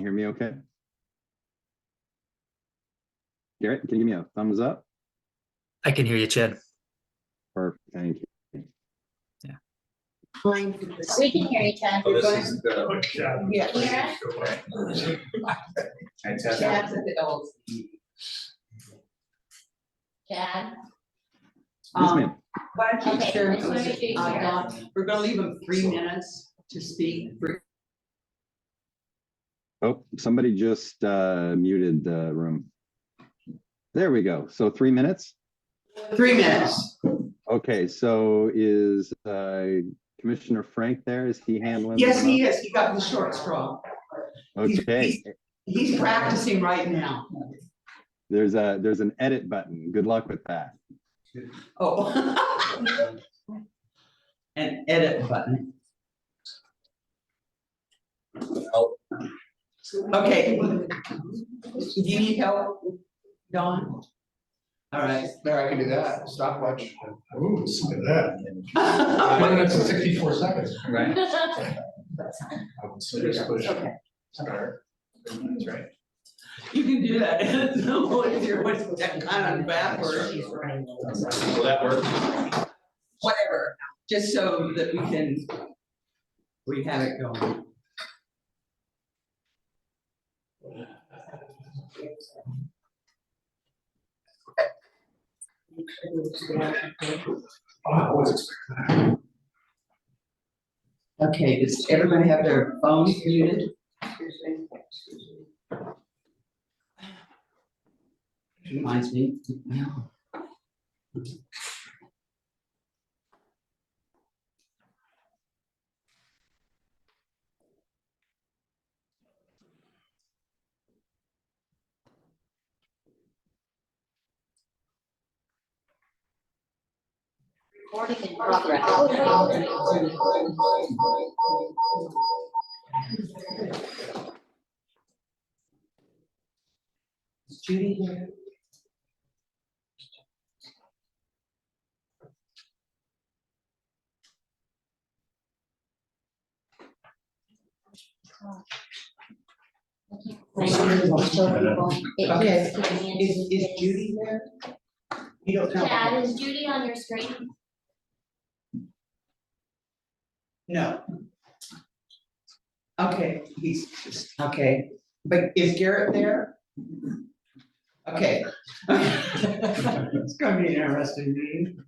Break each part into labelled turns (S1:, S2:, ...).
S1: hear me okay? Garrett, can you give me a thumbs up?
S2: I can hear you, Chad.
S1: Perfect, thank you.
S3: We can hear you, Chad.
S4: Oh, this is the.
S3: Yeah. Hear
S4: And
S3: us?
S4: test.
S3: Chad's at the LC. Chad?
S1: Yes, ma'am.
S5: Why don't you
S3: Okay,
S5: share
S3: I just wanna make sure you can hear us.
S5: Dawn? We're gonna leave them 3 minutes to speak.
S1: Oh, somebody just muted the room. There we go. So 3 minutes?
S5: 3 minutes.
S1: Okay, so is Commissioner Frank there? Is he handling?
S5: Yes,
S1: the
S5: he is. He got the short straw.
S1: Okay,
S5: He's practicing right now.
S1: there's an edit button. Good luck with that.
S5: Oh. An edit button. Okay. Do you need help, Dawn? All right.
S4: There, I can do that. Stopwatch.
S6: Ooh, look at that. 3 minutes and 64 seconds.
S4: Right. So just push
S5: Okay.
S4: start. That's right.
S5: You can do that. If you're kind of backwards.
S4: Will that work?
S5: Whatever, just so that we have it going.
S6: I was expecting
S5: Okay, does everybody have their phones muted? Reminds me.
S3: Recording in progress.
S5: Is Judy here? Okay. Is Judy there? You don't know?
S3: Chad, is Judy on your screen?
S5: No. Okay, okay, but is Garrett there? Okay. It's gonna be an interesting meeting.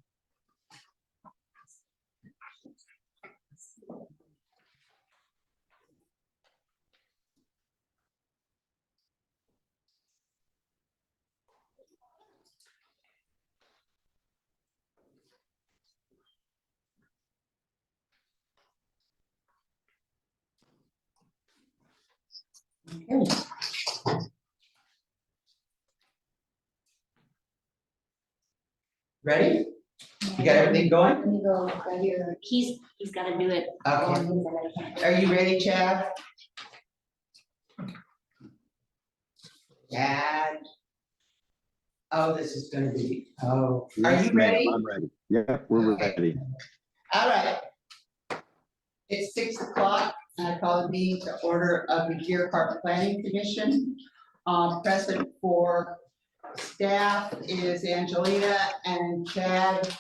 S5: Okay. Ready? You got everything going?
S3: Let me go right here. He's gotta do it.
S5: Okay. Are you ready, Chad? Chad? Oh, this is gonna be, are
S1: Yes,
S5: you
S1: ma'am,
S5: ready?
S1: I'm ready. Yep, we're
S5: Okay.
S1: ready.
S5: All right. It's 6 o'clock, and I call the meeting to order of the Deer Park Planning Commission. Present for staff is Angelina and Chad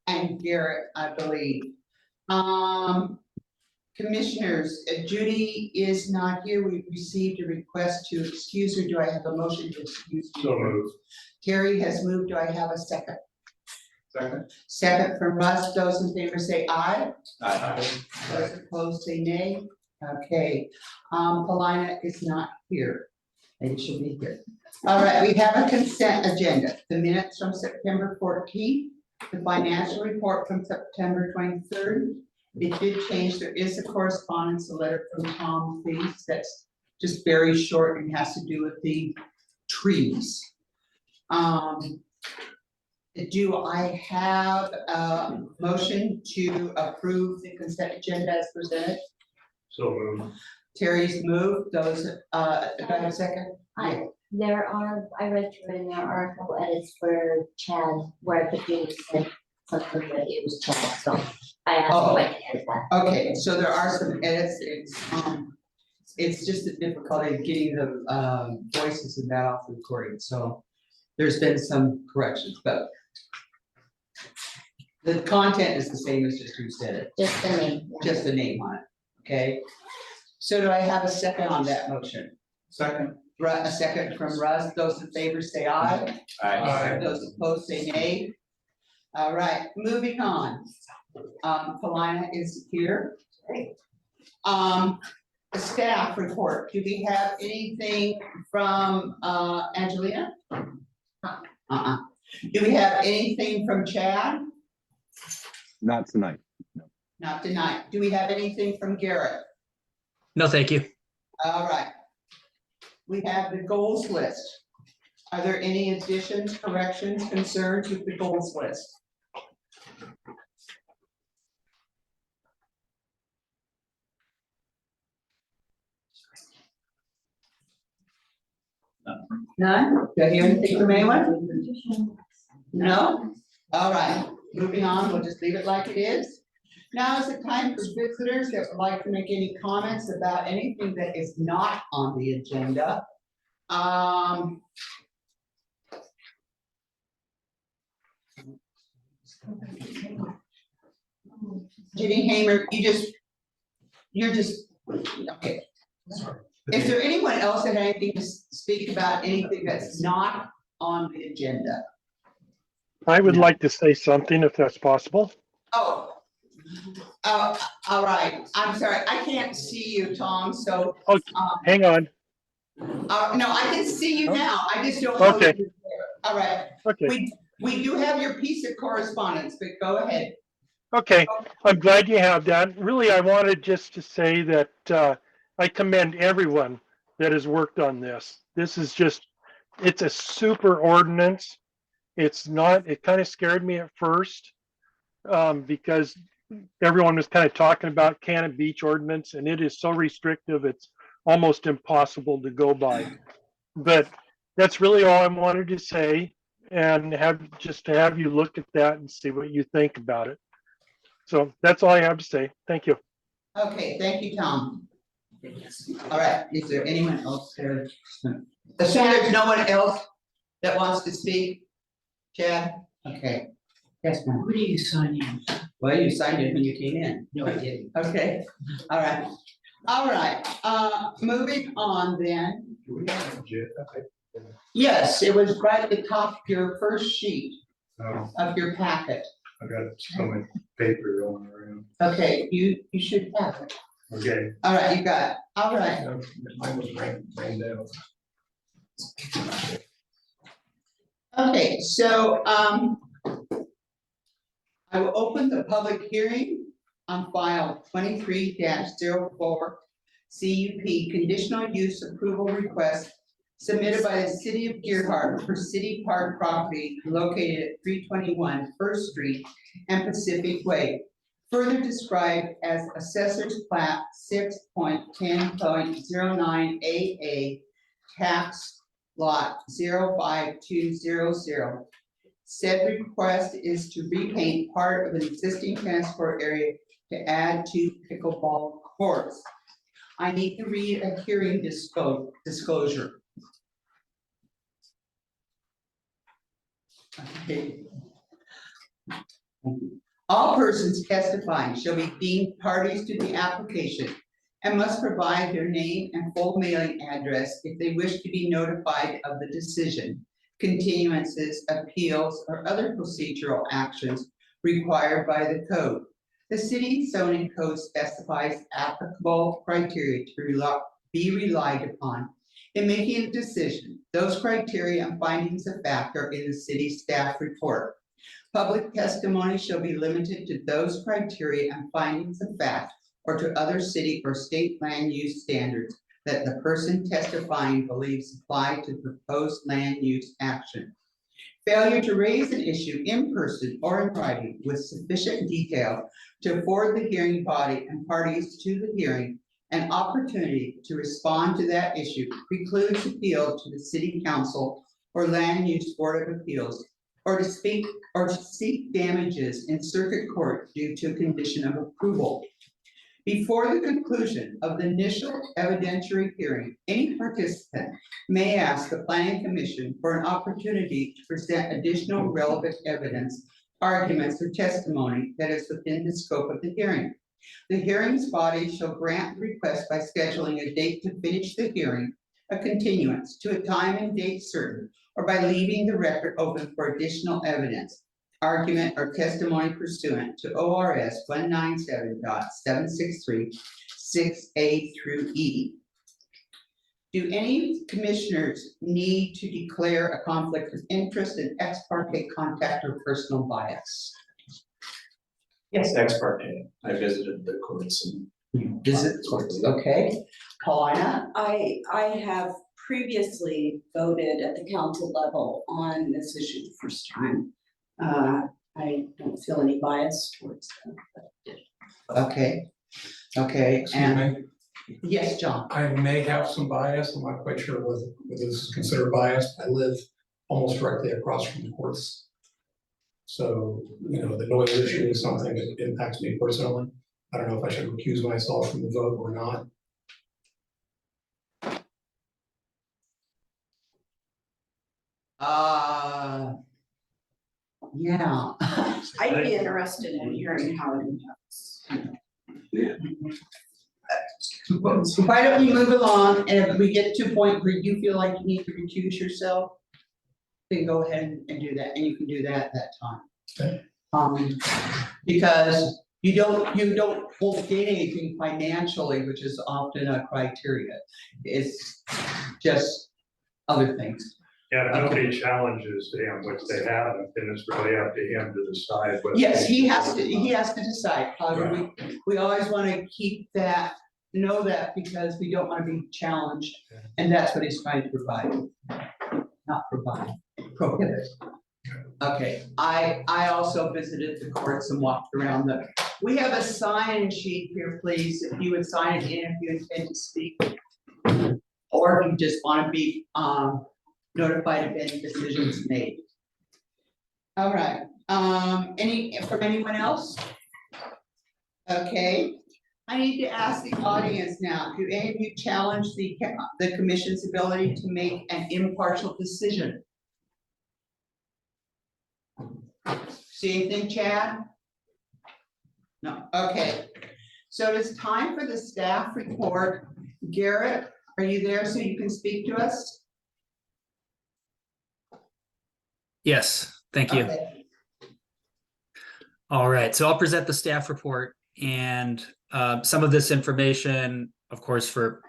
S5: and Garrett, I believe. Commissioners, Judy is not here. We received a request to excuse her. Do I have a motion to excuse?
S6: So moved.
S5: Terry has moved. Do I have a second?
S6: Second.
S5: Second from Russ. Those in favor say aye.
S4: Aye.
S5: Those opposed say nay. Okay, Paulina is not here. They should be here. All right, we have a consent agenda. The minutes from September 14th, the financial report from September 23rd. It did change. There is a correspondence, a letter from Tom Thies that's just very short and has to do with the trees. Do I have a motion to approve the consent agenda as presented?
S6: So moved.
S5: Terry's moved, those, do I have a second?
S3: I read through it and there are a couple edits for Chad, where I put Judy said something that it was Chad, so I asked if I could edit that.
S5: Okay, so there are some edits, it's it's just a difficulty of getting the voices and that off the recording, so there's been some corrections, but the content is the same as just who said it,
S3: Just the name. Yeah.
S5: just the name on it, okay? So do I have a second on that motion?
S4: Second.
S5: A second from Russ. Those in favor say aye.
S6: Aye.
S5: Those opposed say nay. All right, moving on. Paulina is here. The staff report. Do we have anything from Angelina? Do we have anything from Chad?
S1: Not tonight.
S5: Not tonight. Do we have anything from Garrett?
S2: No, thank you.
S5: All right. We have the goals list. Are there any additions, corrections, concerns with the goals list? None? Do I hear anything from anyone? No? All right, moving on, we'll just leave it like it is. Now is the time for visitors that would like to make any comments about anything that is not on the agenda. Jenny Hamer, you're just, okay. Is there anyone else that had anything to speak about anything that's not on the agenda?
S6: I would like to say something if that's possible.
S5: Oh. All right, I'm sorry, I can't see you, Tom, so.
S6: Oh, hang on.
S5: No, I can see you now, I just don't know.
S6: Okay.
S5: that you're there. All right,
S6: Okay,
S5: we do have your piece of correspondence, but go ahead.
S6: okay. I'm glad you have that. Really, I wanted just to say that I commend everyone that has worked on this. This is just, it's a super ordinance. It's not, it kind of scared me at first because everyone was kind of talking about Cannon Beach ordinance, and it is so restrictive, it's almost impossible to go by. But that's really all I wanted to say, and just to have you look at that and see what you think about it. So that's all I have to say. Thank you.
S5: Okay, thank you, Tom. All right, is there anyone else there? Assuming there's no one else that wants to speak? Chad? Okay. Yes, ma'am.
S7: Who do you sign in?
S5: Well, you signed it when you came in.
S7: No, I didn't.
S5: Okay, all right. All right, moving on then. Yes, it was right at the top of your first sheet of your packet.
S6: I got so much paper going around.
S5: Okay, you should have it.
S6: Okay.
S5: All right, you got it. All right.
S6: Mine was rained down.
S5: Okay, so, I will open the public hearing on file 23-04 CUP conditional use approval request submitted by the city of Gearhart for city park property located at 321 First Street and Pacific Way, further described as Assessor's Plat 6.10.09 AA, tax lot 05200. Said request is to repaint part of an existing transport area to add to pickleball courts. I need to read a hearing disclosure. Okay. All persons testifying shall be deemed parties to the application and must provide their name and full mailing address if they wish to be notified of the decision, continuances, appeals, or other procedural actions required by the code. The city zoning code specifies applicable criteria to be relied upon in making a decision. Those criteria and findings of fact are in the city staff report. Public testimony shall be limited to those criteria and findings of fact or to other city or state land use standards that the person testifying believes apply to proposed land use action. Failure to raise an issue in person or in writing with sufficient detail to afford the hearing body and parties to the hearing an opportunity to respond to that issue precludes appeal to the city council or land use board of appeals, or to seek damages in circuit court due to a condition of approval. Before the conclusion of the initial evidentiary hearing, any participant may ask the planning commission for an opportunity to present additional relevant evidence, arguments, or testimony that is within the scope of the hearing. The hearings body shall grant the request by scheduling a date to finish the hearing, a continuance to a time and date certain, or by leaving the record open for additional evidence, argument, or testimony pursuant to ORS 197.763(6)A through E. Do any commissioners need to declare a conflict of interest, an ex parte contact, or personal bias?
S4: Yes, ex parte. I visited the courts and.
S5: You visit courts, okay. Paulina?
S7: I have previously voted at the council level on this issue the first time. I don't feel any bias towards them.
S5: Okay, okay, and
S8: Excuse me,
S5: yes, John.
S8: I may have some bias, I'm not quite sure whether this is considered bias. I live almost directly across from the courts. So, you know, the noise issue is something that impacts me personally. I don't know if I should recuse myself from the vote or not.
S5: Yeah.
S7: I'd be interested in hearing how it impacts.
S5: Why don't we move along, and if we get to a point where you feel like you need to recuse yourself, then go ahead and do that, and you can do that at that time.
S8: Okay.
S5: Because you don't hold to gain anything financially, which is often a criteria. It's just other things.
S9: Yeah, but nobody challenges him, which they haven't, and it's really up to him to decide whether.
S5: Yes, he has to decide. How do we always want to keep that, know that, because we don't want to be challenged, and that's what he's trying to provide. Not provide, prohibit. Okay, I also visited the courts and walked around them. We have a sign-in sheet here, please, if you would sign it in if you intend to speak. Or if you just want to be notified of any decisions made. All right, from anyone else? Okay, I need to ask the audience now, do any of you challenge the commission's ability to make an impartial decision? See anything, Chad? No, okay. So it's time for the staff report. Garrett, are you there so you can speak to us?
S2: Yes, thank you.
S5: Okay.
S2: All right, so I'll present the staff report, and some of this information, of course, for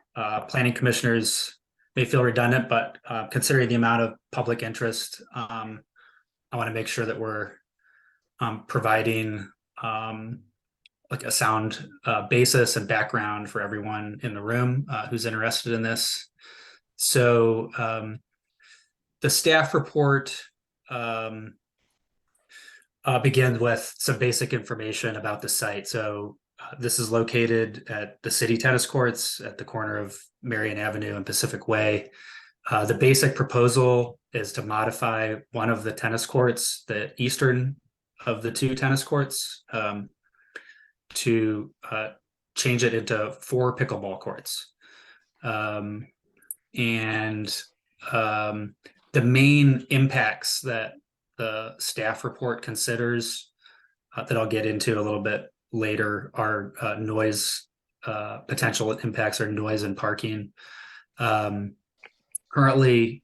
S2: planning commissioners may feel redundant, but considering the amount of public interest, I want to make sure that we're providing like a sound basis and background for everyone in the room who's interested in this. So the staff report begins with some basic information about the site. So this is located at the city tennis courts at the corner of Marion Avenue and Pacific Way. The basic proposal is to modify one of the tennis courts, the eastern of the two tennis courts, to change it into 4 pickleball courts. The main impacts that the staff report considers that I'll get into a little bit later are noise, potential impacts are noise and parking. Currently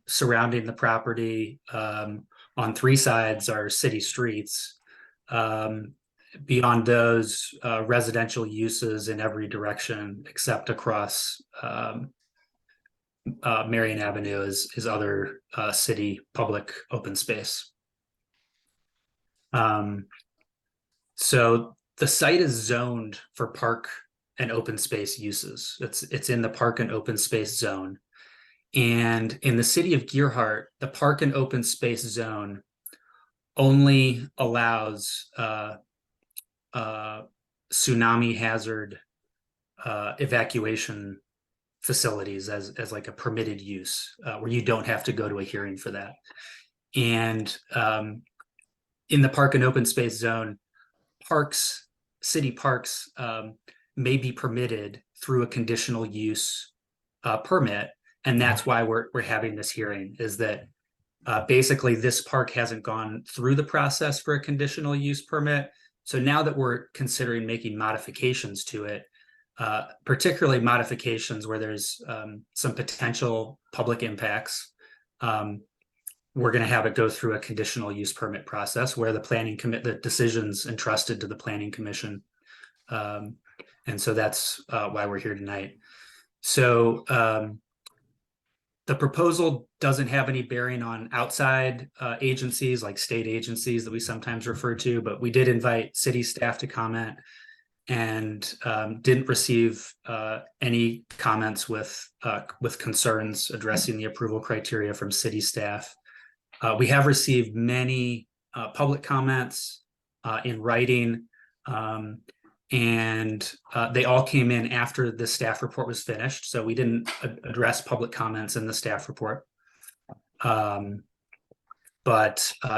S2: surrounding the property on 3 sides are city streets. Beyond those, residential uses in every direction except across Marion Avenue is other city public open space. So the site is zoned for park and open space uses. It's in the park and open space zone. And in the city of Gearhart, the park and open space zone only allows tsunami hazard evacuation facilities as like a permitted use, where you don't have to go to a hearing for that. And in the park and open space zone, city parks may be permitted through a conditional use permit. And that's why we're having this hearing, is that basically this park hasn't gone through the process for a conditional use permit. So now that we're considering making modifications to it, particularly modifications where there's some potential public impacts, we're going to have it go through a conditional use permit process where the decision's entrusted to the planning commission. And so that's why we're here tonight. So the proposal doesn't have any bearing on outside agencies like state agencies that we sometimes refer to, but we did invite city staff to comment and didn't receive any comments with concerns addressing the approval criteria from city staff. We have received many public comments in writing, and they all came in after the staff report was finished. So we didn't address public comments in the staff report. But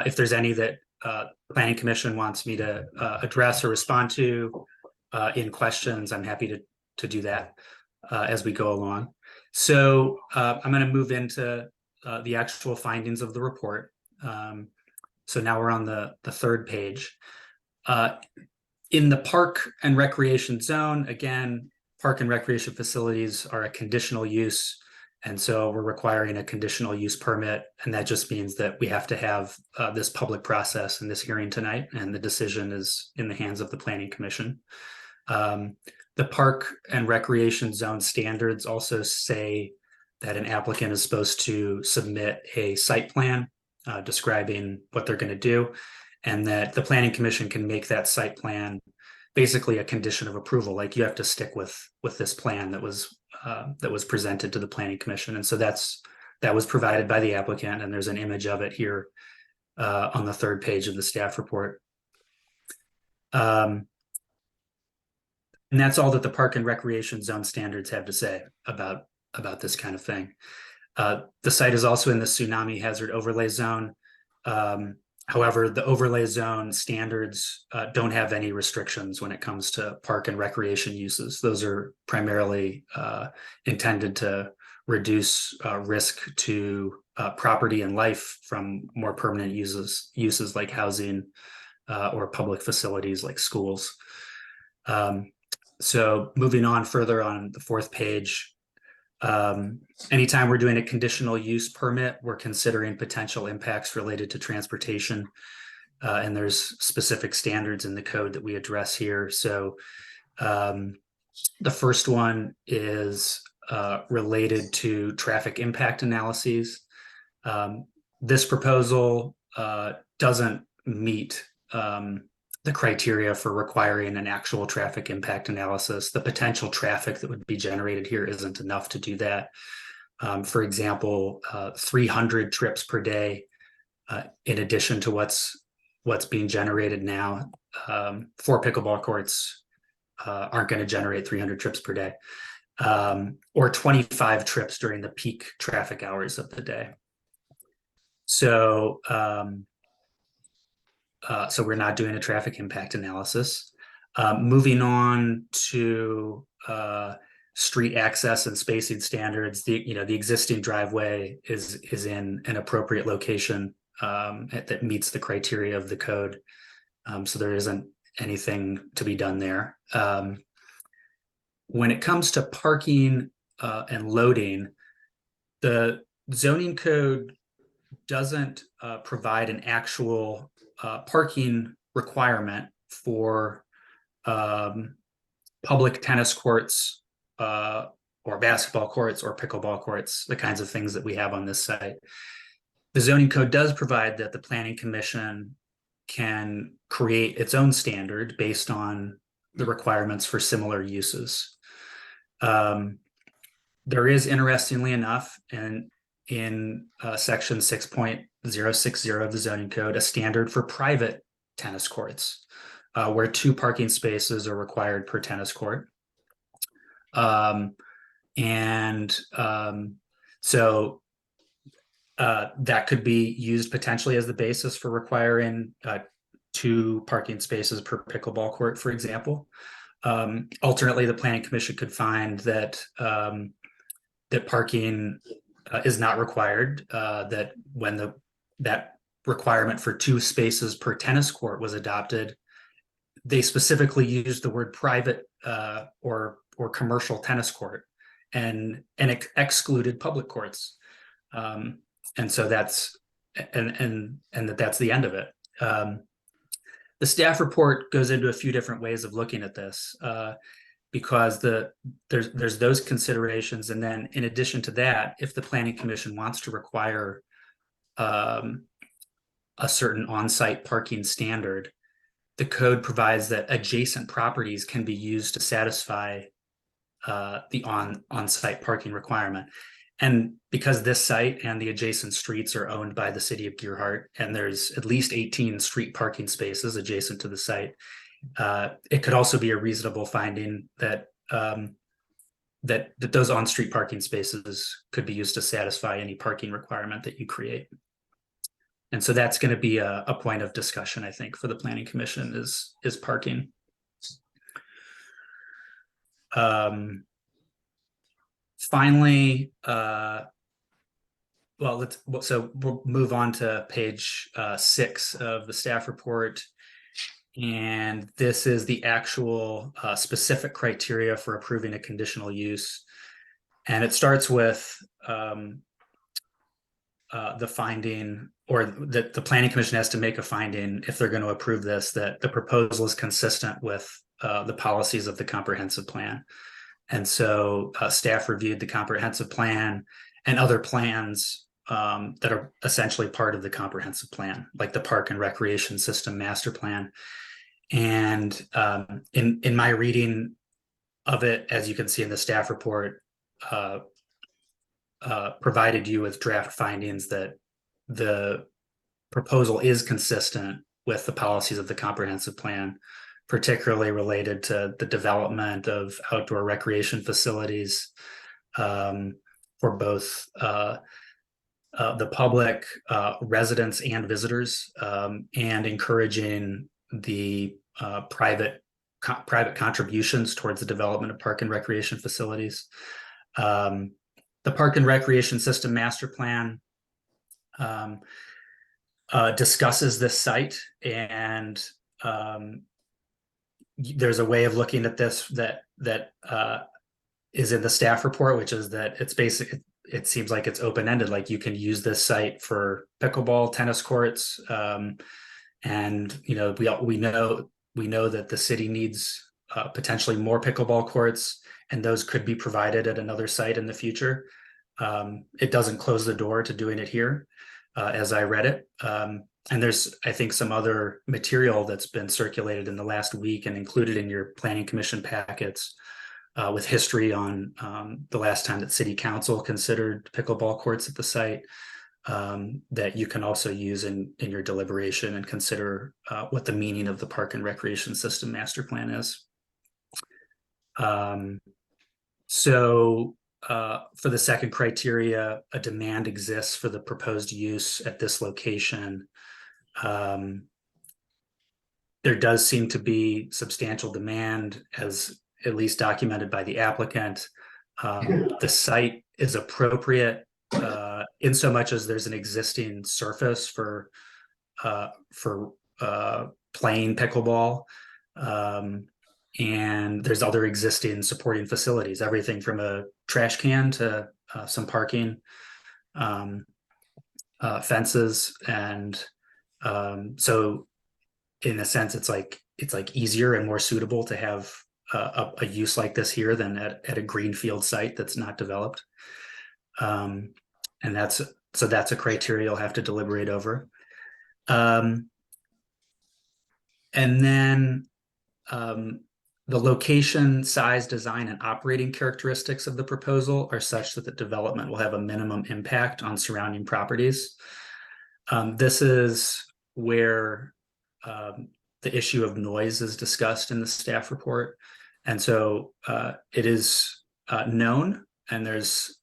S2: if there's any that Planning Commission wants me to address or respond to in questions, I'm happy to do that as we go along. So I'm going to move into the actual findings of the report. So now we're on the third page. In the park and recreation zone, again, park and recreation facilities are a conditional use. And so we're requiring a conditional use permit. And that just means that we have to have this public process and this hearing tonight. And the decision is in the hands of the Planning Commission. The park and recreation zone standards also say that an applicant is supposed to submit a site plan describing what they're going to do, and that the Planning Commission can make that site plan basically a condition of approval. Like you have to stick with this plan that was presented to the Planning Commission. And so that was provided by the applicant, and there's an image of it here on the third page of the staff report. And that's all that the park and recreation zone standards have to say about this kind of thing. The site is also in the tsunami hazard overlay zone. However, the overlay zone standards don't have any restrictions when it comes to park and recreation uses. Those are primarily intended to reduce risk to property and life from more permanent uses like housing or public facilities like schools. So moving on further on the fourth page, anytime we're doing a conditional use permit, we're considering potential impacts related to transportation. And there's specific standards in the code that we address here. So the first one is related to traffic impact analyses. This proposal doesn't meet the criteria for requiring an actual traffic impact analysis. The potential traffic that would be generated here isn't enough to do that. For example, 300 trips per day, in addition to what's being generated now. 4 pickleball courts aren't going to generate 300 trips per day, or 25 trips during the peak traffic hours of the day. So so we're not doing a traffic impact analysis. Moving on to street access and spacing standards, the existing driveway is in an appropriate location that meets the criteria of the code. So there isn't anything to be done there. When it comes to parking and loading, the zoning code doesn't provide an actual parking requirement for public tennis courts or basketball courts or pickleball courts, the kinds of things that we have on this site. The zoning code does provide that the Planning Commission can create its own standard based on the requirements for similar uses. There is, interestingly enough, and in section 6.060 of the zoning code, a standard for private tennis courts where 2 parking spaces are required per tennis court. So that could be used potentially as the basis for requiring 2 parking spaces per pickleball court, for example. Alternately, the planning commission could find that that parking is not required, that when that requirement for 2 spaces per tennis court was adopted, they specifically used the word private or commercial tennis court and excluded public courts. And so that's that's the end of it. The staff report goes into a few different ways of looking at this, because there's those considerations, and then in addition to that, if the planning commission wants to require a certain on-site parking standard, the code provides that adjacent properties can be used to satisfy the on-site parking requirement. And because this site and the adjacent streets are owned by the city of Gearhart, and there's at least 18 street parking spaces adjacent to the site, it could also be a reasonable finding that that those on-street parking spaces could be used to satisfy any parking requirement that you create. And so that's going to be a point of discussion, I think, for the planning commission is parking. Finally, we'll move on to page 6 of the staff report. And this is the actual specific criteria for approving a conditional use. And it starts with the finding, or that the planning commission has to make a finding if they're going to approve this, that the proposal is consistent with the policies of the comprehensive plan. And so staff reviewed the comprehensive plan and other plans that are essentially part of the comprehensive plan, like the park and recreation system master plan. And in my reading of it, as you can see in the staff report, provided you with draft findings that the proposal is consistent with the policies of the comprehensive plan, particularly related to the development of outdoor recreation facilities for both the public, residents and visitors, and encouraging the private contributions towards the development of park and recreation facilities. The Park and Recreation System Master Plan discusses this site, and there's a way of looking at this that is in the staff report, which is that it's basic. It seems like it's open-ended, like you can use this site for pickleball, tennis courts, and we know that the city needs potentially more pickleball courts, and those could be provided at another site in the future. It doesn't close the door to doing it here, as I read it. And there's, I think, some other material that's been circulated in the last week and included in your planning commission packets with history on the last time that city council considered pickleball courts at the site, that you can also use in your deliberation and consider what the meaning of the Park and Recreation System Master Plan is. So for the second criteria, a demand exists for the proposed use at this location. There does seem to be substantial demand, as at least documented by the applicant. The site is appropriate in so much as there's an existing surface for playing pickleball. And there's other existing supporting facilities, everything from a trash can to some parking, fences, and so in a sense, it's like easier and more suitable to have a use like this here than at a greenfield site that's not developed. And that's a criteria you'll have to deliberate over. And then the location, size, design, and operating characteristics of the proposal are such that the development will have a minimum impact on surrounding properties. This is where the issue of noise is discussed in the staff report. And so it is known, and there's,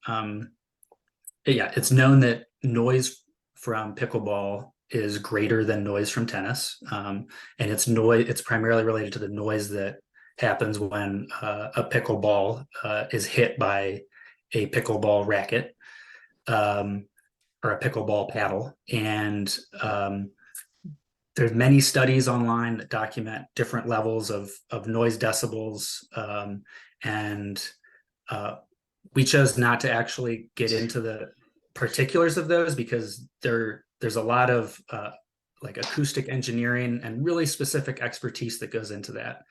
S2: it's known that noise from pickleball is greater than noise from tennis. And it's primarily related to the noise that happens when a pickleball is hit by a pickleball racket or a pickleball paddle. And there's many studies online that document different levels of noise decibels. And we chose not to actually get into the particulars of those because there's a lot of like acoustic engineering and really specific expertise that goes into that.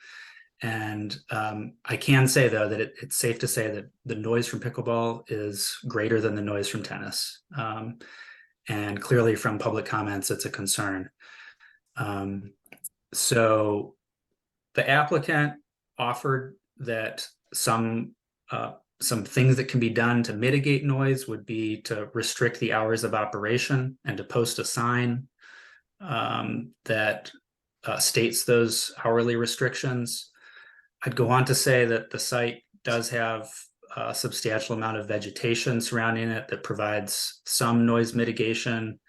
S2: And I can say though that it's safe to say that the noise from pickleball is greater than the noise from tennis. And clearly from public comments, it's a concern. So the applicant offered that some things that can be done to mitigate noise would be to restrict the hours of operation and to post a sign that states those hourly restrictions. I'd go on to say that the site does have a substantial amount of vegetation surrounding it that provides some noise mitigation.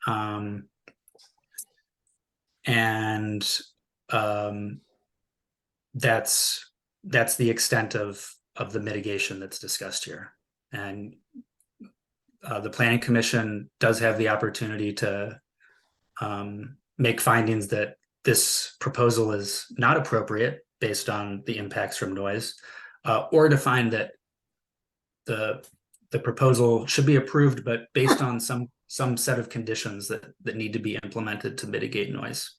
S2: And that's the extent of the mitigation that's discussed here. And the Planning Commission does have the opportunity to make findings that this proposal is not appropriate based on the impacts from noise, or to find that the proposal should be approved, but based on some set of conditions that need to be implemented to mitigate noise.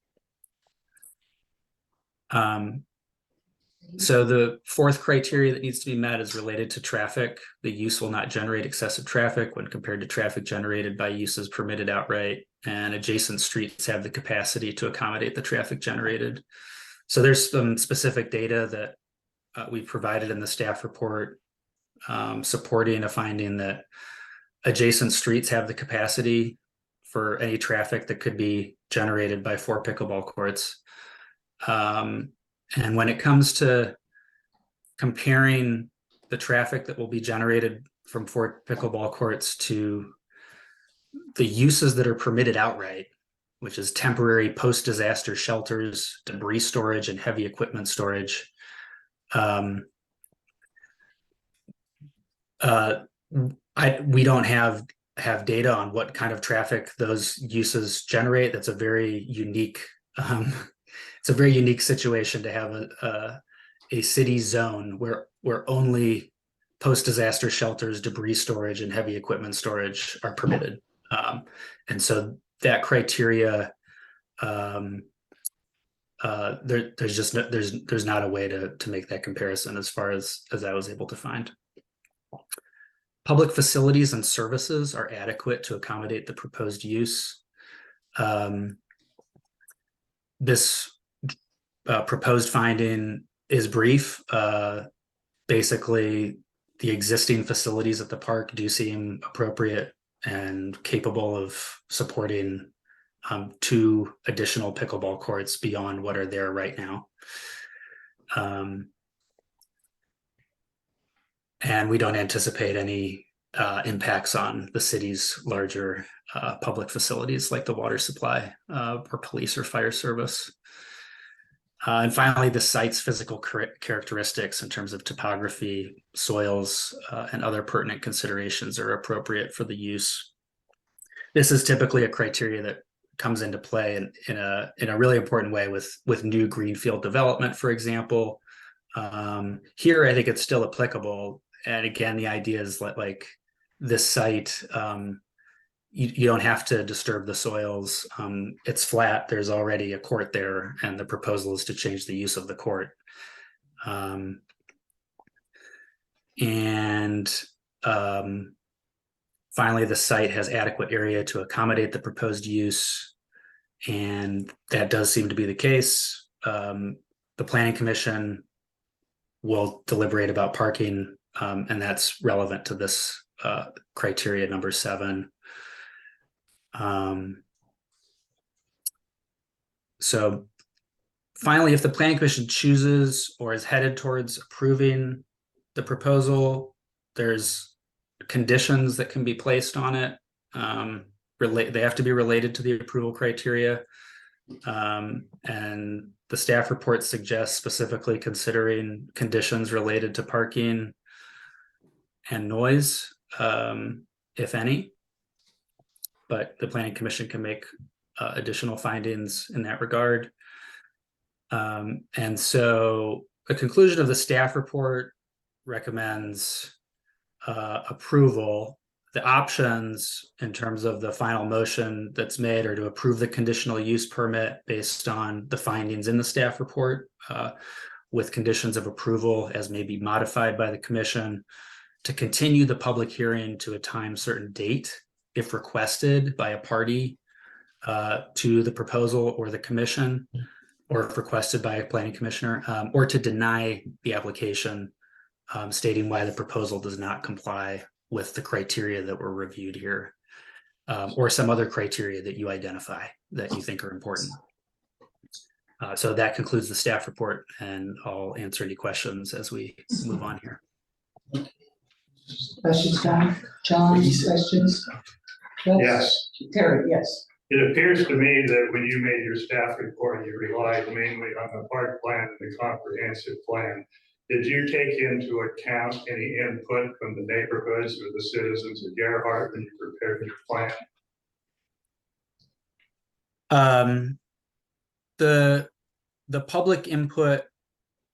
S2: So the fourth criteria that needs to be met is related to traffic. The use will not generate excessive traffic when compared to traffic generated by uses permitted outright, and adjacent streets have the capacity to accommodate the traffic generated. So there's some specific data that we provided in the staff report supporting a finding that adjacent streets have the capacity for any traffic that could be generated by 4 pickleball courts. And when it comes to comparing the traffic that will be generated from 4 pickleball courts to the uses that are permitted outright, which is temporary post-disaster shelters, debris storage, and heavy equipment storage, we don't have data on what kind of traffic those uses generate. That's a very unique it's a very unique situation to have a city zone where only post-disaster shelters, debris storage, and heavy equipment storage are permitted. And so that criteria, there's not a way to make that comparison as far as I was able to find. Public facilities and services are adequate to accommodate the proposed use. This proposed finding is brief. Basically, the existing facilities at the park do seem appropriate and capable of supporting 2 additional pickleball courts beyond what are there right now. And we don't anticipate any impacts on the city's larger public facilities like the water supply or police or fire service. And finally, the site's physical characteristics in terms of topography, soils, and other pertinent considerations are appropriate for the use. This is typically a criteria that comes into play in a really important way with new greenfield development, for example. Here, I think it's still applicable. And again, the idea is like this site, you don't have to disturb the soils. It's flat. There's already a court there, and the proposal is to change the use of the court. Finally, the site has adequate area to accommodate the proposed use, and that does seem to be the case. The Planning Commission will deliberate about parking, and that's relevant to this criteria number 7. So finally, if the Planning Commission chooses or is headed towards approving the proposal, there's conditions that can be placed on it. They have to be related to the approval criteria. And the staff report suggests specifically considering conditions related to parking and noise, if any. But the planning commission can make additional findings in that regard. And so the conclusion of the staff report recommends approval. The options in terms of the final motion that's made are to approve the conditional use permit based on the findings in the staff report with conditions of approval as may be modified by the commission, to continue the public hearing to a time certain date if requested by a party to the proposal or the commission, or if requested by a planning commissioner, or to deny the application, stating why the proposal does not comply with the criteria that were reviewed here, or some other criteria that you identify that you think are important. So that concludes the staff report, and I'll answer any questions as we move on here.
S5: Questions, John? John, questions?
S9: Yes.
S5: Terry, yes.
S9: It appears to me that when you made your staff report, you relied mainly on the park plan and the comprehensive plan. Did you take into account any input from the neighborhoods or the citizens of Gerhart when you prepared your plan?
S2: The public input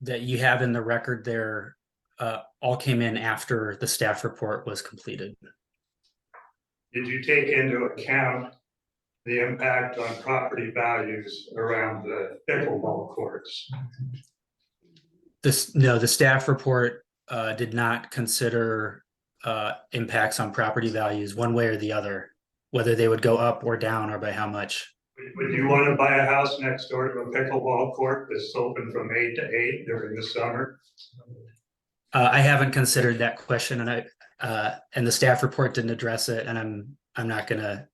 S2: that you have in the record there all came in after the staff report was completed.
S9: Did you take into account the impact on property values around the pickleball courts?
S2: No, the staff report did not consider impacts on property values one way or the other, whether they would go up or down or by how much.
S9: Would you want to buy a house next door to a pickleball court that's open from 8 to 8 during the summer?
S2: I haven't considered that question, and the staff report didn't address it, and I'm not gonna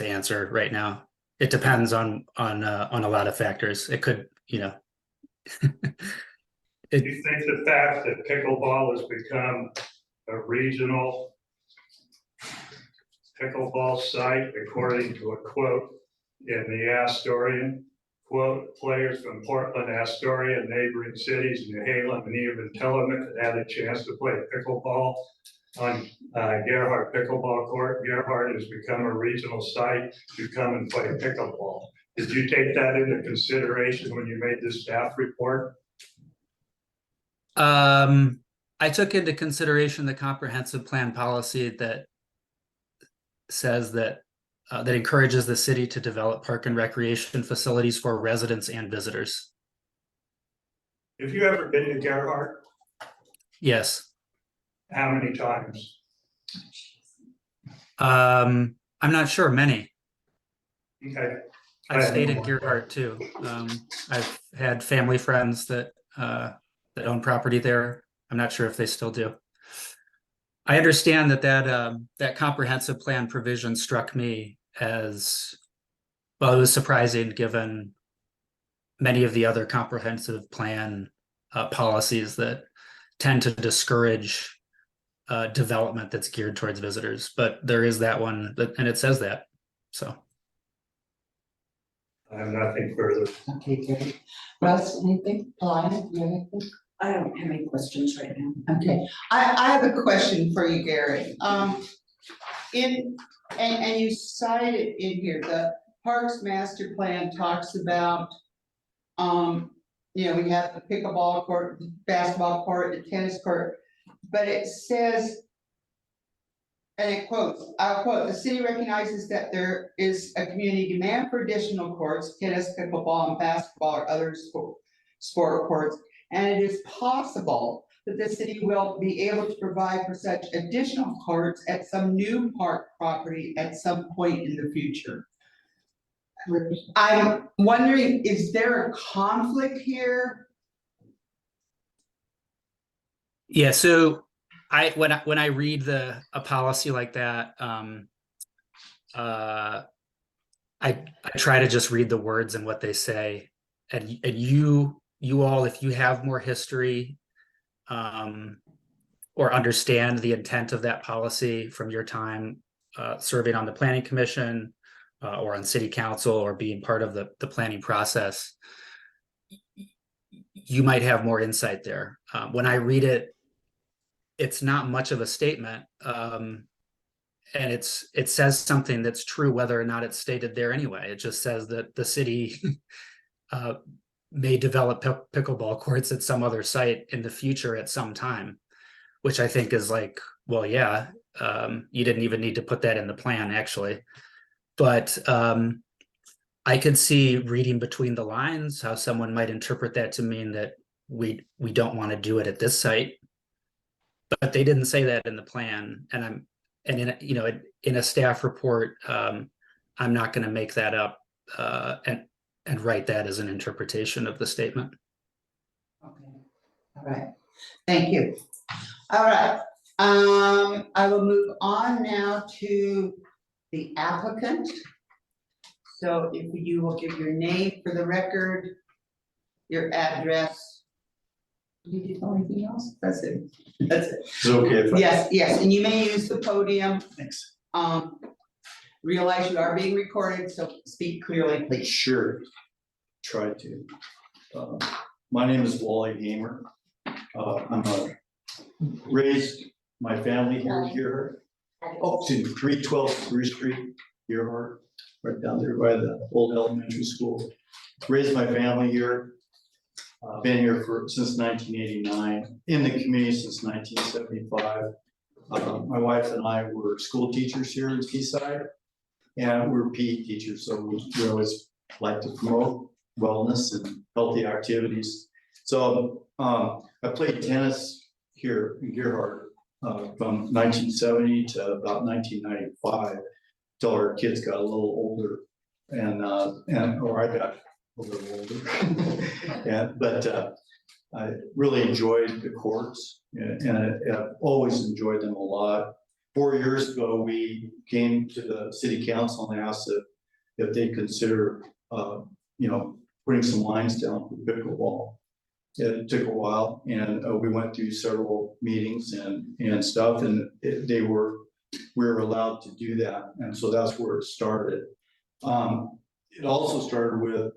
S2: answer right now. It depends on a lot of factors. It could,
S9: Do you think the fact that pickleball has become a regional pickleball site, according to a quote in the Astorian, quote, players from Portland, Astoria, and neighboring cities, New Haven, and even Tillamook had a chance to play pickleball on Gerhart pickleball court? Gerhart has become a regional site to come and play pickleball. Did you take that into consideration when you made this staff report?
S2: I took into consideration the comprehensive plan policy that says that that encourages the city to develop park and recreation facilities for residents and visitors.
S9: Have you ever been to Gerhart?
S2: Yes.
S9: How many times?
S2: I'm not sure, many.
S9: Okay.
S2: I've stayed in Gerhart too. I've had family friends that own property there. I'm not sure if they still do. I understand that comprehensive plan provision struck me as, well, it was surprising given many of the other comprehensive plan policies that tend to discourage development that's geared towards visitors. But there is that one, and it says that, so.
S9: I have nothing further.
S5: Okay, Terry. Russ, anything? Alana, you have anything?
S7: I don't have any questions right now.
S5: Okay, I have a question for you, Gary. And you cited in here, the Parks Master Plan talks about, we have the pickleball court, the basketball court, the tennis court, but it says, and it quotes, I'll quote, "The city recognizes that there is a community demand for additional courts, tennis, pickleball, and basketball, or other sport courts, and it is possible that the city will be able to provide for such additional courts at some new park property at some point in the future." I'm wondering, is there a conflict here?
S2: Yeah, so when I read a policy like that, I try to just read the words and what they say, and you all, if you have more history or understand the intent of that policy from your time serving on the planning commission or on city council or being part of the planning process, you might have more insight there. When I read it, it's not much of a statement. And it says something that's true, whether or not it's stated there anyway. It just says that the city may develop pickleball courts at some other site in the future at some time, which I think is like, well, yeah, you didn't even need to put that in the plan, actually. But I could see reading between the lines how someone might interpret that to mean that we don't want to do it at this site. But they didn't say that in the plan, and in a staff report, I'm not going to make that up and write that as an interpretation of the statement.
S5: Okay, all right, thank you. All right, I will move on now to the applicant. So if you will give your name for the record, your address. Did you do anything else? That's it. That's it.
S4: Is it okay if I?
S5: Yes, and you may use the podium.
S4: Thanks.
S5: Realize you are being recorded, so speak clearly, please.
S10: Sure. Try to. My name is Wally Hamer. Raised my family here. Oh, excuse me, 312 Spruce Street, Earhart, right down there by the old elementary school. Raised my family here. Been here since 1989, in the community since 1975. My wife and I were school teachers here in Seaside, and we're PE teachers, so we always like to promote wellness and healthy activities. So I played tennis here in Gerhart from 1970 to about 1995, till our kids got a little older, or I got a little older. But I really enjoyed the courts, and I've always enjoyed them a lot. 4 years ago, we came to the city council and asked if they consider, putting some lines down for pickleball. It took a while, and we went through several meetings and stuff, and we were allowed to do that, and so that's where it started. It also started with,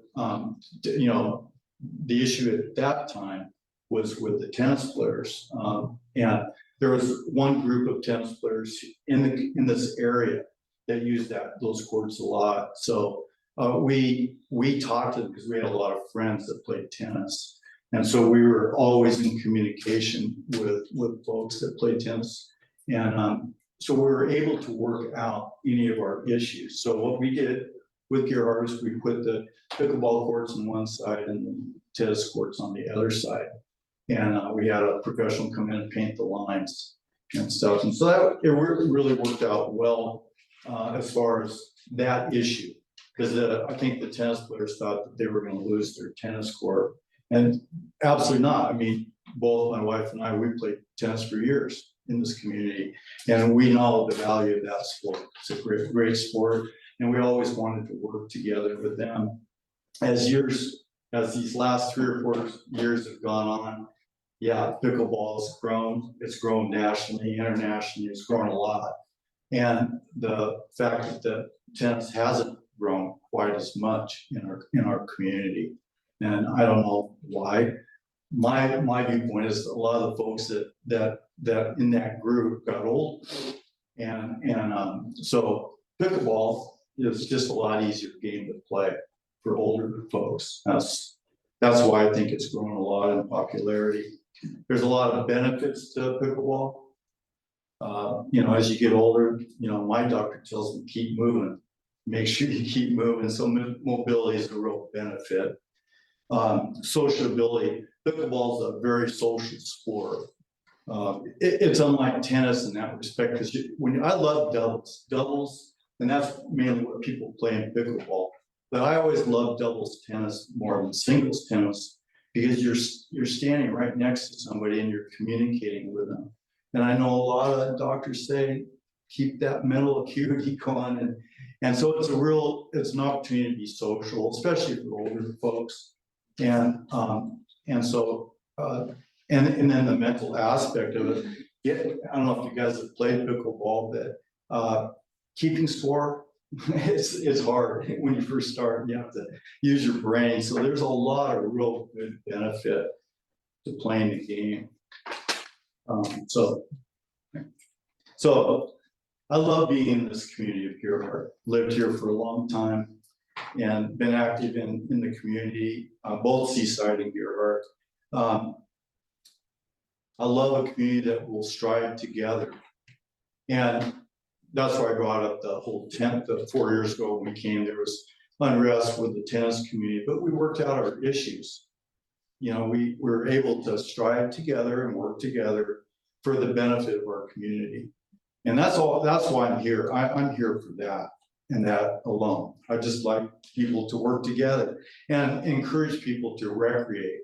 S10: the issue at that time was with the tennis players, and there was one group of tennis players in this area that used those courts a lot. So we talked to them because we had a lot of friends that played tennis, and so we were always in communication with folks that played tennis, and so we were able to work out any of our issues. So what we did with Gerhart is we put the pickleball courts on one side and the tennis courts on the other side. And we had a professional come in and paint the lines and stuff. And so it really worked out well as far as that issue. Because I think the tennis players thought that they were going to lose their tennis court. And absolutely not. I mean, both my wife and I, we played tennis for years in this community. And we know the value of that sport. It's a great sport. And we always wanted to work together with them. As these last 3 or 4 years have gone on, yeah, pickleball has grown. It's grown nationally, internationally. It's grown a lot. And the fact that tennis hasn't grown quite as much in our community, and I don't know why. My viewpoint is a lot of the folks that in that group got old, and so pickleball is just a lot easier game to play for older folks. That's why I think it's grown a lot in popularity. There's a lot of benefits to pickleball. As you get older, my doctor tells me keep moving. Make sure you keep moving. So mobility is a real benefit. Sociability. Pickleball is a very social sport. It's unlike tennis in that respect, because I love doubles, and that's mainly what people play in pickleball. But I always love doubles tennis more than singles tennis, because you're standing right next to somebody and you're communicating with them. And I know a lot of doctors say keep that mental acuity going, and so it's an opportunity to be social, especially for older folks. And so then the mental aspect of it. I don't know if you guys have played pickleball, but keeping score it's hard when you first start, you have to use your brain. So there's a lot of real good benefit to playing the game. So I love being in this community of Gerhart. Lived here for a long time and been active in the community, both Seaside and Gerhart. I love a community that will strive together. And that's why I brought up the whole tent. 4 years ago when we came, there was unrest with the tennis community, but we worked out our issues. You know, we were able to strive together and work together for the benefit of our community. And that's why I'm here. I'm here for that and that alone. I just like people to work together and encourage people to recreate.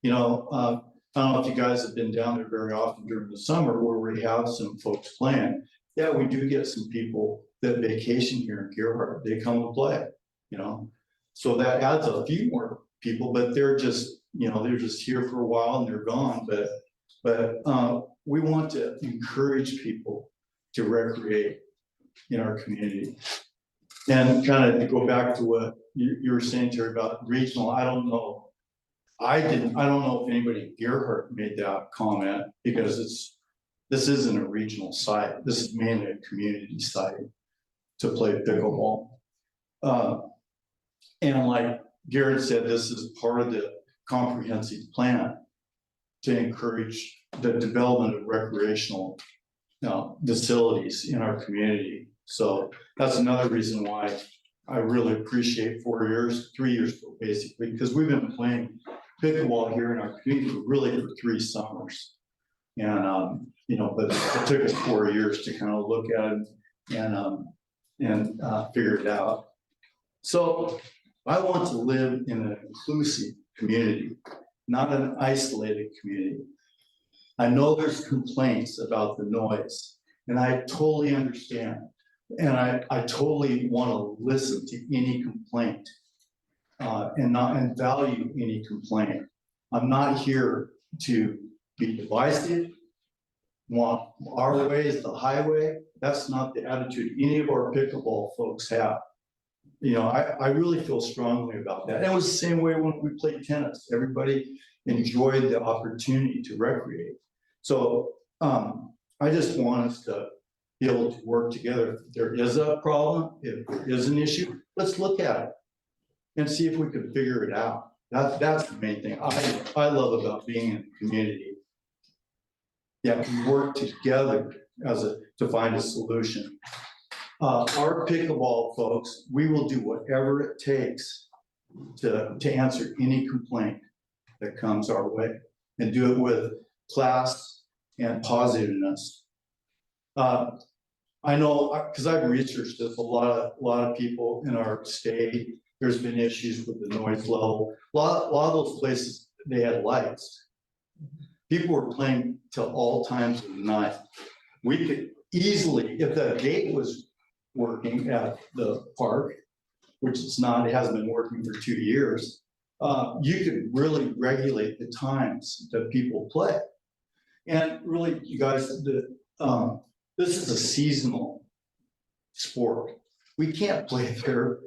S10: You know, I don't know if you guys have been down there very often during the summer where we have some folks playing. Yeah, we do get some people that vacation here in Gerhart. They come and play, you know. So that adds a few more people, but they're just, you know, they're just here for a while and they're gone. But we want to encourage people to recreate in our community. And kind of to go back to what you were saying, Terry, about regional, I don't know. I don't know if anybody in Gerhart made that comment because this isn't a regional site. This is mainly a community site to play pickleball. And like Garrett said, this is part of the comprehensive plan to encourage the development of recreational facilities in our community. So that's another reason why I really appreciate 4 years, 3 years ago, basically, because we've been playing pickleball here in our community really for 3 summers. And, you know, but it took us 4 years to kind of look at it and figure it out. So I want to live in an inclusive community, not an isolated community. I know there's complaints about the noise, and I totally understand. And I totally want to listen to any complaint and value any complaint. I'm not here to be divisive, want our way is the highway. That's not the attitude any of our pickleball folks have. You know, I really feel strongly about that. And it was the same way when we played tennis. Everybody enjoyed the opportunity to recreate. So I just want us to be able to work together. If there is a problem, if there is an issue, let's look at it and see if we can figure it out. That's the main thing I love about being in a community. Yeah, we work together to find a solution. Our pickleball folks, we will do whatever it takes to answer any complaint that comes our way and do it with class and positiveness. I know, because I've researched this, a lot of people in our state, there's been issues with the noise level. A lot of those places, they had lights. People were playing till all times of the night. We could easily, if the gate was working at the park, which it's not, it hasn't been working for 2 years, you could really regulate the times that people play. And really, you guys, this is a seasonal sport. We can't play there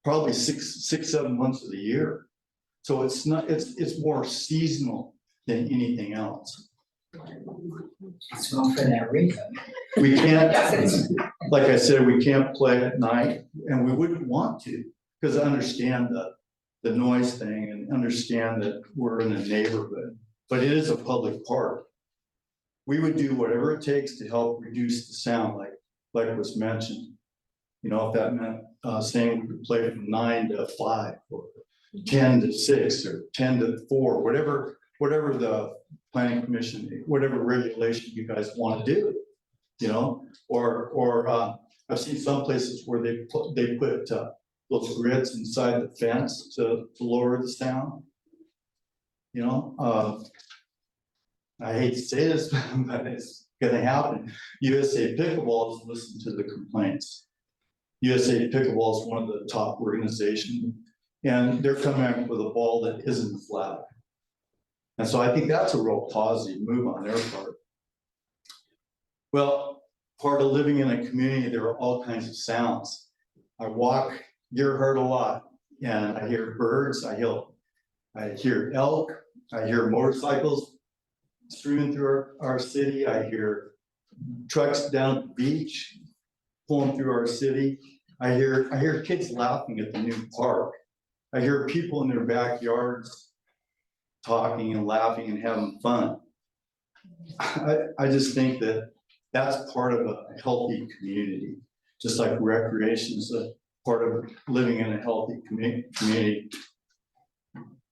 S10: probably six, 7 months of the year. So it's more seasonal than anything else.
S11: It's not for that reason.
S10: We can't, like I said, we can't play at night, and we wouldn't want to, because I understand the noise thing and understand that we're in a neighborhood, but it is a public park. We would do whatever it takes to help reduce the sound, like was mentioned. You know, if that meant saying we could play from 9 to 5 or 10 to 6 or 10 to 4, whatever the planning commission, whatever regulation you guys want to do, you know, or I've seen some places where they put those grids inside the fence to lower the sound. You know, I hate to say this, but it's going to happen. USA Pickleball has listened to the complaints. USA Pickleball is one of the top organizations, and they're coming up with a ball that isn't flat. And so I think that's a real positive move on their part. Well, part of living in a community, there are all kinds of sounds. I walk Gerhardt a lot, and I hear birds, I hear elk, I hear motorcycles streaming through our city, I hear trucks down the beach pulling through our city. I hear kids laughing at the new park. I hear people in their backyards talking and laughing and having fun. I just think that that's part of a healthy community, just like recreation is a part of living in a healthy community.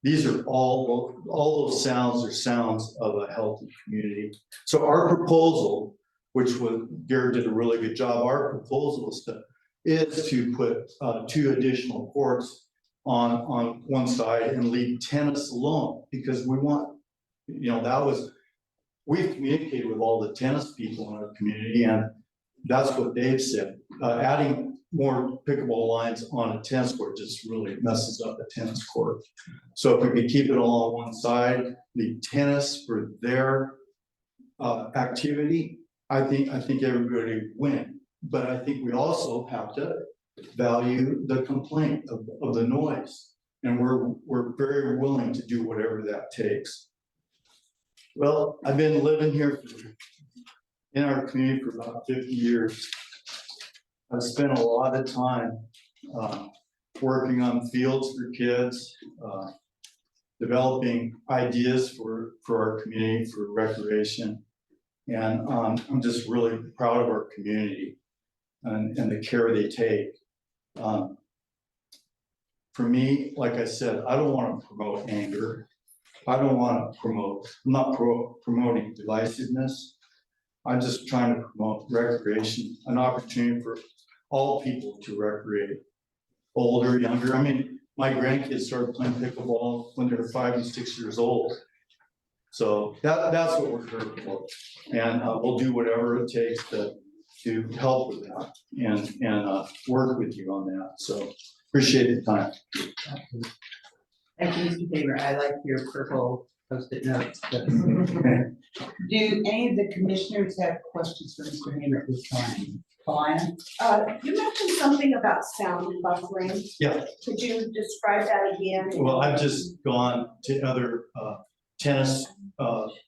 S10: These are all those sounds are sounds of a healthy community. So our proposal, which was, Garrett did a really good job, our proposal is to put 2 additional courts on one side and leave tennis alone, because we want, we've communicated with all the tennis people in our community, and that's what they've said. Adding more pickleball lines on a tennis court just really messes up the tennis court. So if we could keep it all on one side, leave tennis for their activity, I think everybody would win. But I think we also have to value the complaint of the noise, and we're very willing to do whatever that takes. Well, I've been living here in our community for about 50 years. I've spent a lot of time working on fields for kids, developing ideas for our community for recreation. And I'm just really proud of our community and the care they take. For me, like I said, I don't want to promote anger. I don't want to promote, I'm not promoting divisiveness. I'm just trying to promote recreation, an opportunity for all people to recreate, older, younger. I mean, my grandkids started playing pickleball when they were 5 and 6 years old. So that's what we're here for. And we'll do whatever it takes to help with that and work with you on that. So appreciate the time.
S5: Thank you, Mr. Tabor. I like your purple Post-it notes. Do any of the commissioners have questions for Mr. Hamer at this time? Paulina?
S7: You mentioned something about sound and buffering.
S10: Yeah.
S7: Could you describe that again?
S10: Well, I've just gone to other tennis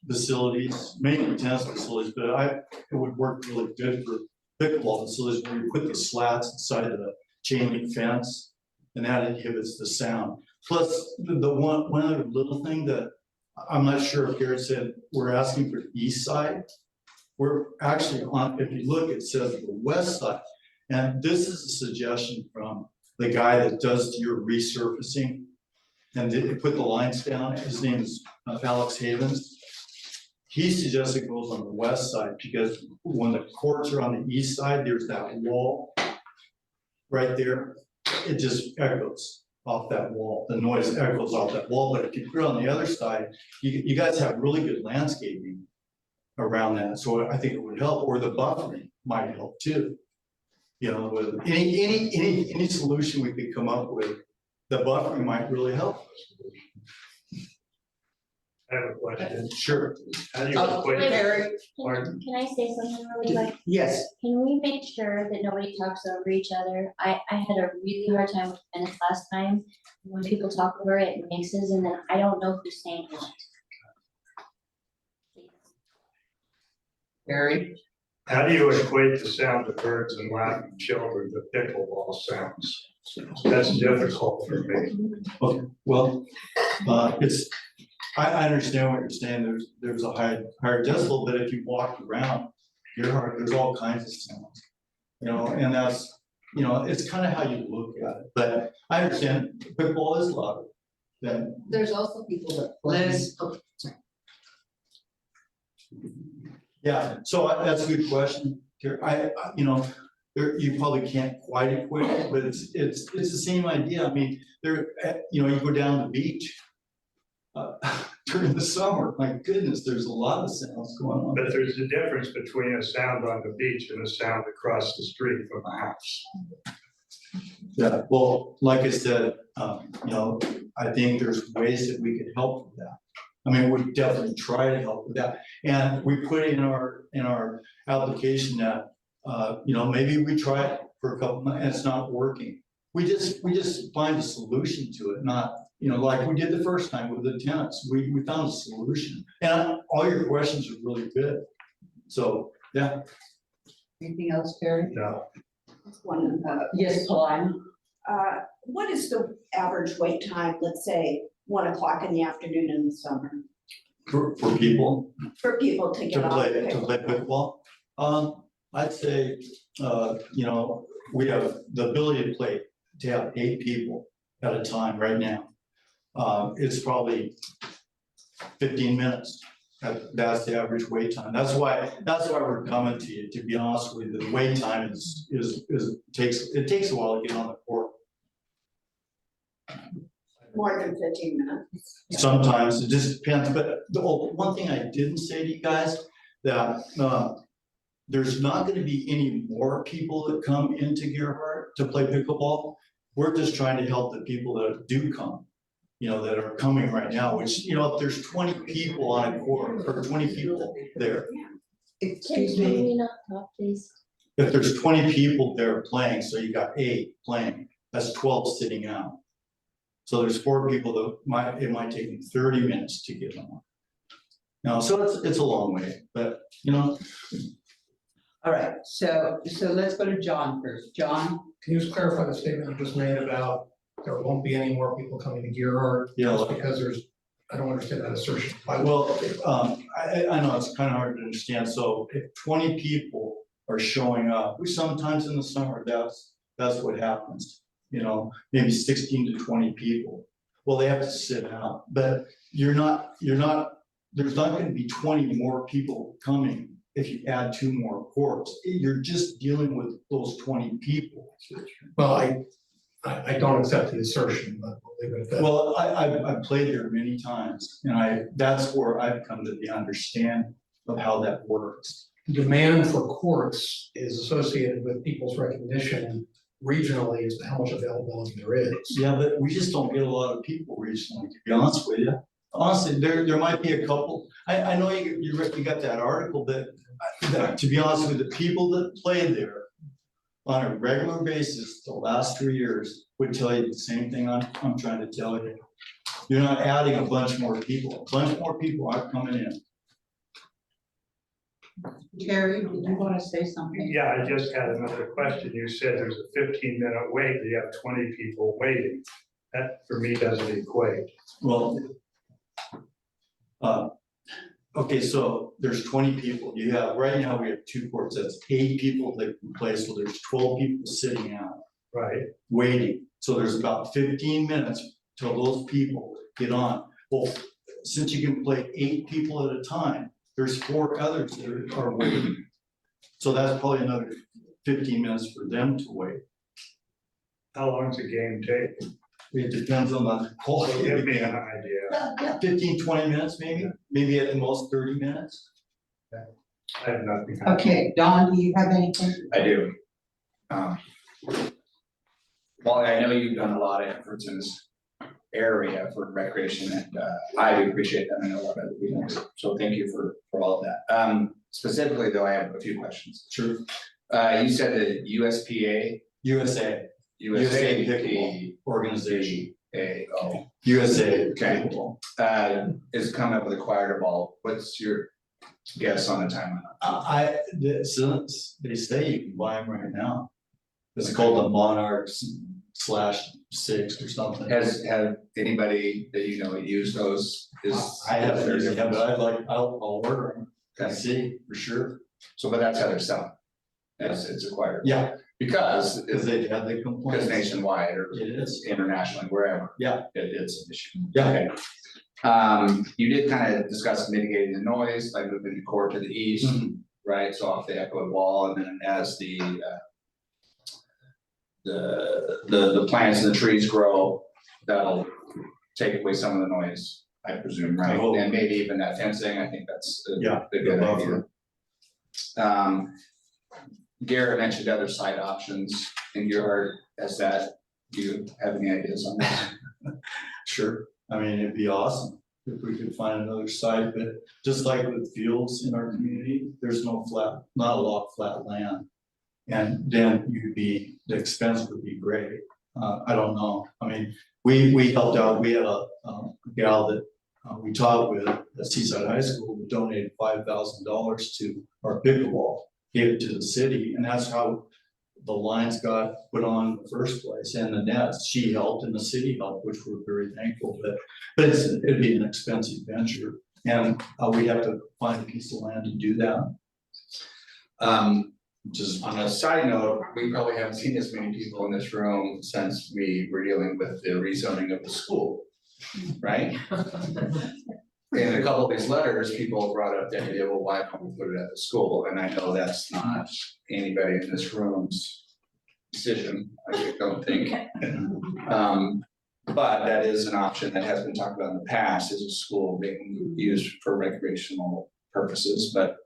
S10: facilities, mainly tennis facilities, but it would work really good for pickleball facilities where you put the slats inside of the chain link fence, and that inhibits the sound. Plus, the one other little thing that I'm not sure if Garrett said, we're asking for the east side. We're actually on, if you look, it says the west side. And this is a suggestion from the guy that does your resurfacing and they put the lines down. His name is Alex Havens. He suggests it goes on the west side because when the courts are on the east side, there's that wall right there. It just echoes off that wall. The noise echoes off that wall. But if you put it on the other side, you guys have really good landscaping around that. So I think it would help, or the buffering might help too. You know, with any solution we could come up with, the buffering might really help.
S9: I have a question.
S10: Sure.
S9: How do you equate?
S3: Can I say something really quick?
S5: Yes.
S3: Can we make sure that nobody talks over each other? I had a really hard time with minutes last time. When people talk over it, it mixes, and then I don't know who's saying what.
S5: Barry?
S9: How do you equate the sound of birds and laughing children to pickleball sounds? That's difficult for me.
S10: Okay, well, I understand what you're saying. There's a higher decibel, but if you walk around Gerhardt, there's all kinds of sounds. You know, and that's, you know, it's kind of how you look at it. But I understand pickleball is louder than.
S5: There's also people that. Liz. Oh, sorry.
S10: Yeah, so that's a good question. You know, you probably can't quite equate it, but it's the same idea. I mean, you know, you go down the beach during the summer. My goodness, there's a lot of sounds going on.
S9: But there's a difference between a sound on the beach and a sound across the street from a house.
S10: Yeah, well, like I said, you know, I think there's ways that we could help with that. I mean, we definitely try to help with that. And we put in our application that, you know, maybe we try it for a couple months, and it's not working. We just find a solution to it, not, like we did the first time with the tenants. We found a solution. And all your questions are really good. So, yeah.
S5: Anything else, Terry?
S10: No.
S7: One,
S5: Yes, Paulina?
S7: what is the average wait time, let's say, 1 o'clock in the afternoon in the summer,
S10: For people
S7: for people to
S10: to
S7: get off?
S10: play,
S7: the
S10: to play
S7: pickleball?
S10: pickleball. I'd say, we have the ability to have 8 people at a time right now. It's probably 15 minutes. That's the average wait time. That's why we're coming to you, to be honest with you. The wait time takes a while to get on the court.
S7: More than 15 minutes.
S10: Sometimes it just depends, but the one thing I didn't say to you guys, that there's not gonna be any more people that come into Gerhardt to play pickleball. We're just trying to help the people that do come, that are coming right now, which, if there's 20 people on a court, or 20 people there,
S5: Excuse
S3: Can
S5: me,
S3: we not talk, please?
S10: if there's 20 people there playing, so you got 8 playing, that's 12 sitting out. So there's 4 people that it might take them 30 minutes to get on. Now, so it's a long way, but
S5: all right, so let's go to John first. John?
S8: Can you just clarify the statement you just made about there won't be any more people coming to Gerhardt?
S10: Yeah.
S8: Just because I don't understand that assertion.
S10: Well, I know it's kind of hard to understand. So if 20 people are showing up, which sometimes in the summer, that's what happens, maybe 16 to 20 people. Well, they have to sit out, but there's not going to be 20 more people coming if you add 2 more courts. You're just dealing with those 20 people.
S8: Well, I don't accept the assertion, but we'll leave it at that.
S10: Well, I've played there many times, and that's where I've come to the understanding of how that works.
S8: Demand for courts is associated with people's recognition regionally as to how much availability there is.
S10: Yeah, but we just don't get a lot of people regionally, to be honest with you. Honestly, there might be a couple. I know you got that article, but to be honest with you, the people that play there on a regular basis the last 3 years would tell you the same thing I'm trying to tell you. You're not adding a bunch more people. A bunch more people aren't coming in.
S5: Terry, did you want to say something?
S9: Yeah, I just had another question. You said there's a 15-minute wait, you have 20 people waiting. That for me doesn't equate.
S10: Well, okay, so there's 20 people. Right now we have 2 courts. That's 8 people that can play. So there's 12 people sitting out,
S9: Right.
S10: waiting. So there's about 15 minutes till those people get on. Well, since you can play 8 people at a time, there's 4 others that are waiting. So that's probably another 15 minutes for them to wait.
S9: How long does a game take?
S10: It depends on the quality of
S9: Give
S10: the
S9: me an
S10: game.
S9: idea.
S10: 15, 20 minutes maybe at the most 30 minutes.
S9: I have nothing.
S5: Okay, Don, do you have anything?
S12: I do. Well, I know you've done a lot of efforts in this area for recreation, and I do appreciate that. I know a lot of other people, so thank you for all of that. Specifically though, I have a few questions.
S10: Sure.
S12: You said the USPA?
S10: USA Pickleball Organization.
S12: USA.
S10: Okay.
S12: Is coming up with a choir ball. What's your guess on the timeline?
S10: They say you can buy them right now. It's called the Monarchs /6 or something.
S12: Have anybody that you know used those?
S10: I haven't used them, but I'll order them and
S12: Okay.
S10: see for sure.
S12: So, but that's how they're selling. It's acquired.
S10: Yeah,
S12: Because
S10: they had the complaints.
S12: Because nationwide or
S10: It is.
S12: internationally, wherever.
S10: Yeah.
S12: It's an issue.
S10: Yeah.
S12: Okay. You did kind of discuss mitigating the noise, like moving the core to the east,
S10: Mhm.
S12: right? So off the echoed wall, and then as the plants and the trees grow, that'll take away some of the noise, I presume, right?
S10: I hope.
S12: And maybe even that fencing, I think that's a
S10: Yeah,
S12: a good
S10: the
S12: idea.
S10: buffer.
S12: Garrett mentioned other site options in your heart. Do you have any ideas on that?
S10: Sure. I mean, it'd be awesome if we could find another site, but just like with fields in our community, there's not a lot of flat land. And then the expense would be great. I don't know. I mean, we helped out. We had a gal that we taught with at Seaside High School who donated $5,000 to our pickleball, gave it to the city, and that's how the lines got put on in the first place, and the nets. She helped and the city helped, which we're very thankful. But it'd be an expensive venture, and we'd have to find a piece of land to do that.
S12: Just on a side note, we probably haven't seen as many people in this room since we were dealing with the rezoning of the school, right? In a couple of these letters, people brought up the idea, well, why don't we put it at the school? And I know that's not anybody in this room's decision, I don't think. But that is an option that has been talked about in the past, is a school being used for recreational purposes, but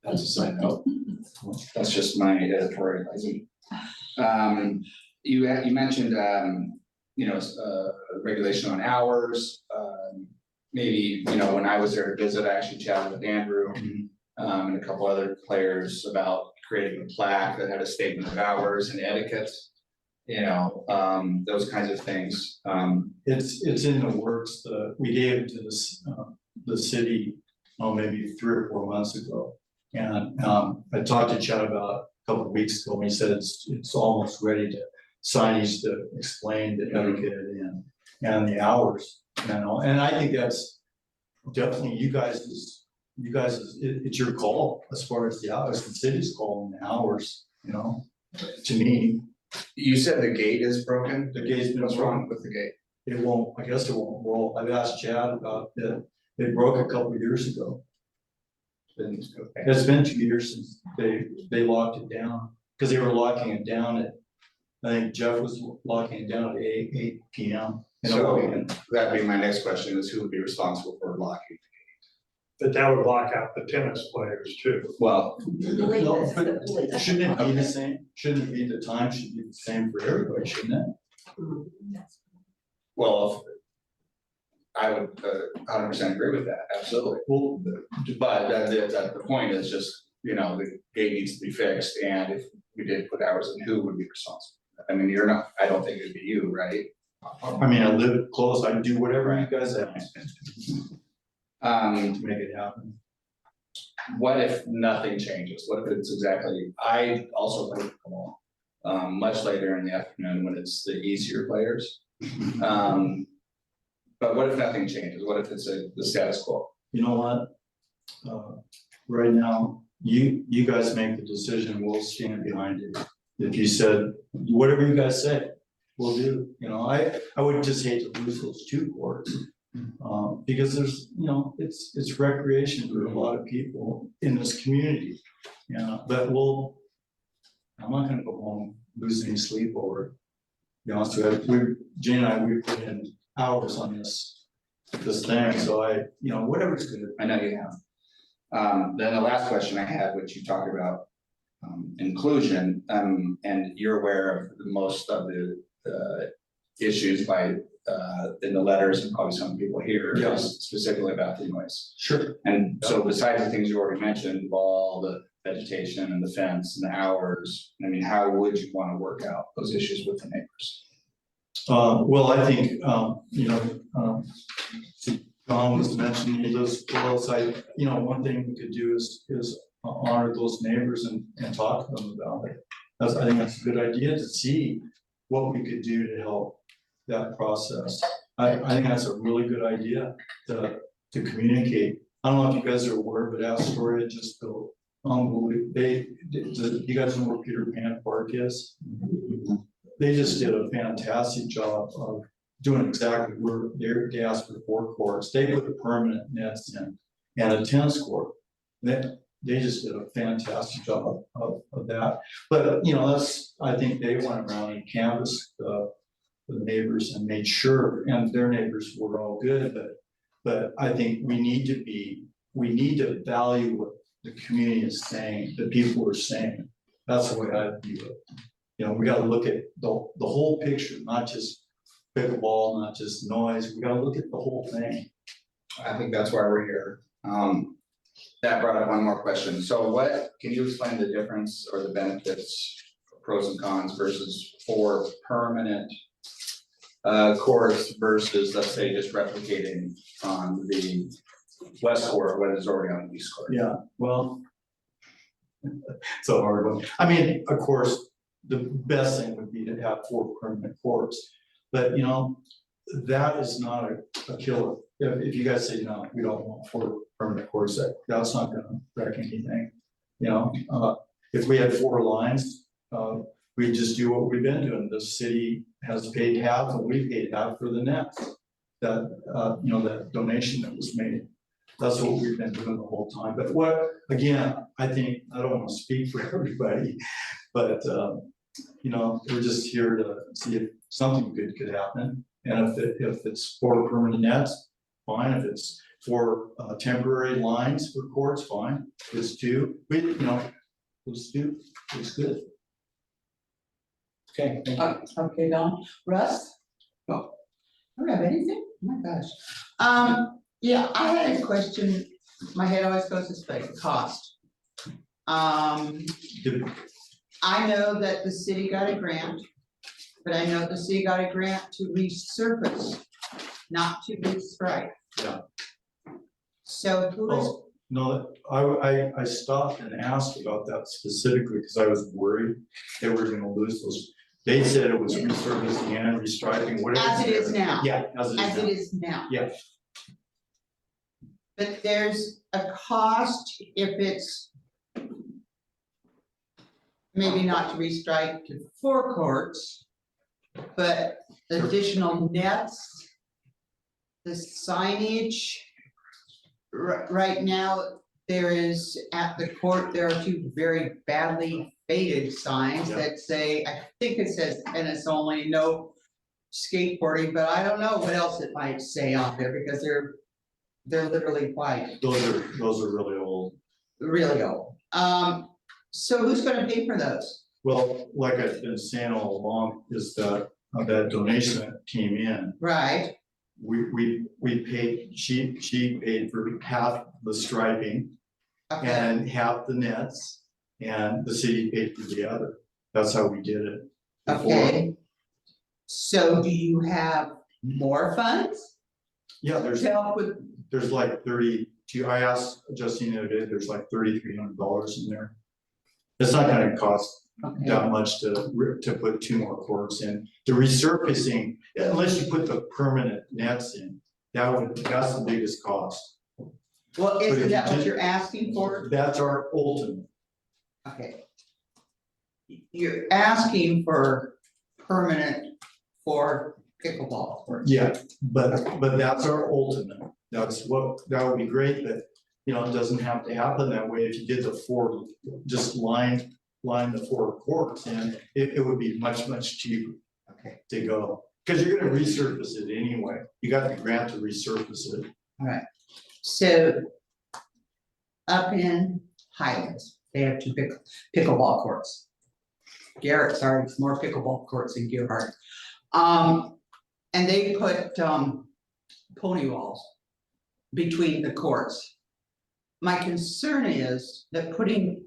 S12: that's a side note. That's just my editorializing. You mentioned, regulation on hours. Maybe, when I was there to visit, I actually chatted with Andrew and a couple other players about creating a plaque that had a statement of hours and etiquette. Those kinds of things.
S10: It's in the works. We gave it to the city, maybe 3 or 4 months ago. And I talked to Chad about a couple of weeks ago, and he said it's almost ready to signage to explain the etiquette and the hours. And I think that's definitely you guys, it's your call as far as the hours. The city's calling the hours, to me.
S12: You said the gate is broken?
S10: The gate's been
S12: What's
S10: broken.
S12: wrong with the gate?
S10: It won't, I guess it won't roll. I've asked Chad about it. It broke a couple of years ago. It's been 2 years since they locked it down, because they were locking it down at, I think Jeff was locking it down at 8 PM.
S12: So that'd be my next question, is who would be responsible for locking?
S9: But that would lock out the tennis players too.
S12: Well,
S10: No, but shouldn't it be the same? Shouldn't it be the time should be the same for everybody, shouldn't it?
S12: well, I would 100% agree with that, absolutely.
S10: Well,
S12: But the point is just, the gate needs to be fixed, and if we did put hours in, who would be responsible? I mean, I don't think it'd be you, right?
S10: I mean, I live close. I do whatever you guys ask to make it happen.
S12: What if nothing changes? What if it's exactly, I also play pickleball, much later in the afternoon when it's the easier players. But what if nothing changes? What if it's the status quo?
S10: You know what? Right now, you guys make the decision, we'll stand behind it. If you said, whatever you guys say, we'll do. I would just hate to lose those 2 courts. Because there's, it's recreation for a lot of people in this community. But I'm not gonna go home, lose any sleep over it. To be honest with you, Jane and I, we put in hours on this thing, so whatever's good.
S12: I know you have. Then the last question I had, which you talked about, inclusion, and you're aware of most of the issues in the letters, and probably some people here,
S10: Yeah.
S12: specifically about the noise.
S10: Sure.
S12: And so besides the things you already mentioned, all the vegetation and the fence and the hours, I mean, how would you want to work out those issues with the neighbors?
S10: Well, I think, John was mentioning those close. One thing we could do is honor those neighbors and talk to them about it. I think that's a good idea, to see what we could do to help that process. I think that's a really good idea to communicate. I don't know if you guys are aware, but Astoria just built unbelievable. You guys know where Peter Pan Park is? They just did a fantastic job of doing exactly where they asked for 4 courts. They put the permanent nets in and a tennis court. They just did a fantastic job of that. But I think they went around and canvassed the neighbors and made sure, and their neighbors were all good. But I think we need to value what the community is saying, the people are saying. That's the way I view it. We got to look at the whole picture, not just pickleball, not just noise. We got to look at the whole thing.
S12: I think that's why we're here. That brought up one more question. So can you explain the difference or the benefits pros and cons versus 4 permanent courts versus, let's say, just replicating on the west court what is already on the east court.
S10: Yeah, well. It's a hard one. I mean, of course, the best thing would be to have 4 permanent courts. But, you know, that is not a killer. If you guys say, no, we don't want 4 permanent courts, that's not gonna wreck anything. You know, if we had 4 lines, we just do what we've been doing. The city has paid half and we paid half for the nets. That, you know, that donation that was made. That's what we've been doing the whole time. But what, again, I think, I don't want to speak for everybody, but, you know, we're just here to see if something good could happen. And if it's 4 permanent nets, fine. If it's 4 temporary lines for courts, fine. If it's 2, we, you know, those 2, it's good. Okay, thank you.
S5: Okay, Don. Russ? No. I don't have anything? Oh my gosh. Yeah, I had a question. My head always goes this way, cost.
S10: Did-
S5: I know that the city got a grant, but I know the city got a grant to resurface, not to restrike.
S10: Yeah.
S5: So who is,
S10: Oh, no, I stopped and asked about that specifically because I was worried that we're gonna lose those. They said it was resurfacing and restriping, whatever.
S5: as it is now?
S10: Yeah, as it is
S5: As
S10: now.
S5: it is now?
S10: Yeah.
S5: But there's a cost if it's maybe not to restrike to 4 courts, but additional nets, the signage. Right now, there is at the court, there are 2 very badly faded signs
S10: Yeah.
S5: that say, I think it says tennis only, no skateboarding, but I don't know what else it might say on there because they're literally white,
S10: Those are really old.
S5: really old. So who's gonna pay for those?
S10: Well, like I've been saying all along, is that donation that came in,
S5: Right,
S10: we paid, she paid for half the striping
S5: okay,
S10: and half the nets, and the city paid for the other. That's how we did it before.
S5: okay. So do you have more funds
S10: Yeah,
S5: to help with,
S10: there's like 32, I asked Justine the other day, there's like $3,300 in there. It's not gonna cost
S5: okay,
S10: that much to put 2 more courts in. The resurfacing, unless you put the permanent nets in, that's the biggest cost.
S5: well,
S10: But if
S5: isn't
S10: you
S5: that what
S10: did-
S5: you're asking for?
S10: That's our ultimate.
S5: Okay. You're asking for permanent for pickleball courts.
S10: Yeah, but that's our ultimate. That would be great, but, you know, it doesn't have to happen that way. If you did the 4, just line the 4 courts in, it would be much cheaper.
S5: Okay.
S10: To go, because you're gonna resurface it anyway. You got the grant to resurface it.
S5: Alright, so up in Highlands, they have 2 pickleball courts. Garrett, sorry, it's more pickleball courts than Gerhard. And they put pony walls between the courts. My concern is that putting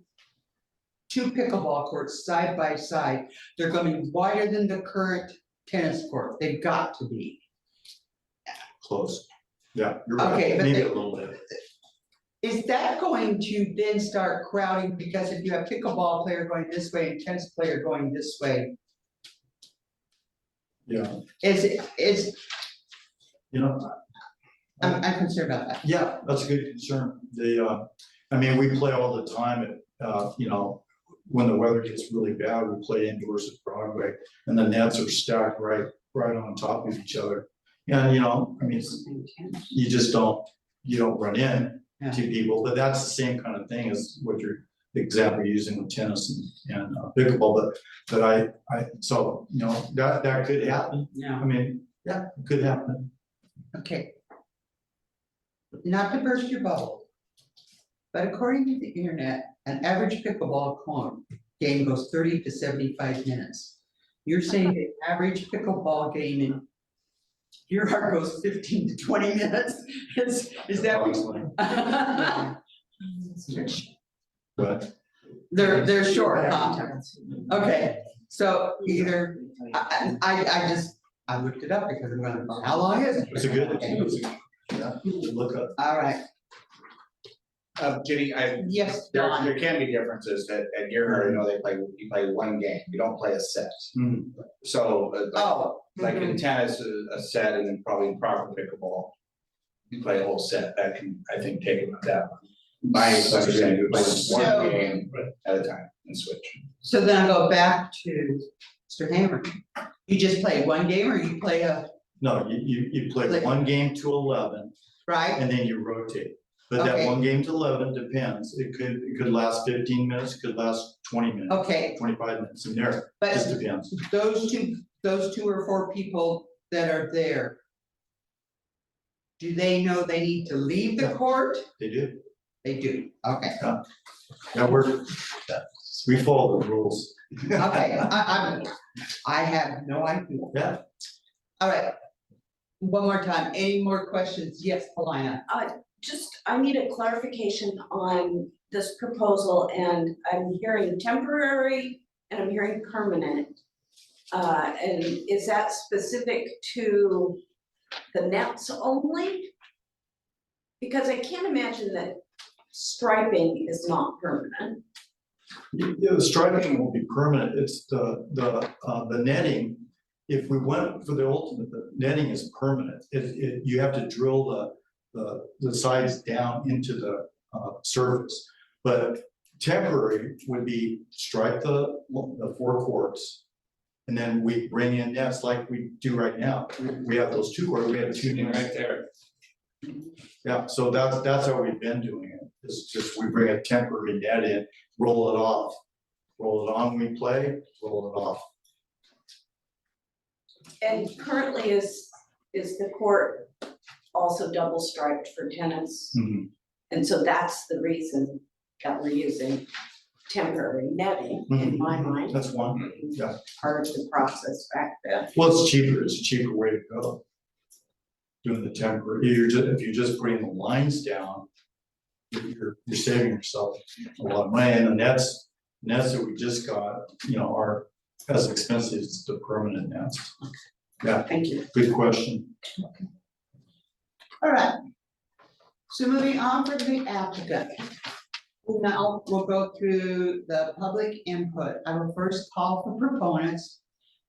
S5: 2 pickleball courts side by side, they're gonna be wider than the current tennis court. They've got to be.
S10: Close. Yeah, you're right.
S5: Okay, but
S10: Maybe
S5: they-
S10: a little bit.
S5: Is that going to then start crowding, because if you have pickleball player going this way and tennis player going this way,
S10: Yeah,
S5: is,
S10: you know,
S5: I'm concerned about that.
S10: yeah, that's a good concern. I mean, we play all the time at, you know, when the weather gets really bad, we play indoors at Broadway and the nets are stacked right on top of each other. And, you know, I mean, you just don't run in to people, but that's the same kind of thing as what your example you're using with tennis and pickleball, but so, you know, that could happen.
S5: Yeah.
S10: I mean, yeah, it could happen.
S5: Okay. Not to burst your bubble, but according to the internet, an average pickleball game goes 30 to 75 minutes. You're saying the average pickleball game in your heart goes 15 to 20 minutes? Is that?
S10: But
S5: They're short, huh? Okay, so either, I looked it up because I'm gonna, how long is it?
S10: It's a good, yeah, look up.
S5: All right,
S12: Ginny,
S5: yes,
S12: there
S5: Don.
S12: can be differences that at your, you know, you play one game, you don't play a set.
S10: Hmm.
S12: So,
S5: Oh.
S12: like in
S5: mhm.
S12: tennis, a set, and then probably in proper pickleball, you play a whole set, that can, I think, take about that. My understanding, you play
S5: So-
S12: one game at a time and switch.
S5: So then I go back to Mr. Hammer. You just play one game or you play
S10: No, you play
S5: Like-
S10: one game to 11
S5: right?
S10: and then you rotate. But that
S5: Okay.
S10: one game to 11 depends. It could last 15 minutes, could last 20 minutes,
S5: Okay,
S10: 25 minutes in there.
S5: but
S10: Just depends.
S5: those two or four people that are there, do they know they need to leave the court?
S10: They do.
S5: They do, okay.
S10: Yeah, we follow the rules.
S5: Okay, I have no idea.
S10: Yeah.
S5: All right. One more time, any more questions? Yes, Paulina.
S7: I need a clarification on this proposal, and I'm hearing temporary and I'm hearing permanent. And is that specific to the nets only? Because I can't imagine that striping is not permanent.
S10: Yeah, the striping will be permanent. It's the netting. If we went for the ultimate, the netting is permanent. You have to drill the sides down into the surface. But temporary would be stripe the 4 courts. And then we bring in nets like we do right now. We have those 2 courts, we have 2 nets right there. Yeah, so that's how we've been doing it. It's just we bring a temporary net in, roll it off. Roll it on, we play, roll it off.
S7: And currently is the court also double striped for tennis?
S10: Mhm.
S7: And so that's the reason that we're using temporary netting, in my mind.
S10: That's one, yeah.
S7: Part of the process back then.
S10: Well, it's cheaper, it's a cheaper way to go. Doing the temporary, if you just bring the lines down, you're saving yourself a lot of money, and the nets that we just got, are as expensive as the permanent nets. Yeah,
S7: Thank you.
S10: good question.
S5: All right. So moving on for the applicant. Now we'll go through the public input. I will first call for proponents,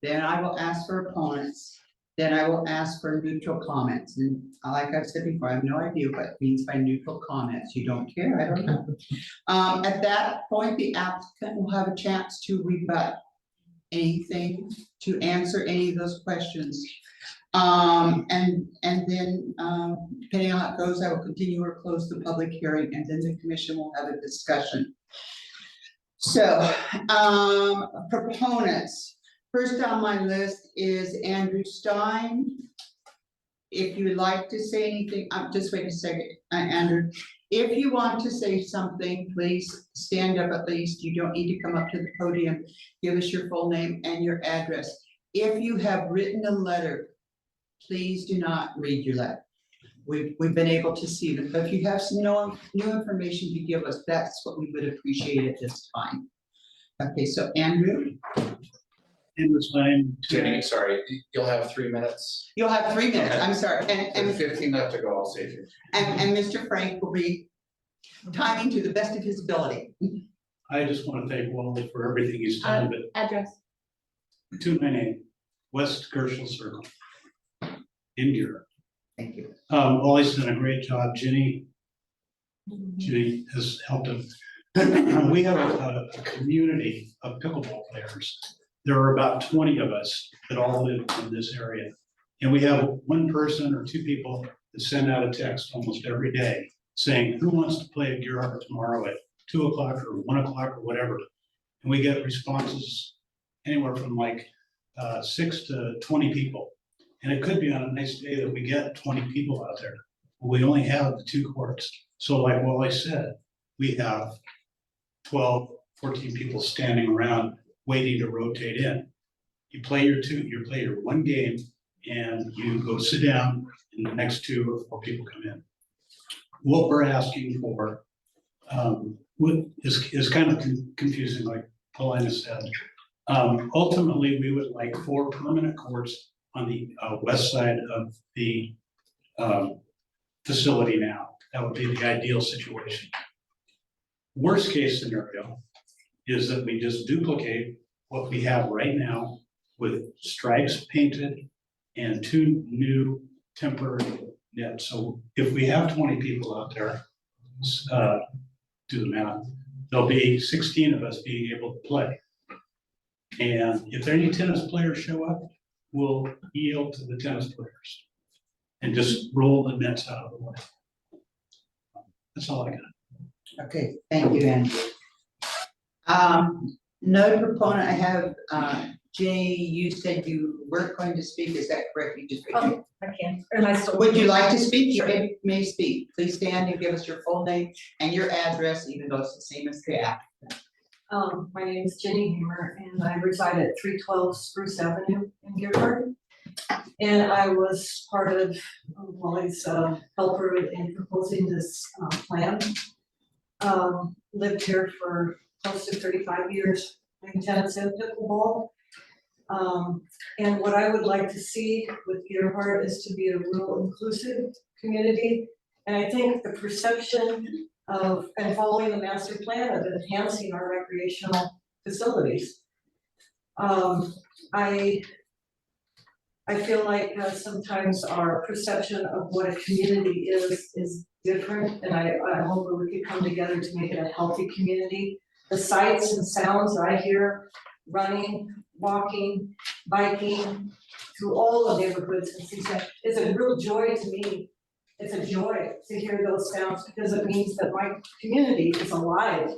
S5: then I will ask for opponents, then I will ask for neutral comments. And like I've said before, I have no idea what it means by neutral comments. You don't care, I don't know. At that point, the applicant will have a chance to rebut anything, to answer any of those questions. And then, depending on how it goes, I will continue or close the public hearing, and then the commission will have a discussion. So, proponents, first on my list is Andrew Stein. If you would like to say anything, just wait a second, Andrew. If you want to say something, please stand up at least. You don't need to come up to the podium. Give us your full name and your address. If you have written a letter, please do not read your letter. We've been able to see them, but if you have some new information to give us, that's what we would appreciate at this time. Okay, so Andrew?
S12: Jenny, sorry, you'll have 3 minutes.
S5: You'll have 3 minutes, I'm sorry,
S12: And
S5: and
S12: 15 left to go, I'll save you.
S5: Mr. Frank will be timing to the best of his ability.
S13: I just want to thank Wally for everything he's done, but
S3: Address.
S13: 298 West Gershel Circle in Europe.
S5: Thank you.
S13: Wally's done a great job. Ginny has helped him. We have a community of pickleball players. There are about 20 of us that all live in this area. And we have 1 person or 2 people that send out a text almost every day saying, who wants to play at Gear Harbor tomorrow at 2 o'clock or 1 o'clock or whatever. And we get responses anywhere from like 6 to 20 people. And it could be on a nice day that we get 20 people out there. We only have the 2 courts. So like Wally said, we have 12, 14 people standing around waiting to rotate in. You play your 1 game and you go sit down and the next 2 or 4 people come in. What we're asking for, is kind of confusing, like Paulina said. Ultimately, we would like 4 permanent courts on the west side of the facility now. That would be the ideal situation. Worst case scenario is that we just duplicate what we have right now with stripes painted and 2 new temporary nets. So if we have 20 people out there, do the math, there'll be 16 of us being able to play. And if any tennis players show up, we'll yield to the tennis players and just roll the nets out of the way. That's all I got.
S5: Okay, thank you, Andrew. No proponent, I have, Jay, you said you weren't going to speak, is that correct? You just.
S14: I can. Am I still?
S5: Would you like to speak? You
S14: Sure.
S5: may speak. Please stand and give us your full name and your address, even though it's the same as the app.
S14: My name is Jenny Hammer and I reside at 312 Spruce Avenue in Dearborn. And I was part of Wally's helper in proposing this plan. Lived here for close to 35 years, playing tennis and pickleball. And what I would like to see with Earhart is to be a real inclusive community. And I think the perception of, and following the master plan of enhancing our recreational facilities. I feel like sometimes our perception of what a community is different, and I hope that we can come together to make it a healthy community. The sights and sounds that I hear running, walking, biking through all the neighborhoods in Seaside is a real joy to me. It's a joy to hear those sounds because it means that my community is alive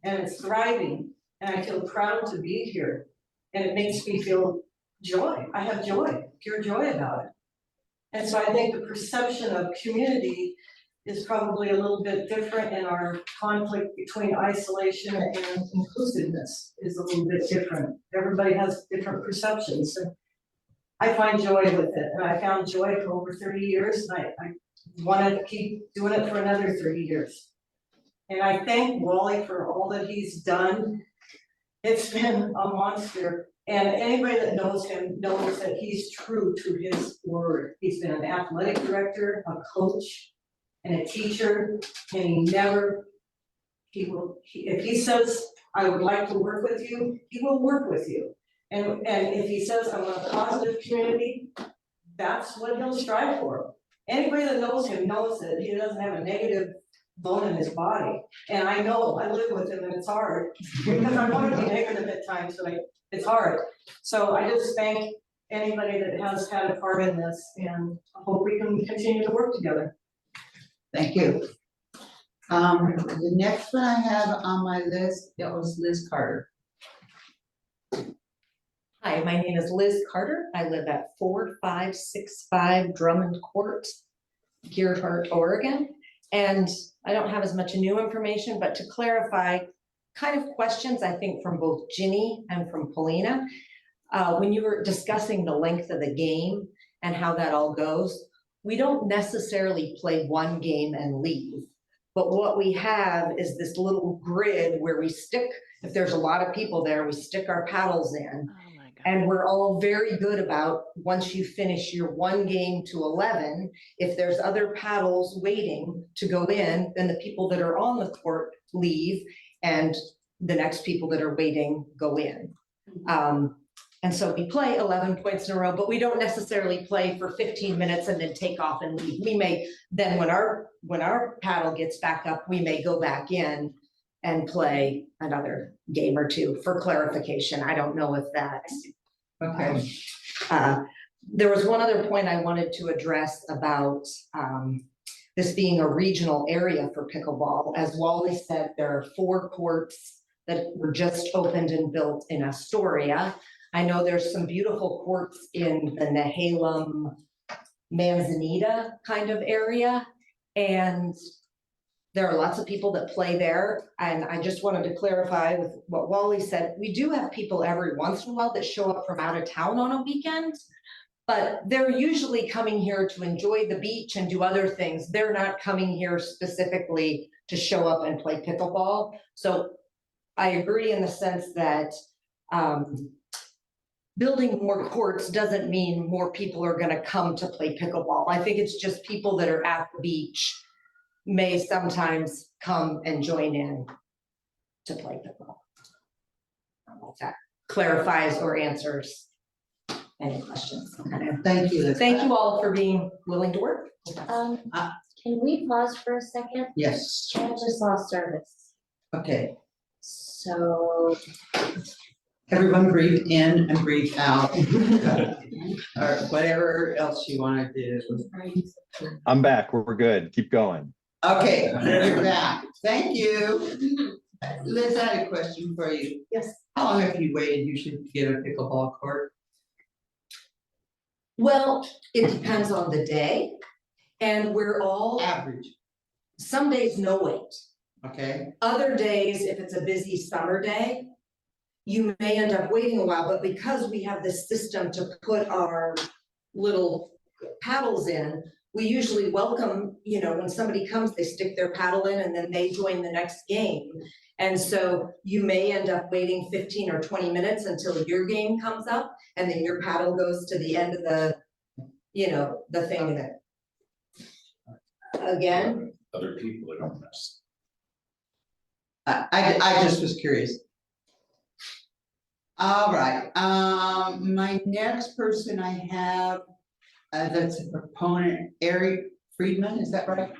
S14: and it's thriving and I feel proud to be here. And it makes me feel joy. I have joy, pure joy about it. And so I think the perception of community is probably a little bit different, and our conflict between isolation and inclusiveness is a little bit different. Everybody has different perceptions. And I find joy with it, and I found joy for over 30 years, and I wanted to keep doing it for another 30 years. And I thank Wally for all that he's done. It's been a monster. And anybody that knows him knows that he's true to his word. He's been an athletic director, a coach, and a teacher, and if he says, I would like to work with you, he will work with you. And if he says, I want a positive community, that's what he'll strive for. Anybody that knows him knows that he doesn't have a negative bone in his body. And I know, I live with him and it's hard, because I want to be negative at times, but it's hard. So I just thank anybody that has had a part in this, and I hope we can continue to work together.
S5: Thank you. The next one I have on my list, that was Liz Carter.
S15: Hi, my name is Liz Carter. I live at 4565 Drummond Court, Gearhart, Oregon. And I don't have as much new information, but to clarify kind of questions, I think from both Ginny and from Paulina, when you were discussing the length of the game and how that all goes, we don't necessarily play one game and leave. But what we have is this little grid where we stick, if there's a lot of people there, we stick our paddles in. And we're all very good about, once you finish your 1 game to 11, if there's other paddles waiting to go in, then the people that are on the court leave and the next people that are waiting go in. And so we play 11 points in a row, but we don't necessarily play for 15 minutes and then take off and leave. We may, then when our paddle gets back up, we may go back in and play another game or two. For clarification, I don't know if that.
S5: Okay.
S15: There was one other point I wanted to address about this being a regional area for pickleball. As Wally said, there are 4 courts that were just opened and built in Astoria. I know there's some beautiful courts in the Nehalem, Manzanita kind of area. And there are lots of people that play there. And I just wanted to clarify with what Wally said. We do have people every once in a while that show up from out of town on a weekend, but they're usually coming here to enjoy the beach and do other things. They're not coming here specifically to show up and play pickleball. So I agree in the sense that building more courts doesn't mean more people are gonna come to play pickleball. I think it's just people that are at the beach may sometimes come and join in to play pickleball. I don't know if that clarifies or answers any questions.
S5: Thank you.
S15: Thank you all for being willing to work.
S3: Can we pause for a second?
S5: Yes,
S3: I just lost service.
S5: okay.
S3: So,
S5: Everyone breathe in and breathe out. Or whatever else you want to do.
S1: I'm back. We're good. Keep going.
S5: Okay, you're back. Thank you. Liz, I had a question for you.
S15: Yes.
S5: How long have you waited usually to get a pickleball court?
S15: Well, it depends on the day, and we're all,
S5: Average,
S15: some days no wait.
S5: okay?
S15: Other days, if it's a busy summer day, you may end up waiting a while, but because we have this system to put our little paddles in, we usually welcome, you know, when somebody comes, they stick their paddle in and then they join the next game. And so you may end up waiting 15 or 20 minutes until your game comes up, and then your paddle goes to the end of the, you know, the thing that. Again,
S12: Other people that don't miss.
S5: I just was curious. All right, my next person I have, that's a proponent, Eric Friedman, is that right?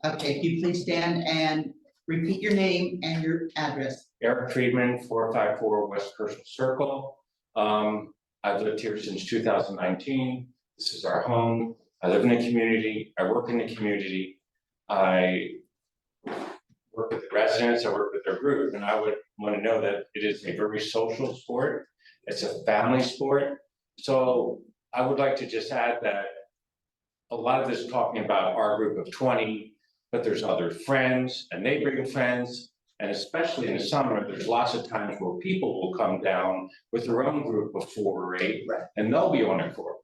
S5: Okay, if you please stand and repeat your name and your address.
S16: Eric Friedman, 454 West Herschel Circle. I've lived here since 2019. This is our home. I live in the community. I work in the community. I work with the residents. I work with their group, and I would want to know that it is a very social sport. It's a family sport. So I would like to just add that a lot of this is talking about our group of 20, but there's other friends and neighboring friends. And especially in the summer, there's lots of times where people will come down with their own group of 4 or 8, and they'll be on a court.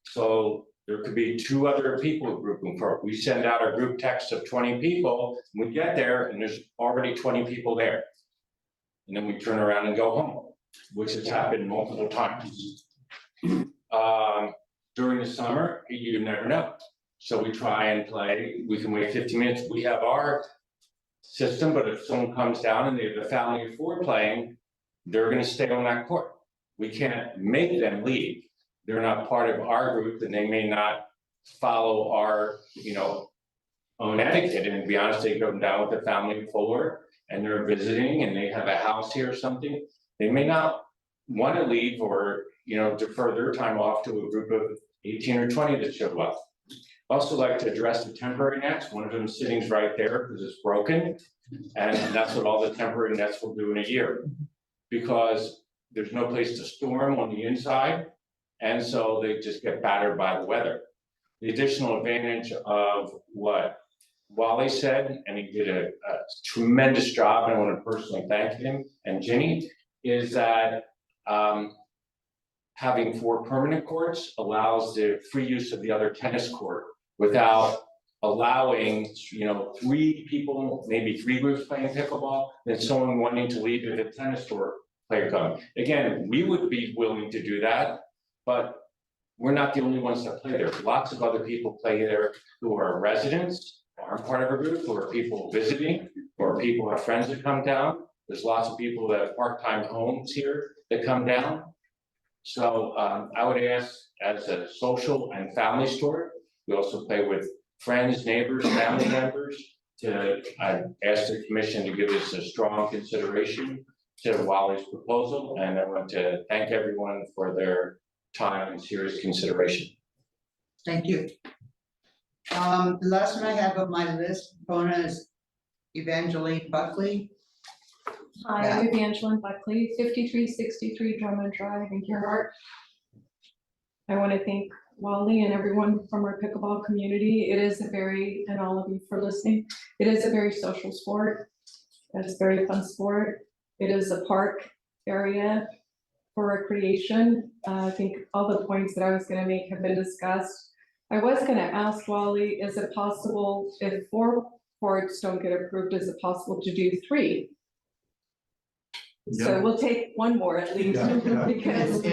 S16: So there could be 2 other people grouping court. We send out our group text of 20 people, and we get there and there's already 20 people there. And then we turn around and go home, which has happened multiple times. During the summer, you never know. So we try and play, we can wait 15 minutes. We have our system, but if someone comes down and they have a family of 4 playing, they're gonna stay on that court. We can't make them leave. They're not part of our group, and they may not follow our, you know, own etiquette. And to be honest, they go down with a family of 4 and they're visiting and they have a house here or something. They may not want to leave or, you know, defer their time off to a group of 18 or 20 that show up. Also like to address the temporary nets. One of them sitting's right there because it's broken. And that's what all the temporary nets will do in a year. Because there's no place to store them on the inside. And so they just get battered by the weather. The additional advantage of what Wally said, and he did a tremendous job, and I want to personally thank him and Ginny, is that having 4 permanent courts allows the free use of the other tennis court without allowing, you know, 3 people, maybe 3 groups playing pickleball, then someone wanting to leave if a tennis court player comes. Again, we would be willing to do that, but we're not the only ones that play there. Lots of other people play there who are residents, aren't part of a group, who are people visiting, or people have friends that come down. There's lots of people that have part-time homes here that come down. So I would ask, as a social and family sport, we also play with friends, neighbors, family members, I ask the commission to give this a strong consideration to Wally's proposal, and I want to thank everyone for their time and serious consideration.
S5: Thank you. The last one I have on my list, proponent is Evangeline Buckley.
S17: Hi, I'm Evangeline Buckley, 5363 Drummond Drive in Gerhart. I want to thank Wally and everyone from our pickleball community. It is a very, and all of you for listening, it is a very social sport. It's a very fun sport. It is a park area for recreation. I think all the points that I was going to make have been discussed. I was going to ask Wally, is it possible if four courts don't get approved, is it possible to do 3? So we'll take one more at least, because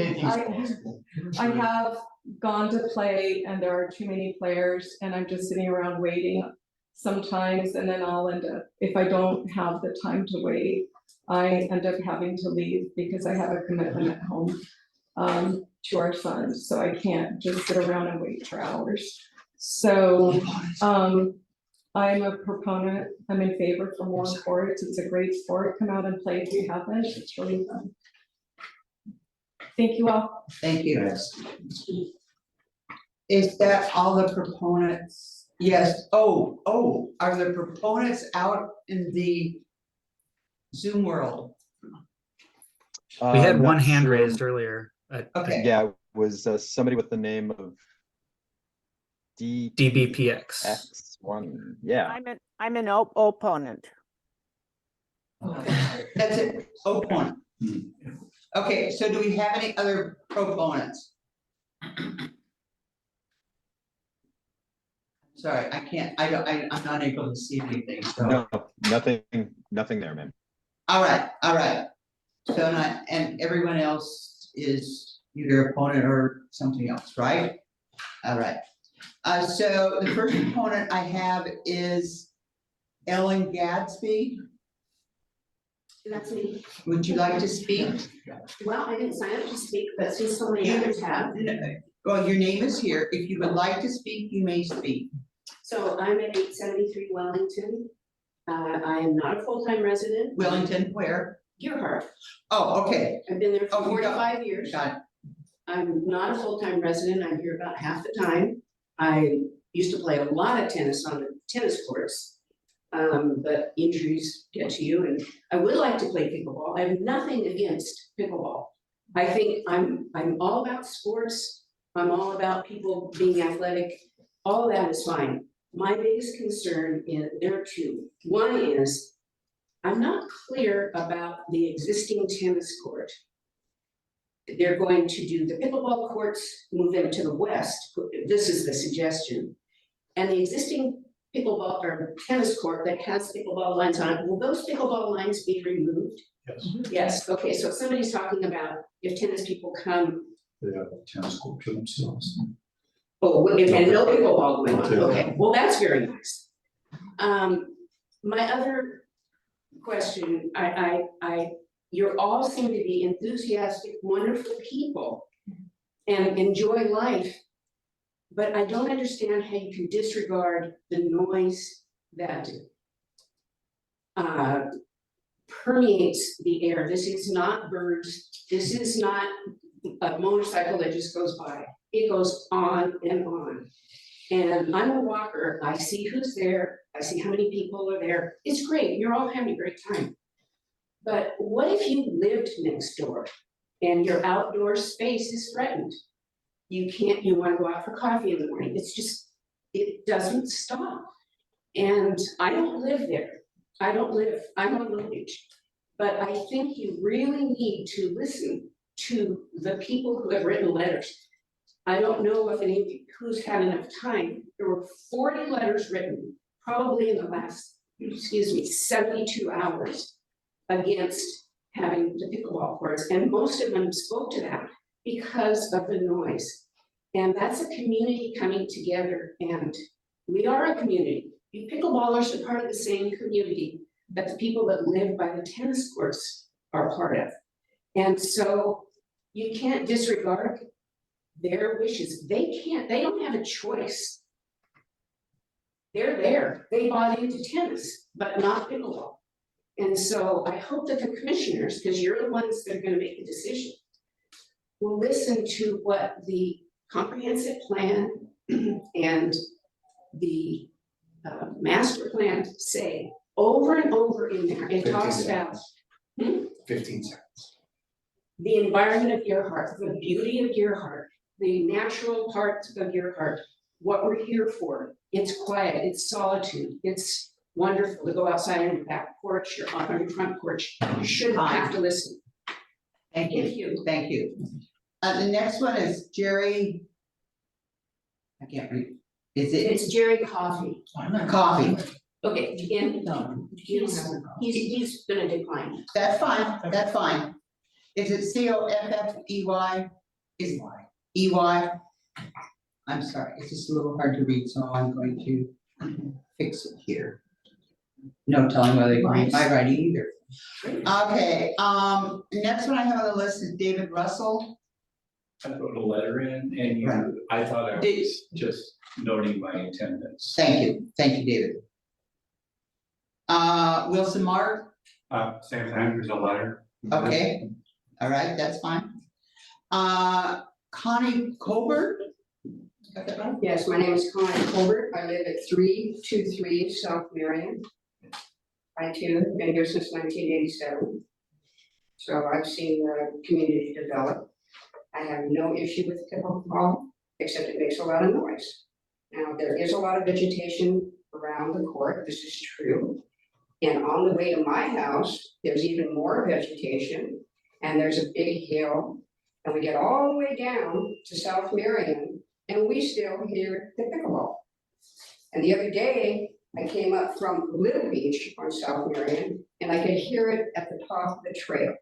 S17: I have gone to play and there are too many players and I'm just sitting around waiting sometimes, and then I'll end up, if I don't have the time to wait, I end up having to leave because I have a commitment at home to our son, so I can't just sit around and wait for hours. So I'm a proponent, I'm in favor for more courts. It's a great sport. Come out and play if you haven't. It's really fun. Thank you all.
S5: Thank you. Is that all the proponents? Yes. Oh, are the proponents out in the Zoom world?
S2: We had
S1: I'm
S2: one
S1: not
S2: hand
S1: sure.
S2: raised earlier.
S5: Okay.
S1: Yeah, it was somebody with the name of
S2: DBPX.
S1: X1. Yeah.
S18: I'm an opponent.
S5: That's it. Opponent. Okay, so do we have any other proponents? Sorry, I can't, I'm not able to see anything, so.
S1: No, nothing there, man.
S5: All right. So not, and everyone else is either opponent or something else, right? All right. So the first opponent I have is Ellen Gadsby.
S7: That's me.
S5: Would you like to speak?
S7: Well, I didn't sign up to speak, but since so many others have.
S5: Well, your name is here. If you would like to speak, you may speak.
S7: So I'm at 873 Wellington. I am not a full-time resident.
S5: Wellington, where?
S7: Gearhart.
S5: Oh, okay.
S7: I've been there for
S5: Oh, you got-
S7: 45 years.
S5: Got it.
S7: I'm not a full-time resident. I'm here about half the time. I used to play a lot of tennis on the tennis courts. But injuries get to you, and I would like to play pickleball. I have nothing against pickleball. I think I'm all about sports. I'm all about people being athletic. All of that is fine. My biggest concern is, there are two. One is, I'm not clear about the existing tennis court. They're going to do the pickleball courts, move them to the west. This is the suggestion. And the existing pickleball or tennis court that has pickleball lines on it, will those pickleball lines be removed?
S8: Yes.
S7: Yes, okay, so if somebody's talking about if tennis people come,
S10: They have a tennis court to themselves.
S7: oh, and no pickleball going on,
S10: No.
S7: okay, well, that's very nice. My other question, you all seem to be enthusiastic, wonderful people and enjoy life. But I don't understand how you can disregard the noise that permeates the air. This is not birds. This is not a motorcycle that just goes by. It goes on and on. And I'm a walker. I see who's there. I see how many people are there. It's great. You're all having a great time. But what if you lived next door and your outdoor space is threatened? You want to go out for coffee in the morning. It's just, it doesn't stop. And I don't live there. I'm on Little Beach. But I think you really need to listen to the people who have written letters. I don't know if any of you who's had enough time. There were 40 letters written, probably in the last, 72 hours against having the pickleball courts. And most of them spoke to that because of the noise. And that's a community coming together, and we are a community. You pickleballers are part of the same community that the people that live by the tennis courts are part of. And so you can't disregard their wishes. They don't have a choice. They're there. They bought into tennis, but not pickleball. And so I hope that the commissioners, because you're the ones that are going to make the decision, will listen to what the comprehensive plan and the master plan say over and over in there. It talks about
S4: 15 seconds.
S7: the environment of your heart, the beauty of your heart, the natural parts of your heart, what we're here for. It's quiet, it's solitude, it's wonderful to go outside on your back porch, you're on your front porch. You shouldn't have to listen.
S5: Thank you. Thank you. The next one is Jerry. I can't read. Is it?
S7: It's Jerry Coffee.
S5: Coffee.
S7: Okay, and he's gonna decline.
S5: That's fine, that's fine. Is it COFFEY? Is EY? I'm sorry, it's just a little hard to read, so I'm going to fix it here. No telling whether they can read my writing either. Okay, next one I have on the list is David Russell.
S19: I put a letter in and you, I thought I was just noting my attendance.
S5: Thank you, David. Wilson Mark,
S19: Same thing, there's a letter.
S5: okay, all right, that's fine. Connie Colbert? Got that right?
S7: Yes, my name is Connie Colbert. I live at 323 South Marion. I too have been here since 1987. So I've seen the community develop. I have no issue with pickleball, except it makes a lot of noise. Now, there is a lot of vegetation around the court, this is true. And on the way to my house, there's even more vegetation, and there's a big hill. And we get all the way down to South Marion, and we still hear the pickleball. And the other day, I came up from Little Beach on South Marion, and I could hear it at the top of the trail.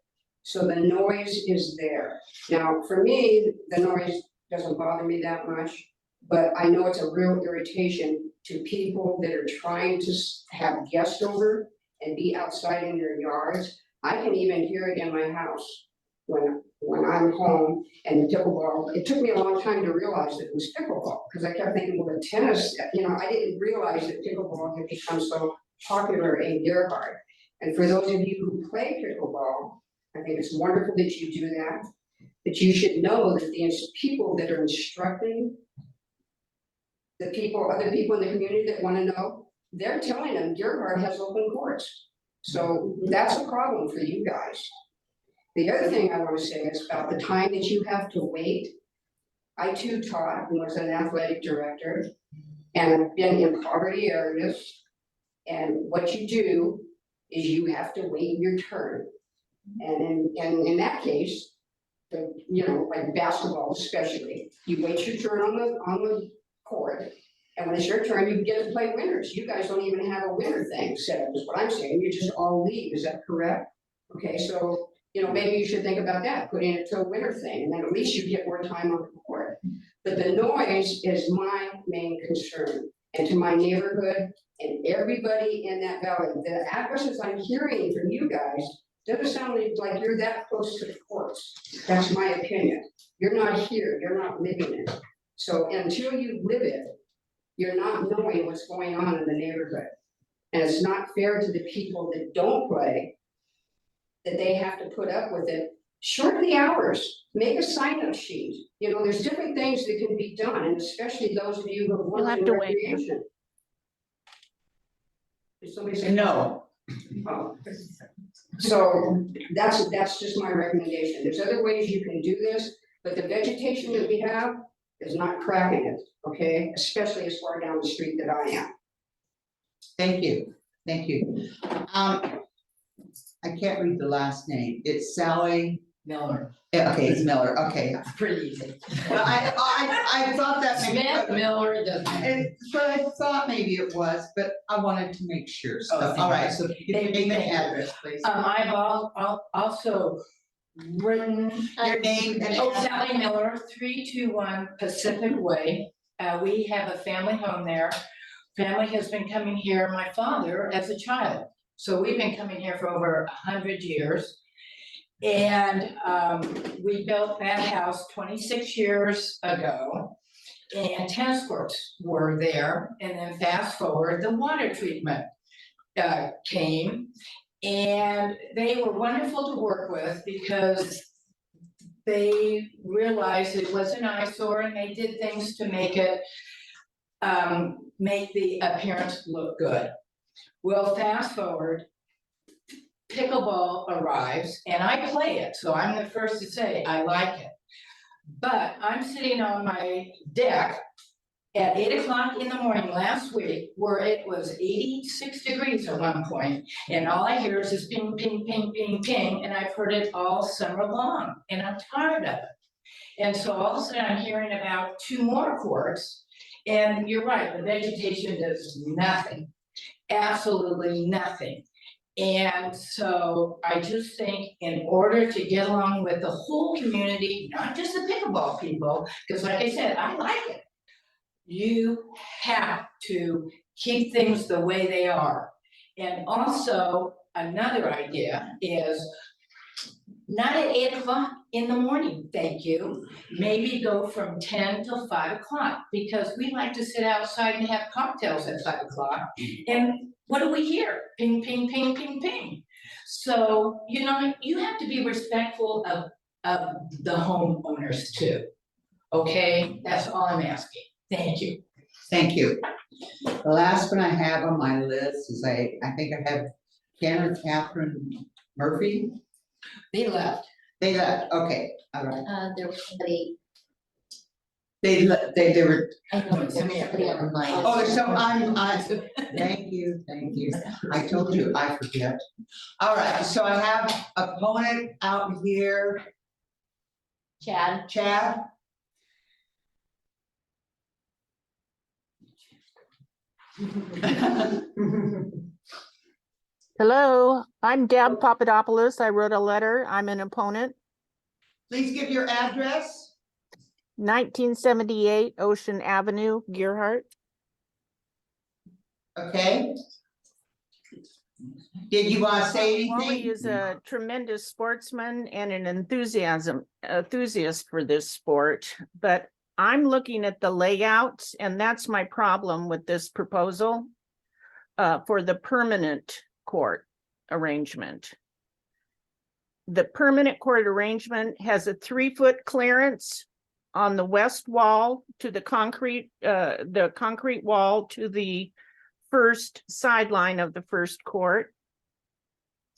S7: So the noise is there. Now, for me, the noise doesn't bother me that much, but I know it's a real irritation to people that are trying to have guests over and be outside in their yards. I can even hear it in my house when I'm home, and the pickleball, it took me a long time to realize that it was pickleball, because I kept thinking, well, the tennis, I didn't realize that pickleball had become so popular in Gerhard. And for those of you who play pickleball, I think it's wonderful that you do that, but you should know that the people that are instructing other people in the community that want to know, they're telling them Gerhard has open courts. So that's a problem for you guys. The other thing I want to say is about the time that you have to wait. I too taught and was an athletic director, and I've been in poverty areas. And what you do is you have to wait your turn. And in that case, like basketball especially, you wait your turn on the court. And when it's your turn, you get to play winners. You guys don't even have a winner thing set up, is what I'm saying. You just all leave, is that correct? Okay, so maybe you should think about that, putting it to a winter thing, and then at least you get more time on the court. But the noise is my main concern, and to my neighborhood and everybody in that valley. The addresses I'm hearing from you guys doesn't sound like you're that close to the courts. That's my opinion. You're not here, you're not living it. So until you live it, you're not knowing what's going on in the neighborhood. And it's not fair to the people that don't play, that they have to put up with it. Shorten the hours, make a sign-up sheet. There's different things that can be done, and especially those of you who
S18: You'll
S7: work
S18: have
S7: in
S18: to wait.
S7: recreation. Did somebody say
S5: No.
S7: Oh. So that's just my recommendation. There's other ways you can do this, but the vegetation that we have is not cracking it, okay? Especially as far down the street that I am.
S5: Thank you. I can't read the last name. It's Sally
S11: Miller.
S5: Okay, it's Miller, okay.
S11: Pretty easy.
S5: I thought that maybe.
S11: Smith, Miller, doesn't.
S5: But I thought maybe it was, but I wanted to make sure. So,
S11: Oh,
S5: all right, so give me name and address, please.
S11: I've also written.
S5: Your name and
S11: Oh,
S5: address.
S11: Sally Miller, 321 Pacific Way. We have a family home there. Family has been coming here, my father as a child. So we've been coming here for over 100 years. And we built that house 26 years ago, and tennis courts were there. And then fast forward, the water treatment came, and they were wonderful to work with because they realized it was an eyesore, and they did things to make it make the appearance look good. Well, fast forward, pickleball arrives, and I play it, so I'm the first to say I like it. But I'm sitting on my deck at 8 o'clock in the morning last week, where it was 86 degrees at one point, and all I hear is this ping, ping, ping, ping, ping, and I've heard it all summer long, and I'm tired of it. And so all of a sudden I'm hearing about 2 more courts, and you're right, the vegetation does nothing. Absolutely nothing. And so I just think in order to get along with the whole community, not just the pickleball people, because like I said, I like it. You have to keep things the way they are. And also, another idea is not at 8 o'clock in the morning, thank you. Maybe go from 10 till 5 o'clock, because we like to sit outside and have cocktails at 5 o'clock. And what do we hear? Ping, ping, ping, ping, ping. So, you know, you have to be respectful of the homeowners too. Okay, that's all I'm asking. Thank you.
S5: Thank you. The last one I have on my list is I think I have Ken or Catherine Murphy.
S11: They left.
S5: They left, okay, all right.
S3: There was somebody,
S5: They were.
S3: I know, there was somebody online.
S5: Oh, there's some, thank you. I told you, I forget. All right, so I have opponent out here. Chad?
S18: Hello, I'm Deb Papadopoulos. I wrote a letter. I'm an opponent.
S5: Please give your address.
S18: 1978 Ocean Avenue, Gearhart.
S5: Okay. Did you want to say
S18: Wally
S5: anything?
S18: is a tremendous sportsman and an enthusiast for this sport, but I'm looking at the layout, and that's my problem with this proposal for the permanent court arrangement. The permanent court arrangement has a 3-foot clearance on the west wall to the concrete wall to the first sideline of the first court,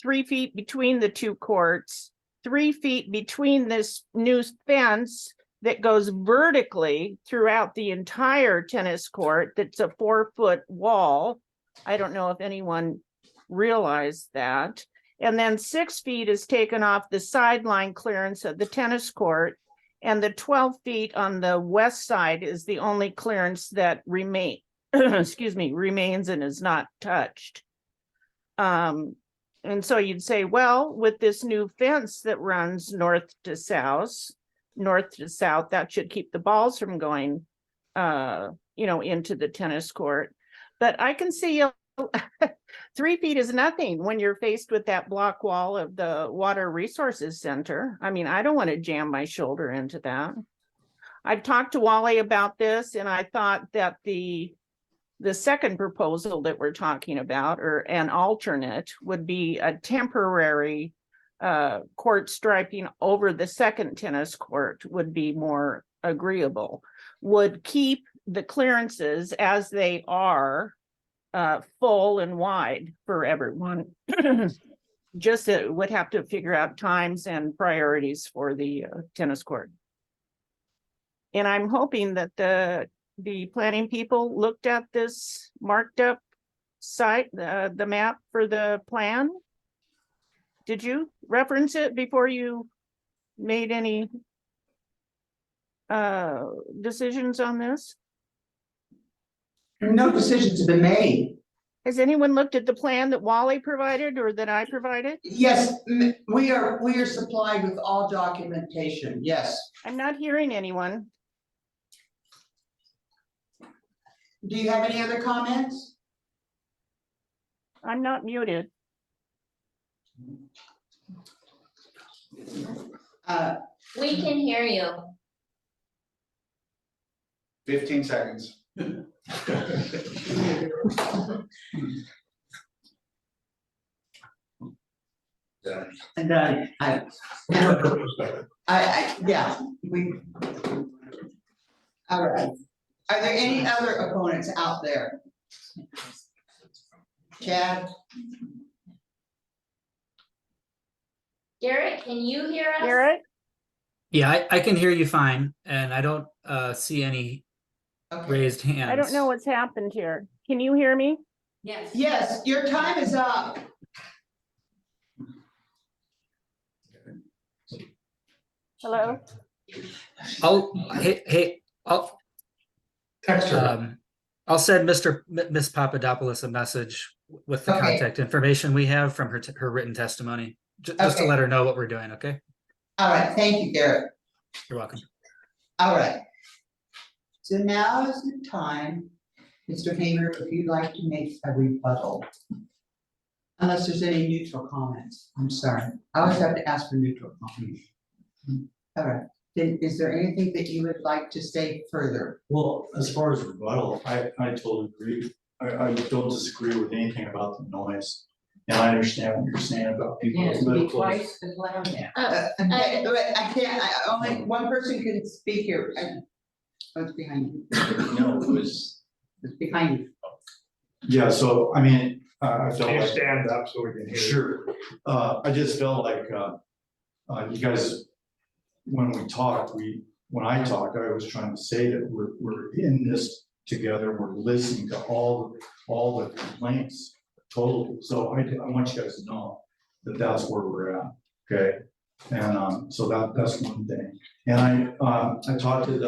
S18: 3 feet between the two courts, 3 feet between this new fence that goes vertically throughout the entire tennis court. That's a 4-foot wall. I don't know if anyone realized that. And then 6 feet is taken off the sideline clearance of the tennis court. And the 12 feet on the west side is the only clearance that remains and is not touched. And so you'd say, well, with this new fence that runs north to south, that should keep the balls from going, into the tennis court. But I can see 3 feet is nothing when you're faced with that block wall of the Water Resources Center. I mean, I don't want to jam my shoulder into that. I've talked to Wally about this, and I thought that the second proposal that we're talking about, or an alternate, would be a temporary court striping over the second tennis court would be more agreeable, would keep the clearances as they are, full and wide for everyone. Just would have to figure out times and priorities for the tennis court. And I'm hoping that the planning people looked at this marked up site, the map for the plan. Did you reference it before you made any decisions on this?
S5: No decisions have been made.
S18: Has anyone looked at the plan that Wally provided or that I provided?
S5: Yes, we are supplied with all documentation, yes.
S18: I'm not hearing anyone.
S5: Do you have any other comments?
S18: I'm not muted.
S3: We can hear you.
S12: 15 seconds.
S5: And then yeah, all right. Are there any other opponents out there? Chad?
S3: Garrett, can you hear us?
S18: Garrett?
S2: Yeah, I can hear you fine, and I don't see any raised hands.
S18: I don't know what's happened here. Can you hear me?
S11: Yes.
S5: Yes, your time is up.
S18: Hello?
S2: Hey,
S8: Text her.
S2: I'll send Miss Papadopoulos a message with the
S5: Okay.
S2: contact information we have from her written testimony, just to
S5: Okay.
S2: let her know what we're doing, okay?
S5: All right, thank you, Garrett.
S2: You're welcome.
S5: All right. So now is the time, Mr. Hamer, if you'd like to make a rebuttal. Unless there's any neutral comments, I'm sorry. I always have to ask for neutral comments. All right, then is there anything that you would like to say further?
S10: Well, as far as rebuttal, I totally agree. I don't disagree with anything about the noise. And I understand what you're saying about people.
S11: Yeah,
S10: that
S11: to be
S10: live close.
S11: twice as loud now.
S5: Okay, but I can't, only one person can speak here, and what's behind you?
S10: No, it was,
S5: It's behind you.
S10: yeah, so, I mean, I felt
S9: Can you
S10: like.
S9: stand up so we can hear you?
S10: Sure. I just felt like, you guys, when we talked, when I talked, I was trying to say that we're in this together, we're listening to all the complaints, totally. So I want you guys to know that that's where we're at, okay? And, so that's one thing. And I talked to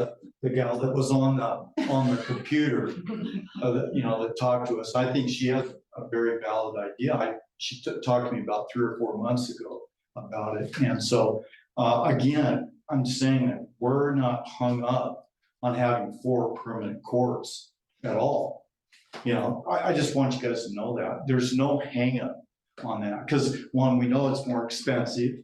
S10: the gal that was on the computer, that talked to us. I think she has a very valid idea. She talked to me about 3 or 4 months ago about it. And so, again, I'm saying that we're not hung up on having 4 permanent courts at all. I just want you guys to know that there's no hang up on that, because one, we know it's more expensive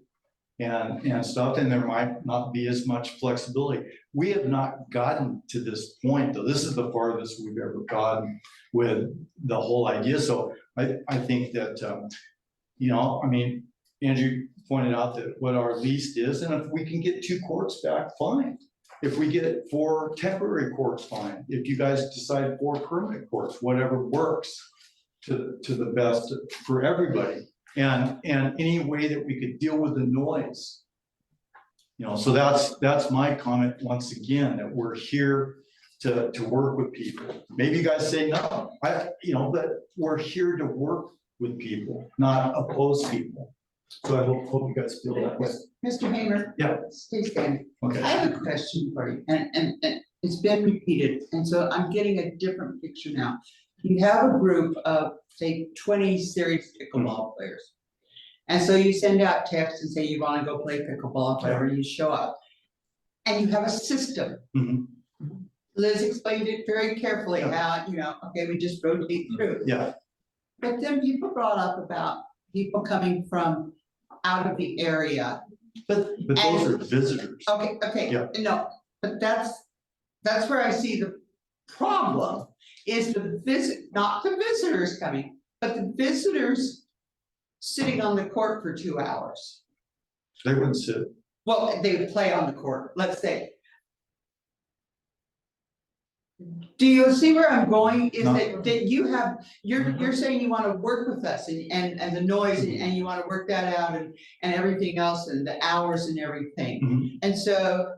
S10: and stuff, and there might not be as much flexibility. We have not gotten to this point, though. This is the farthest we've ever gotten with the whole idea. So I think that, I mean, Andrew pointed out that what our least is, and if we can get 2 courts back, fine. If we get 4 temporary courts, fine. If you guys decide 4 permanent courts, whatever works to the best for everybody. And any way that we could deal with the noise. So that's my comment once again, that we're here to work with people. Maybe you guys say no, but we're here to work with people, not oppose people. So I hope you guys feel that way.
S5: Mr. Hamer?
S10: Yeah.
S5: Stay standing.
S10: Okay.
S5: I have a question for you, and it's been repeated, and so I'm getting a different picture now. You have a group of, say, 20 serious pickleball players. And so you send out texts and say you want to go play pickleball, whatever, you show up. And you have a system.
S10: Mhm.
S5: Liz explained it very carefully how, okay, we just rotate through.
S10: Yeah.
S5: But then people brought up about people coming from out of the area.
S10: But those are visitors.
S5: Okay,
S10: Yeah.
S5: no, but that's where I see the problem, is not the visitors coming, but the visitors sitting on the court for 2 hours.
S10: They wouldn't sit.
S5: Well, they would play on the court, let's say. Do you see where I'm going? Is
S10: No.
S5: that you're saying you want to work with us and the noise and you want to work that out and everything else and the hours and everything.
S10: Mhm.
S5: And so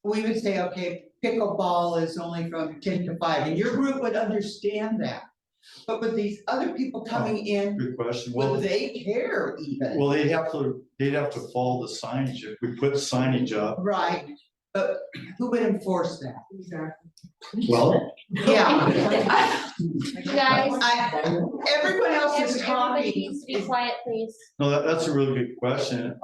S5: we would say, okay, pickleball is only from 10 to 5, and your group would understand that. But with these other people coming in,
S10: Good question.
S5: will they care even?
S10: Well, they'd have to follow the signage. If we put signage up,
S5: Right, but who would enforce that?
S14: Exactly.
S10: well,
S5: Yeah.
S3: Guys,
S5: Everyone else is
S3: everybody
S5: talking.
S3: needs to be quiet, please.
S10: no, that's a really good question.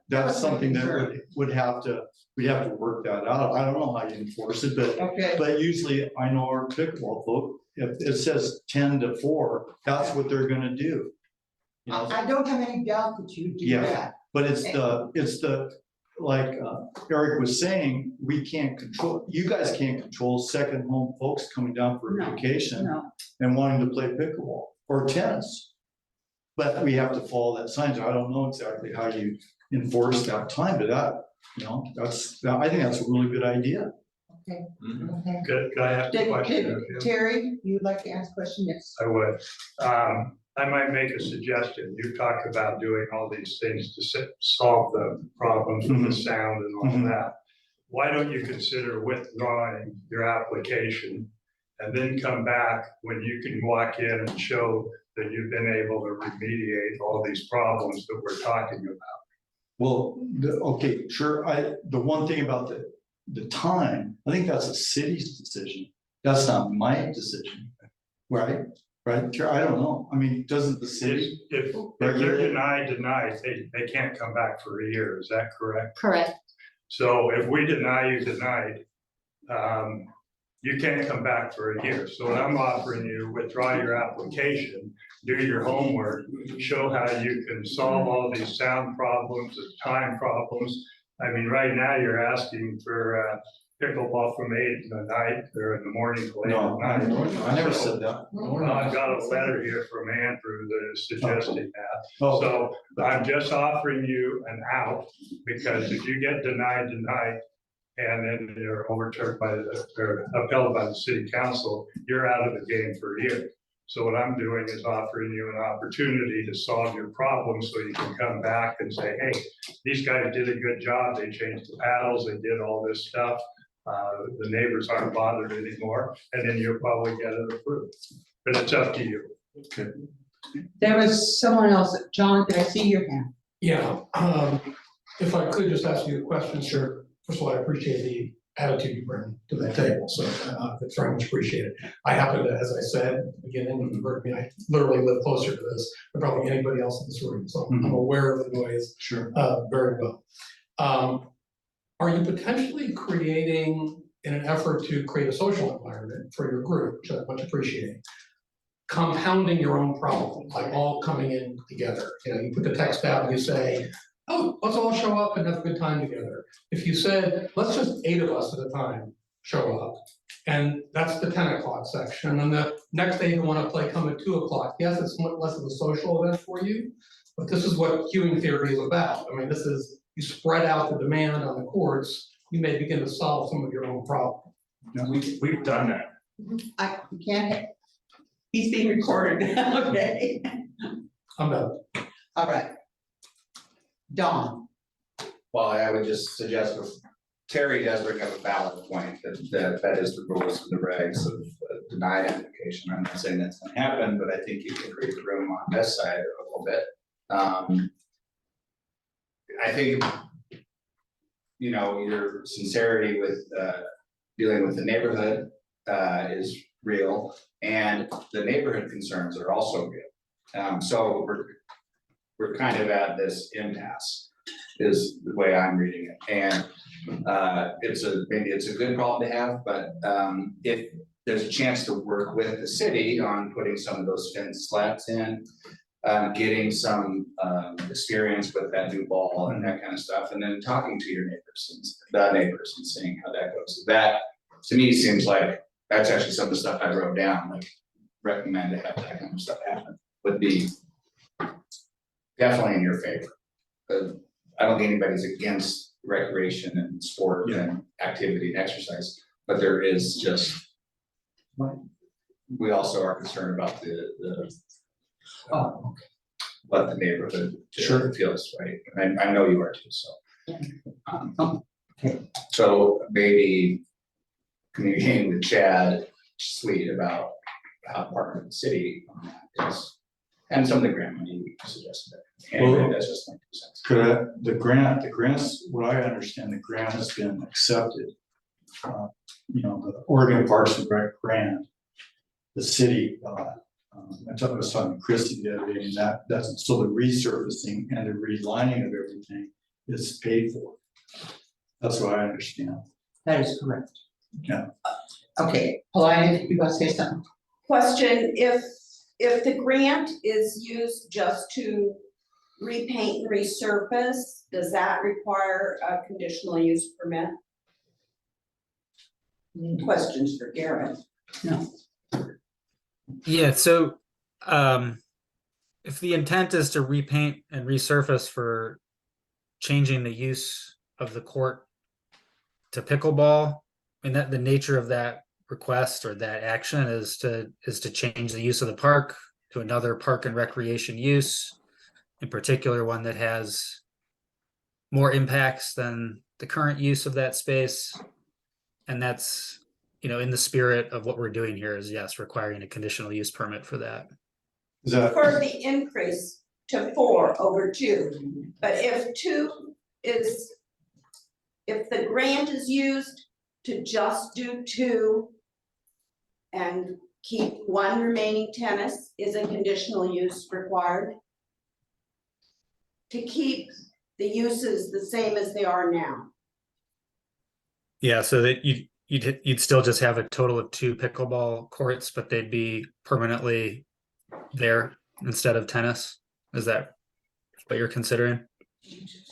S10: That's something that we'd have to work that out. I don't know how you enforce it,
S5: Okay.
S10: but usually I know our pickleball folk, if it says 10 to 4, that's what they're gonna do.
S5: I don't have any doubt that you do
S10: Yeah.
S5: that.
S10: But it's the, like Eric was saying, you guys can't control second home folks coming down for a vacation
S5: No.
S10: and wanting to play pickleball or tennis. But we have to follow that sign. So I don't know exactly how you enforce that time, but I think that's a really good idea.
S5: Okay.
S10: Mhm.
S5: Okay.
S9: Could I ask a question?
S5: Terry, you would like to ask a question? Yes.
S9: I would. I might make a suggestion. You talk about doing all these things to solve the problems with the sound and all
S10: Mhm.
S9: that. Why don't you consider withdrawing your application and then come back when you can walk in and show that you've been able to remediate all these problems that we're talking about?
S10: Well, okay, sure. The one thing about the time, I think that's a city's decision. That's not my decision, right? Right, I don't know. I mean, doesn't the city?
S9: If they're denied, they can't come back for a year, is that correct?
S3: Correct.
S9: So if we deny you denied, you can't come back for a year. So what I'm offering you, withdraw your application, do your homework, show how you can solve all these sound problems, the time problems. I mean, right now you're asking for pickleball from 8 in the night or in the morning till 8
S10: No,
S9: at night.
S10: I never said that.
S9: Well, I've got a letter here from Andrew that is suggesting that.
S10: Oh.
S9: So I'm just offering you an out, because if you get denied tonight, and then you're overturned by or upheld by the city council, you're out of the game for a year. So what I'm doing is offering you an opportunity to solve your problem, so you can come back and say, hey, these guys did a good job. They changed the paddles, they did all this stuff. The neighbors aren't bothered anymore, and then you'll probably get it approved. But it's up to you.
S10: Okay.
S5: There was someone else, John, did I see your hand?
S8: Yeah, if I could just ask you a question, sure. First of all, I appreciate the attitude you bring to the table, so it's very much appreciated. I happen to, as I said at the beginning, when you heard me, I literally live closer to this than probably anybody else in this room, so I'm aware of the noise.
S10: Sure.
S8: Very well. Are you potentially creating, in an effort to create a social environment for your group, which I much appreciate, compounding your own problem, like all coming in together? You know, you put the text out and you say, oh, let's all show up and have a good time together. If you said, let's just 8 of us at a time show up, and that's the 10 o'clock section, and the next 8 who want to play come at 2 o'clock. Yes, it's much less of a social event for you, but this is what queuing theory is about. I mean, this is, you spread out the demand on the courts, you may begin to solve some of your own problems.
S16: We've done that.
S5: I can't, he's being recorded, okay?
S8: I'm done.
S5: All right. Dawn,
S12: Well, I would just suggest, if Terry does bring up a valid point, that is the rules and the regs of denied application. I'm not saying that's gonna happen, but I think you can read the room on this side a little bit. I think, you know, your sincerity with dealing with the neighborhood is real, and the neighborhood concerns are also real. So we're kind of at this impasse, is the way I'm reading it. And maybe it's a good problem to have, but if there's a chance to work with the city on putting some of those fence slats in, getting some experience with that new ball and that kind of stuff, and then talking to your neighbors and seeing how that goes. That, to me, seems like that's actually some of the stuff I wrote down, like recommend to have that kind of stuff happen, would be definitely in your favor. I don't think anybody's against recreation and sport and activity and exercise, but there is just, we also are concerned about what the neighborhood feels, right? And I know you are too, so. So maybe communicating with Chad Sweet about how to partner with the city on that is, and some of the grant money we suggested. And that's just my 2 cents.
S10: The grants, what I understand, the grant has been accepted. You know, the Oregon Parks and Rec grant, the city, I was talking to Christie the other day, and that's, so the resurfacing and the relining of everything is paid for. That's what I understand.
S5: that is correct.
S10: Yeah.
S5: Okay, Paulina, you want to say something?
S7: Question, if the grant is used just to repaint and resurface, does that require a conditional use permit? Questions for Garrett.
S5: No.
S2: Yeah, so if the intent is to repaint and resurface for changing the use of the court to pickleball, and that the nature of that request or that action is to change the use of the park to another park and recreation use, in particular one that has more impacts than the current use of that space. And that's, you know, in the spirit of what we're doing here is, yes, requiring a conditional use permit for that.
S7: For the increase to 4 over 2, but if the grant is used to just do 2, and keep one remaining tennis, is a conditional use required? To keep the uses the same as they are now?
S2: Yeah, so that you'd still just have a total of 2 pickleball courts, but they'd be permanently there instead of tennis. Is that what you're considering?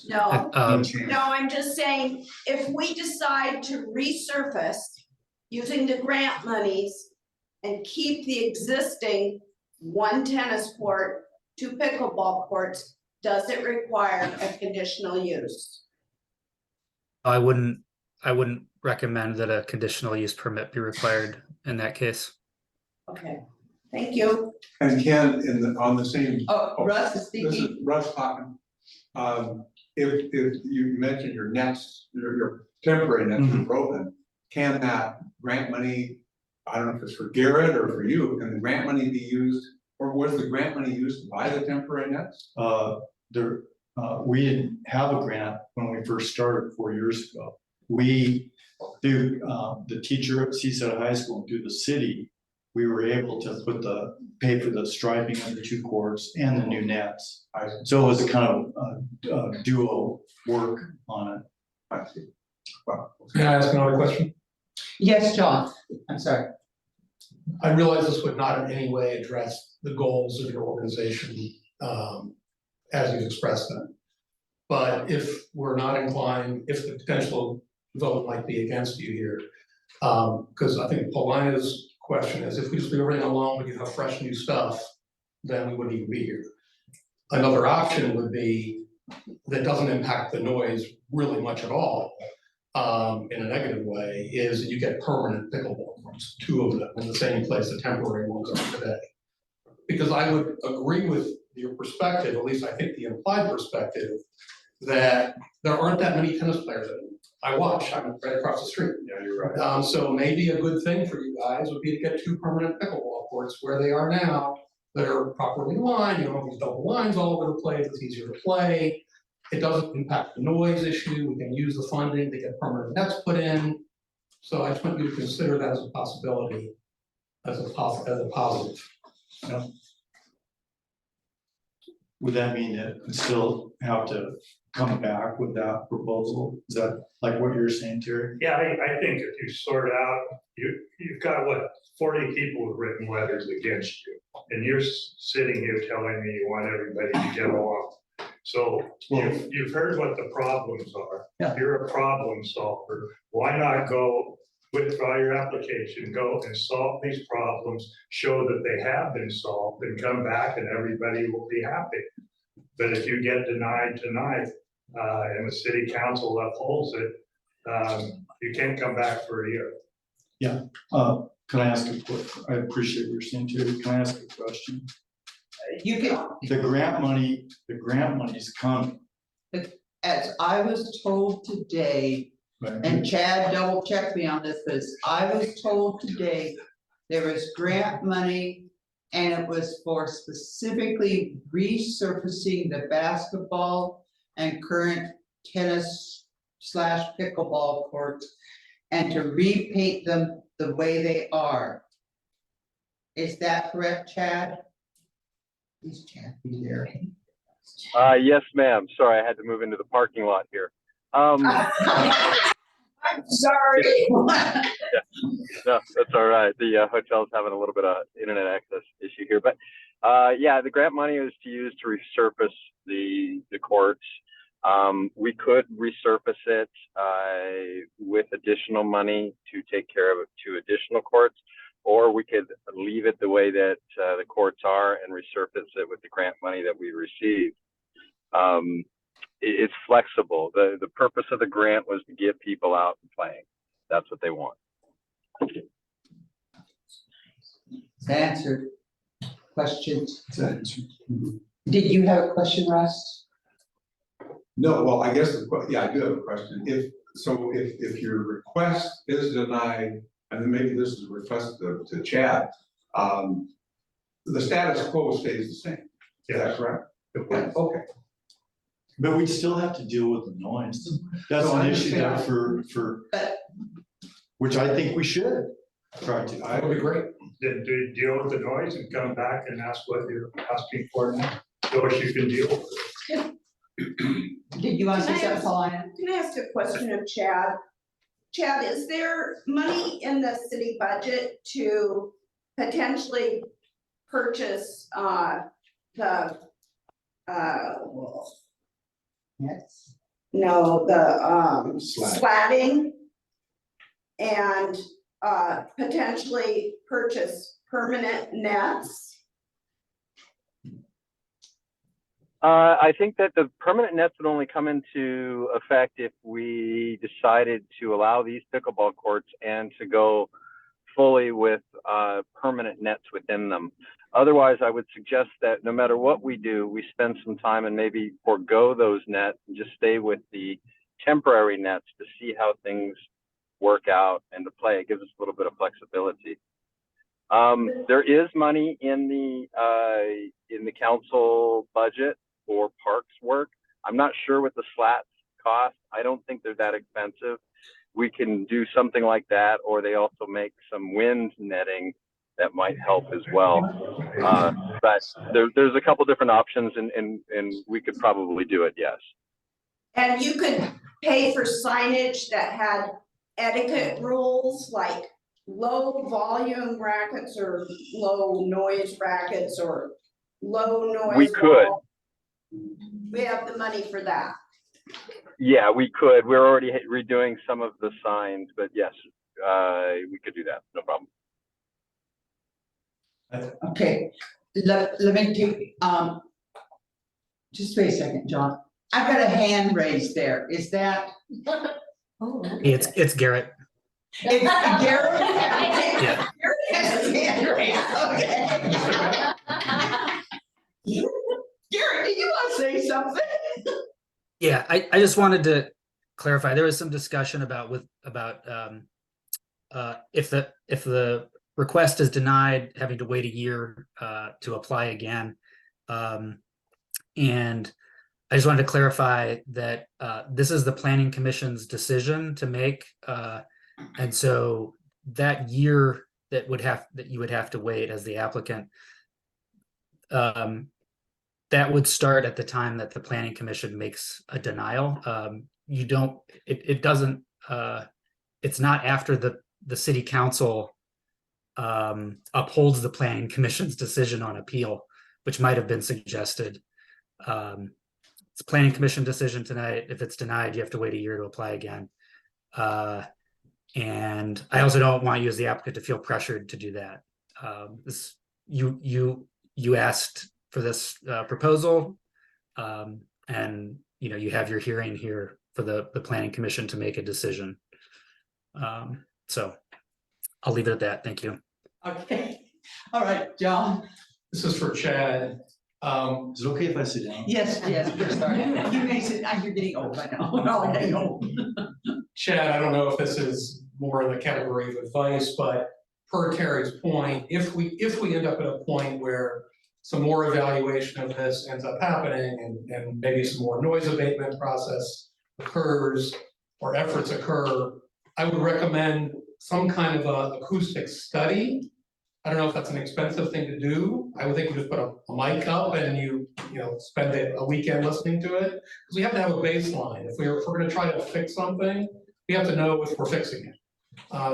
S7: No,
S2: Um,
S7: no, I'm just saying, if we decide to resurface using the grant monies and keep the existing 1 tennis court, 2 pickleball courts, does it require a conditional use?
S2: I wouldn't recommend that a conditional use permit be required in that case.
S7: Okay, thank you.
S20: And Ken, on the same.
S5: Russ is
S20: This is
S5: speaking.
S20: Russ talking. If you mentioned your nets, your temporary nets are broken, can that grant money, I don't know if it's for Garrett or for you, can the grant money be used, or was the grant money used to buy the temporary nets?
S10: We didn't have a grant when we first started 4 years ago. We, through the teacher at Seaside High School and through the city, we were able to pay for the striping of the 2 courts and the new nets. So it was a kind of duo work on it.
S20: I see. Well,
S8: Can I ask another question?
S5: Yes, John, I'm sorry.
S8: I realize this would not in any way address the goals of your organization, as you've expressed them. But if we're not inclined, if the potential vote might be against you here, because I think Paulina's question is, if we just leave everything alone, we can have fresh new stuff, then we wouldn't even be here. Another option would be that doesn't impact the noise really much at all, in a negative way, is that you get permanent pickleball courts, 2 of them in the same place the temporary ones are today. Because I would agree with your perspective, at least I think the implied perspective, that there aren't that many tennis players anymore. I watch, I'm right across the street.
S20: yeah, you're right.
S8: So maybe a good thing for you guys would be to get 2 permanent pickleball courts where they are now, that are properly lined, you don't have these double lines all over the place, it's easier to play. It doesn't impact the noise issue, we can use the funding to get permanent nets put in. So I just want you to consider that as a possibility, as a positive.
S10: Yeah. Would that mean that we still have to come back with that proposal? Is that like what you're saying, Terry?
S9: Yeah, I think if you sort out, you've got what, 40 people who've written letters against you. And you're sitting here telling me you want everybody to get along. So you've heard what the problems are.
S10: Yeah.
S9: You're a problem solver. Why not go withdraw your application, go and solve these problems, show that they have been solved, and come back and everybody will be happy. But if you get denied tonight, and the city council upholds it, you can't come back for a year.
S10: Yeah. Can I ask I appreciate what you're saying, Terry. Can I ask a question?
S5: You can,
S10: The grant money's coming.
S5: as I was told today,
S10: Right?
S5: and Chad double checked me on this, but as I was told today, there was grant money and it was for specifically resurfacing the basketball and current tennis / pickleball courts and to repaint them the way they are. Is that correct, Chad? Is Chad there?
S21: Yes, ma'am. Sorry, I had to move into the parking lot here.
S7: I'm sorry.
S21: Yeah, no, that's all right. The hotel's having a little bit of internet access issue here, but yeah, the grant money is to use to resurface the courts. We could resurface it with additional money to take care of 2 additional courts, or we could leave it the way that the courts are and resurface it with the grant money that we received. It's flexible. The purpose of the grant was to get people out and playing. That's what they want.
S5: It's answered. Questions? Did you have a question, Russ?
S20: No, well, I guess, yeah, I do have a question. If your request is denied, and then maybe this is a request to Chad, the status quo stays the same. Is that correct? Okay.
S10: But we'd still have to deal with the noise. That's
S20: No,
S10: an
S20: I
S10: issue that
S20: understand.
S10: for which I think we should. Try to.
S8: That would be great.
S9: Then do deal with the noise and come back and ask what you're asking for now. So you can deal with it.
S5: Did you want to say
S7: Can I
S5: something,
S7: ask-
S5: Paulina?
S7: Can I ask a question of Chad? Chad, is there money in the city budget to potentially purchase, the,
S5: Yes.
S7: no, the,
S10: Slat.
S7: slatting? And, potentially purchase permanent nets?
S21: I think that the permanent nets would only come into effect if we decided to allow these pickleball courts and to go fully with permanent nets within them. Otherwise, I would suggest that no matter what we do, we spend some time and maybe forego those nets and just stay with the temporary nets to see how things work out and to play. It gives us a little bit of flexibility. There is money in the council budget for parks work. I'm not sure what the slats cost. I don't think they're that expensive. We can do something like that, or they also make some wind netting that might help as well. But there's a couple different options, and we could probably do it, yes.
S7: And you could pay for signage that had etiquette rules, like low volume brackets or low noise brackets or low noise.
S21: We could.
S7: wall. We have the money for that.
S21: Yeah, we could. We're already redoing some of the signs, but yes, we could do that. No problem.
S5: Okay, let me take, just wait a second, John. I've got a hand raised there. Is that?
S2: It's Garrett.
S5: It's Garrett?
S2: Yeah.
S5: Garrett has his hand raised, okay. Garrett, do you want to say something?
S2: Yeah, I just wanted to clarify, there was some discussion about if the request is denied, having to wait a year to apply again. And I just wanted to clarify that this is the planning commission's decision to make. And so that year that you would have to wait as the applicant, that would start at the time that the planning commission makes a denial. It's not after the city council upholds the planning commission's decision on appeal, which might have been suggested. It's a planning commission decision tonight. If it's denied, you have to wait a year to apply again. And I also don't want you as the applicant to feel pressured to do that. You asked for this proposal, and you have your hearing here for the planning commission to make a decision. So I'll leave it at that. Thank you.
S5: Okay, all right, John.
S8: This is for Chad.
S10: Is it okay if I sit down?
S5: Yes, we're starting. You may sit, you're getting old, I know. No, I know.
S8: Chad, I don't know if this is more in the category of advice, but per Terry's point, if we end up at a point where some more evaluation of this ends up happening and maybe some more noise abatement process occurs or efforts occur, I would recommend some kind of a acoustic study. I don't know if that's an expensive thing to do. I would think you just put a mic up and you spend a weekend listening to it. Because we have to have a baseline. If we're gonna try to fix something, we have to know if we're fixing it.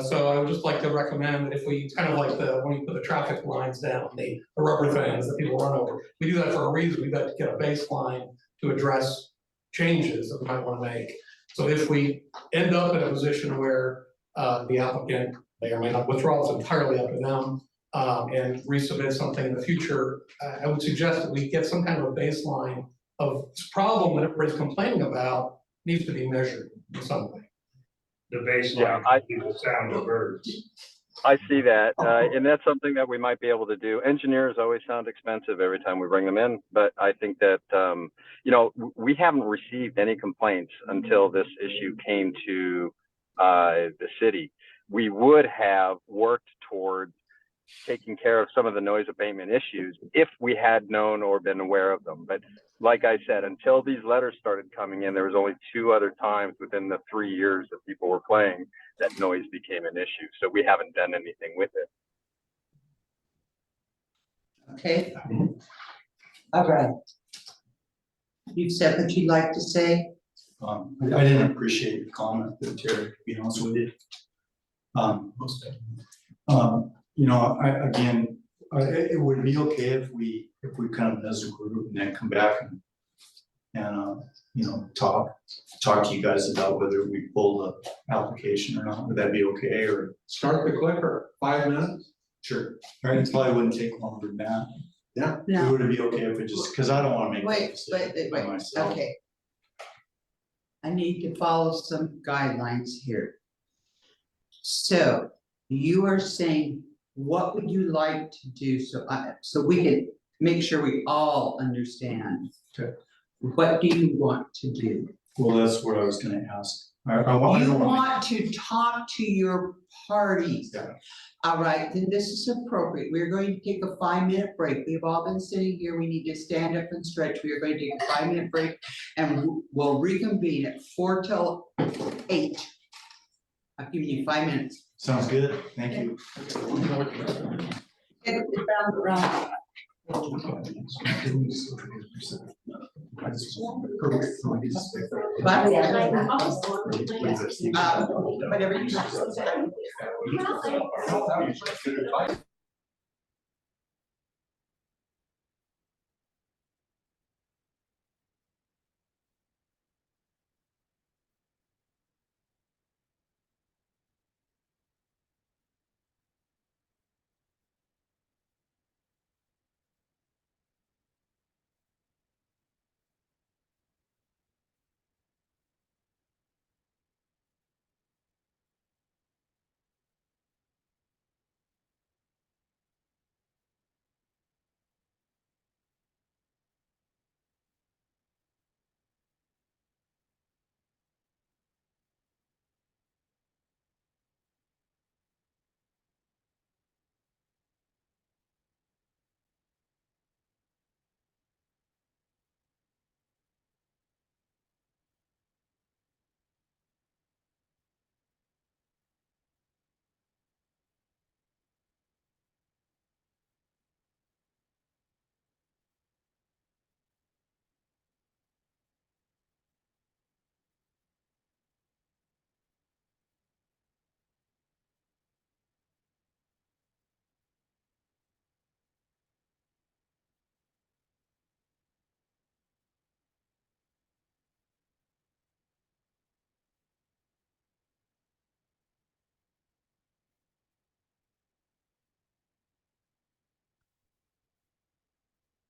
S8: So I would just like to recommend that if we kind of like when you put the traffic lines down, the rubber things that people run over, we do that for a reason. We've got to get a baseline to address changes that we might want to make. So if we end up in a position where the applicant may or may not withdraw, it's entirely up to them, and resubmit something in the future, I would suggest that we get some kind of a baseline of this problem that everybody's complaining about needs to be measured in some way.
S9: The baseline is the sound of birds.
S21: I see that, and that's something that we might be able to do. Engineers always sound expensive every time we bring them in, but I think that, we haven't received any complaints until this issue came to the city. We would have worked towards taking care of some of the noise abatement issues if we had known or been aware of them. But like I said, until these letters started coming in, there was only 2 other times within the 3 years that people were playing that noise became an issue. So we haven't done anything with it.
S5: Okay. All right. You've said what you'd like to say.
S10: I didn't appreciate your comment there, Terry, to be honest with you. You know, it would be okay if we kind of as a group and then come back and you know, talk to you guys about whether we pull the application or not. Would that be okay? Or
S20: Start the clicker, 5 minutes.
S10: sure, right? It probably wouldn't take longer than that.
S20: Yeah.
S5: No.
S10: Would it be okay if it just, because I don't want to make that
S5: Wait,
S10: decision by myself.
S5: okay. I need to follow some guidelines here. So you are saying, what would you like to do? So we can make sure we all understand.
S10: Okay.
S5: What do you want to do?
S10: Well, that's what I was gonna ask. I
S5: You
S10: don't wanna-
S5: want to talk to your parties.
S10: Yeah.
S5: All right, then this is appropriate. We're going to take a 5-minute break. We've all been sitting here. We need to stand up and stretch. We are going to take a 5-minute break and we'll reconvene at 4 till 8. I've given you 5 minutes.
S10: Sounds good, thank you.
S5: Whatever you.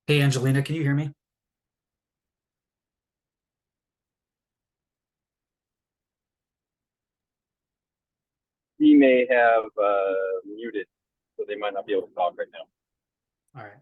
S2: Hey, Angelina, can you hear me?
S21: He may have muted, so they might not be able to talk right now.
S2: All right.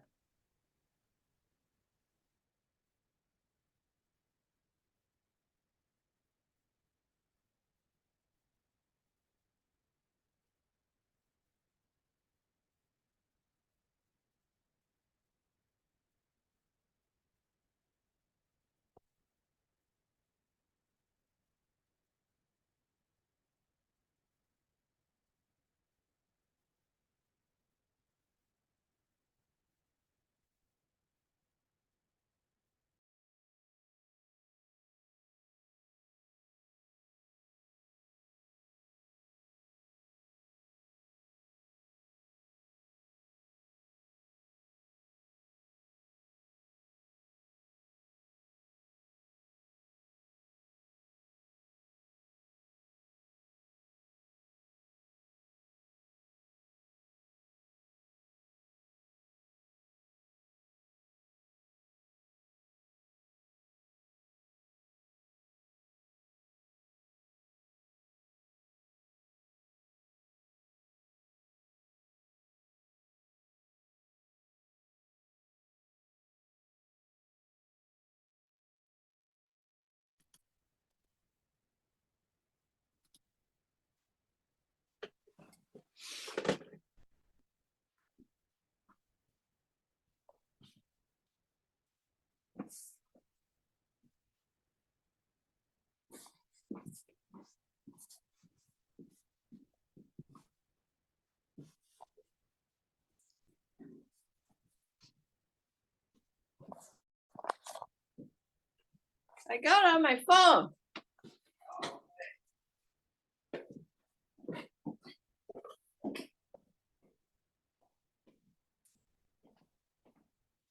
S18: I got it on my phone.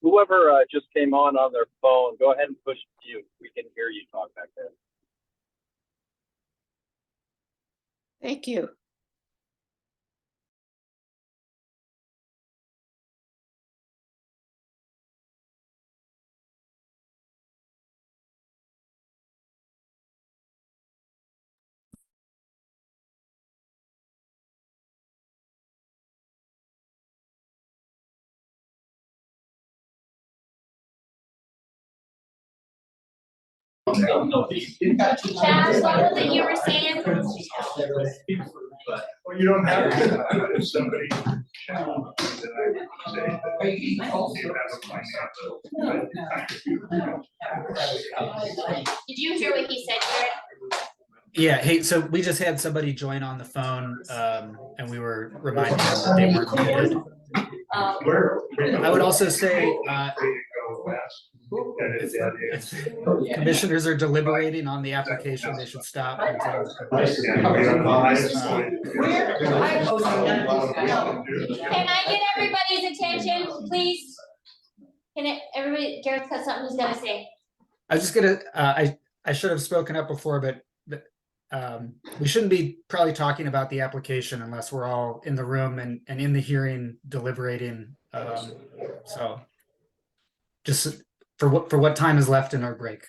S21: Whoever just came on their phone, go ahead and push mute. We can hear you talk back there.
S18: Thank you.
S3: Chaz, what was it you were saying?
S9: Well, you don't have to, if somebody. Then I would say that you have a financial.
S3: Did you hear what he said, Jared?
S2: Yeah, hey, so we just had somebody join on the phone, and we were reminding them that they weren't muted. I would also say, if commissioners are deliberating on the application, they should stop until.
S3: Can I get everybody's attention, please? Everybody, Garrett's got something he's gotta say.
S2: I was just gonna, I should have spoken up before, but we shouldn't be probably talking about the application unless we're all in the room and in the hearing deliberating. So just for what time is left in our break,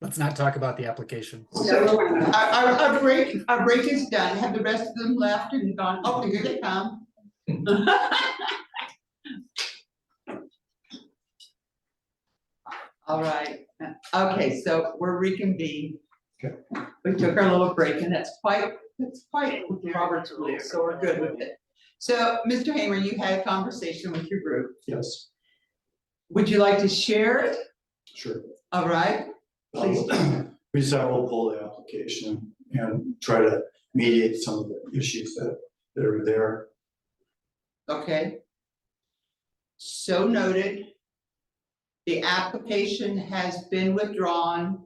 S2: let's not talk about the application.
S5: So our break is done. Have the rest of them left and gone? Oh, here they come. All right. Okay, so we're reconvened. We took our little break, and that's quite Robert's rules, so we're good with it. So, Mr. Hamer, you had a conversation with your group.
S10: Yes,
S5: Would you like to share it?
S10: sure.
S5: All right, please.
S10: We decided we'll pull the application and try to mediate some of the issues that are there.
S5: Okay. So noted. The application has been withdrawn.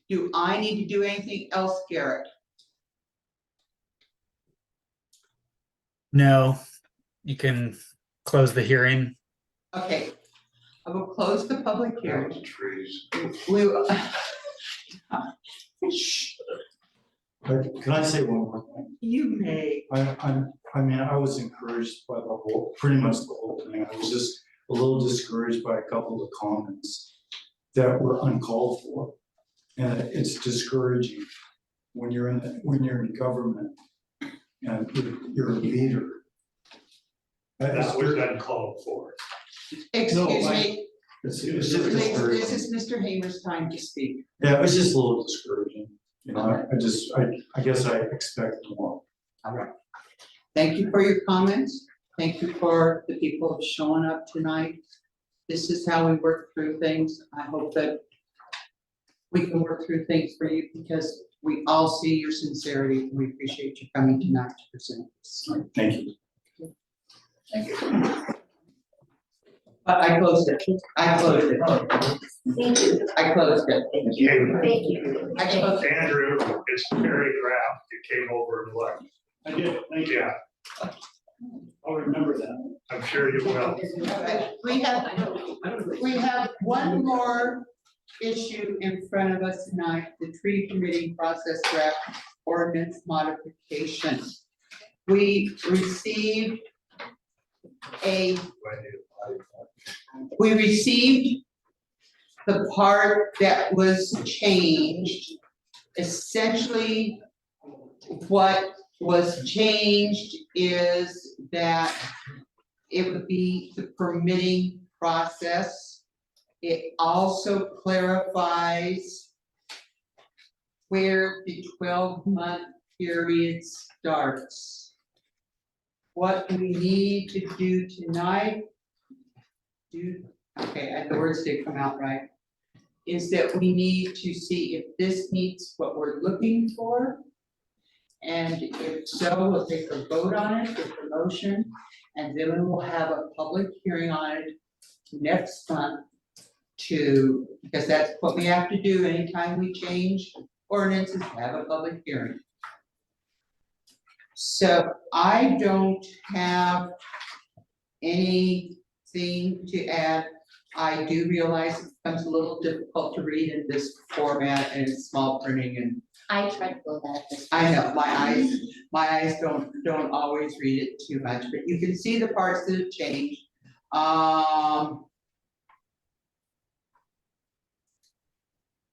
S5: Do I need to do anything else, Garrett?
S2: No, you can close the hearing.
S5: Okay, I will close the public hearing.
S9: Trees.
S5: We will.
S10: Can I say one more thing?
S5: You may.
S10: I mean, I was encouraged by pretty much the whole thing. I was just a little discouraged by a couple of comments that were uncalled for. And it's discouraging when you're in government and you're a leader.
S9: That was uncalled for.
S5: Excuse
S10: No,
S5: me.
S10: It's
S5: This
S10: just discouraging.
S5: is Mr. Hamer's time to speak.
S10: Yeah, it was just a little discouraging. You know, I guess I expect more.
S5: All right. Thank you for your comments. Thank you for the people showing up tonight. This is how we work through things. I hope that we can work through things for you because we all see your sincerity. We appreciate you coming tonight to present this.
S10: Thank you.
S5: Thank you. I closed it. I closed it.
S3: Thank you.
S5: I closed it.
S3: Thank you. Thank you.
S5: I closed it.
S9: Andrew, it's very draft. You came over and looked.
S13: I did, thank you.
S9: Yeah,
S13: I'll remember that.
S9: I'm sure you will.
S5: We have one more issue in front of us tonight, the tree permitting process draft ordinance modification. We received the part that was changed. Essentially, what was changed is that it would be the permitting process. It also clarifies where the 12-month period starts. What we need to do tonight, okay, the words did come out right, is that we need to see if this meets what we're looking for. And if so, we'll take a vote on it with the motion, and then we will have a public hearing on it next month because that's what we have to do anytime we change ordinances, have a public hearing. So I don't have anything to add. I do realize it becomes a little difficult to read in this format and it's small printing and
S3: I tried to go that this.
S5: I know my eyes don't always read it too much, but you can see the parts that have changed.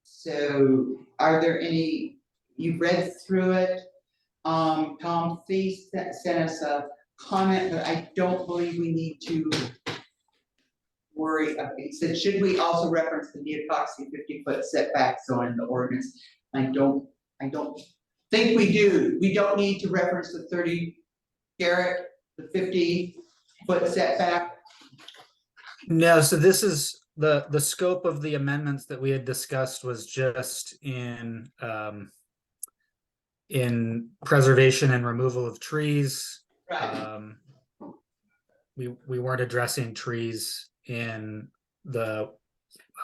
S5: So are there any, you've read through it? Tom Thies sent us a comment, but I don't believe we need to worry. He said, should we also reference the neotoxic 50-foot setback zone in the ordinance? I don't think we do. We don't need to reference the 30, Garrett, the 50-foot setback.
S2: No, so this is the scope of the amendments that we had discussed was just in preservation and removal of trees.
S5: Right.
S2: We weren't addressing trees in the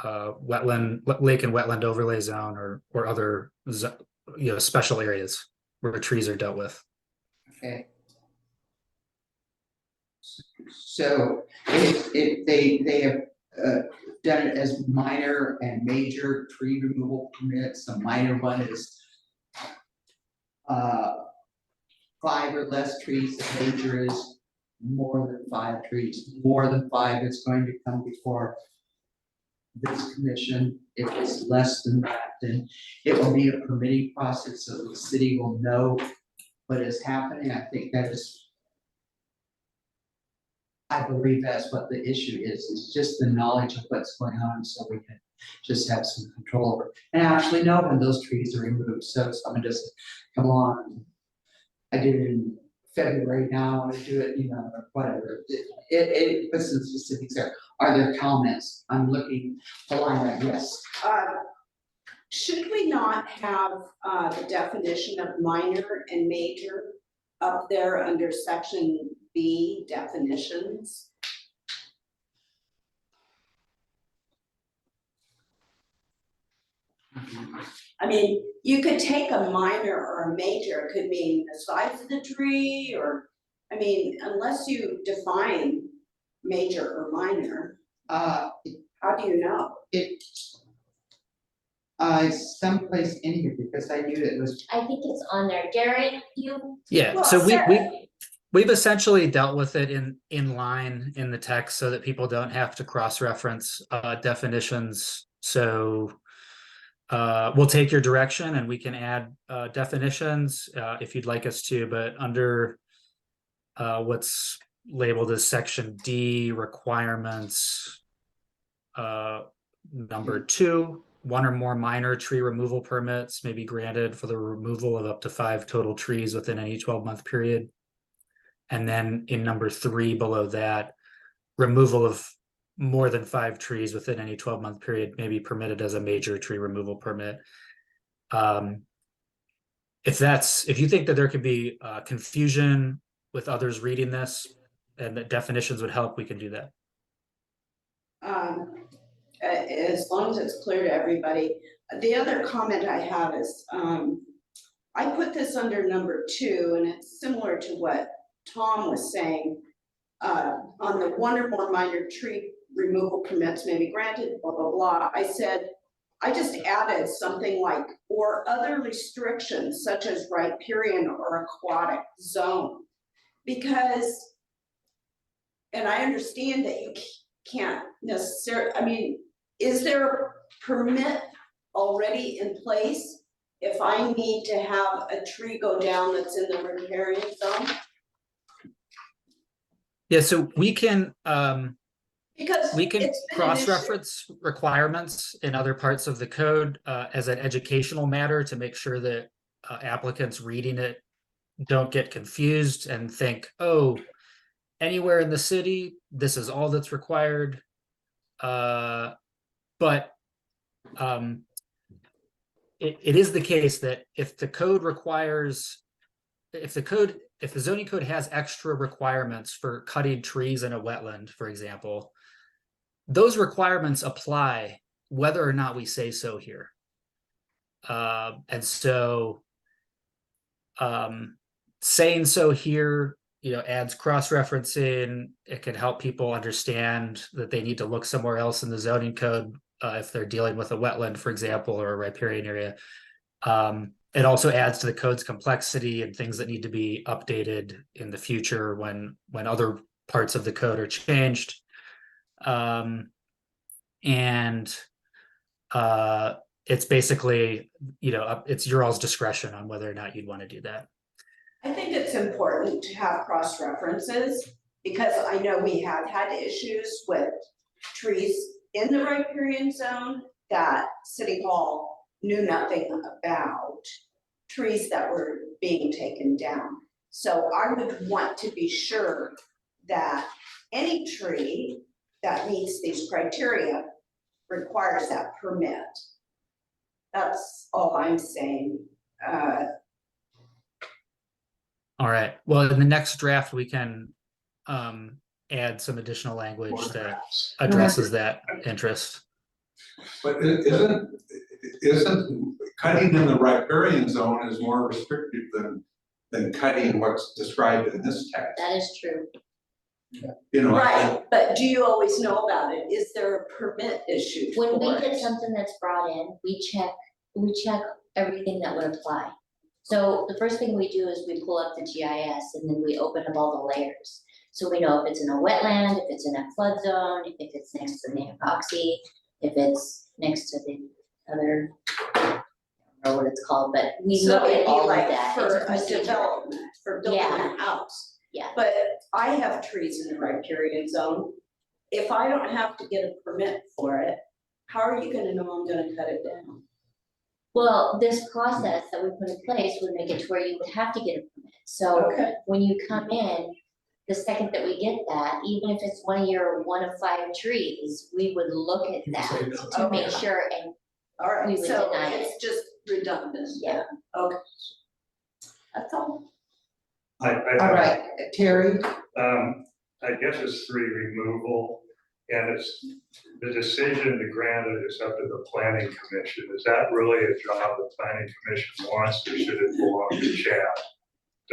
S2: lake and wetland overlay zone or other special areas where trees are dealt with.
S5: Okay. So if they have done it as minor and major tree removal permits, a minor one is 5 or less trees, the major is more than 5 trees. More than 5 is going to come before this commission. If it's less than that, then it will be a permitting process so the city will know what is happening. I think that is, I believe that's what the issue is just the knowledge of what's going on so we can just have some control over it and actually know when those trees are removed. So someone doesn't come along. I did it in February, now I want to do it, or whatever. It puts some specifics there. Are there comments? I'm looking, Alina, yes.
S7: Should we not have the definition of minor and major up there under section B definitions? I mean, you could take a minor or a major, it could mean the size of the tree, or, I mean, unless you define major or minor, how do you know?
S5: Someplace in here because I knew it was.
S3: I think it's on there. Garrett,
S2: Yeah,
S3: Well,
S2: so
S3: Sarah-
S2: we've essentially dealt with it in line in the text so that people don't have to cross-reference definitions. So we'll take your direction and we can add definitions if you'd like us to, but under what's labeled as section D requirements, number 2, 1 or more minor tree removal permits may be granted for the removal of up to 5 total trees within any 12-month period. And then in number 3 below that, removal of more than 5 trees within any 12-month period may be permitted as a major tree removal permit. If you think that there could be confusion with others reading this and that definitions would help, we can do that.
S7: As long as it's clear to everybody. The other comment I have is, I put this under number 2, and it's similar to what Tom was saying. On the 1 or more minor tree removal permits may be granted, blah, blah, blah. I said, I just added something like, or other restrictions such as riparian or aquatic zone. Because, and I understand that you can't necessarily, I mean, is there a permit already in place if I need to have a tree go down that's in the riparian zone?
S2: Yeah, so we can
S7: Because it's been an
S2: cross-reference requirements in other parts of the code as an educational matter to make sure that applicants reading it don't get confused and think, oh, anywhere in the city, this is all that's required. But it is the case that if the code requires, if the zoning code has extra requirements for cutting trees in a wetland, for example, those requirements apply whether or not we say so here. And so saying so here, adds cross-referencing. It can help people understand that they need to look somewhere else in the zoning code if they're dealing with a wetland, for example, or a riparian area. It also adds to the code's complexity and things that need to be updated in the future when other parts of the code are changed. It's basically, it's your all's discretion on whether or not you'd want to do that.
S7: I think it's important to have cross references because I know we have had issues with trees in the riparian zone that City Hall knew nothing about, trees that were being taken down. So I would want to be sure that any tree that meets these criteria requires that permit. That's all I'm saying.
S2: All right, well, in the next draft, we can add some additional language that addresses that interest.
S20: But isn't cutting in the riparian zone is more restrictive than cutting what's described in this text?
S3: That is true.
S7: Right, but do you always know about it? Is there a permit issued for
S3: When we
S7: it?
S3: get something that's brought in, we check everything that would apply. So the first thing we do is we pull up the GIS and then we open up all the layers. So we know if it's in a wetland, if it's in a flood zone, if it's next to the epoxy, if it's next to the other, I don't know what it's called, but we
S7: So
S3: look
S7: it'd
S3: at
S7: be
S3: all of
S7: like
S3: that.
S7: for
S3: It's a
S7: a
S3: procedure.
S7: development, for building a house.
S3: Yeah.
S7: But I have trees in the riparian zone. If I don't have to get a permit for it, how are you gonna know I'm gonna cut it down?
S3: Well, this process that we put in place would make it to where you would have to get a permit. So
S7: Okay.
S3: when you come in, the second that we get that, even if it's one of 5 trees, we would look at that to make sure and
S7: All right,
S3: we would
S7: so
S3: deny it.
S7: it's just redundant.
S3: Yeah.
S7: Okay. That's all.
S5: All right, Terry,
S9: I guess it's 3 removal, and it's the decision to grant it is up to the planning commission. Is that really a job the planning commission wants, or should it belong to Chad?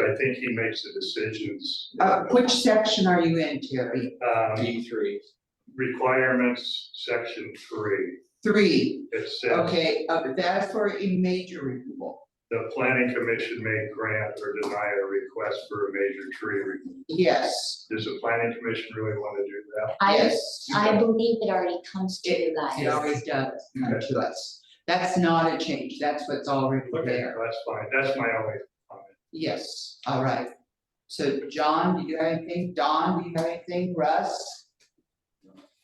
S9: I think he makes the decisions.
S5: which section are you in, Terry?
S12: D3.
S9: Requirements, section 3.
S5: 3,
S9: It says
S5: okay, that's for a major removal.
S9: the planning commission may grant or deny a request for a major tree removal.
S5: Yes.
S9: Does the planning commission really want to do that?
S3: I believe it already comes to you guys.
S5: It always does come to us. That's not a change, that's what's already
S9: Okay,
S5: there.
S9: that's fine. That's my only comment.
S5: Yes, all right. So John, do you have anything? Don, do you have anything? Russ?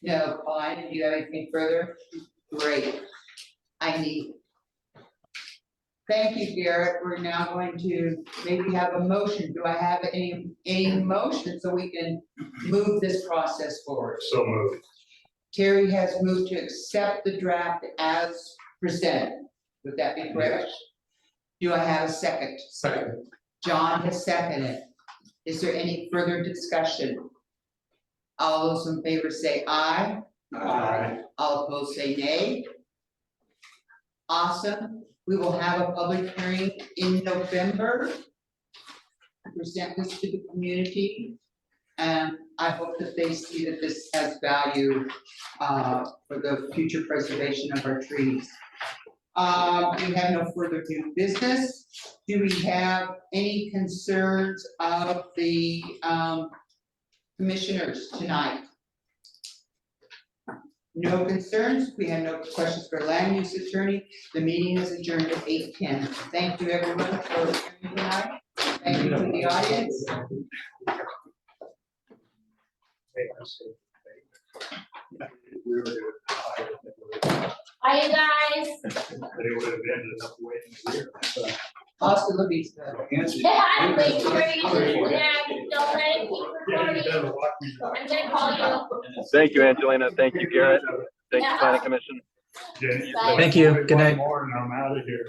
S5: No, fine. Do you have anything further? Great. Thank you, Garrett. We're now going to maybe have a motion. Do I have any motion so we can move this process forward?
S9: So moved.
S5: Terry has moved to accept the draft as presented. Would that be correct? Do I have a second?
S8: Second.
S5: John has seconded. Is there any further discussion? All those in favor say aye.
S8: Aye.
S5: All opposed say nay. Awesome. We will have a public hearing in November. Present this to the community. And I hope that they see that this has value for the future preservation of our trees. We have no further new business. Do we have any concerns of the commissioners tonight? No concerns. We have no questions for land use attorney. The meeting is adjourned at 8:10. Thank you, everyone, for coming tonight. Thank you to the audience.
S3: Bye, you guys.
S9: They would have ended up waiting a year.
S5: Hasta la vista.
S3: Yeah, I'm waiting for you. Yeah, don't let it keep recording. I'm gonna call you.
S21: Thank you, Angelina. Thank you, Garrett. Thank you,
S3: Yeah.
S21: planning commission.
S9: Jenny,
S3: Bye.
S2: Thank you. Good night.
S9: One more and I'm out of here.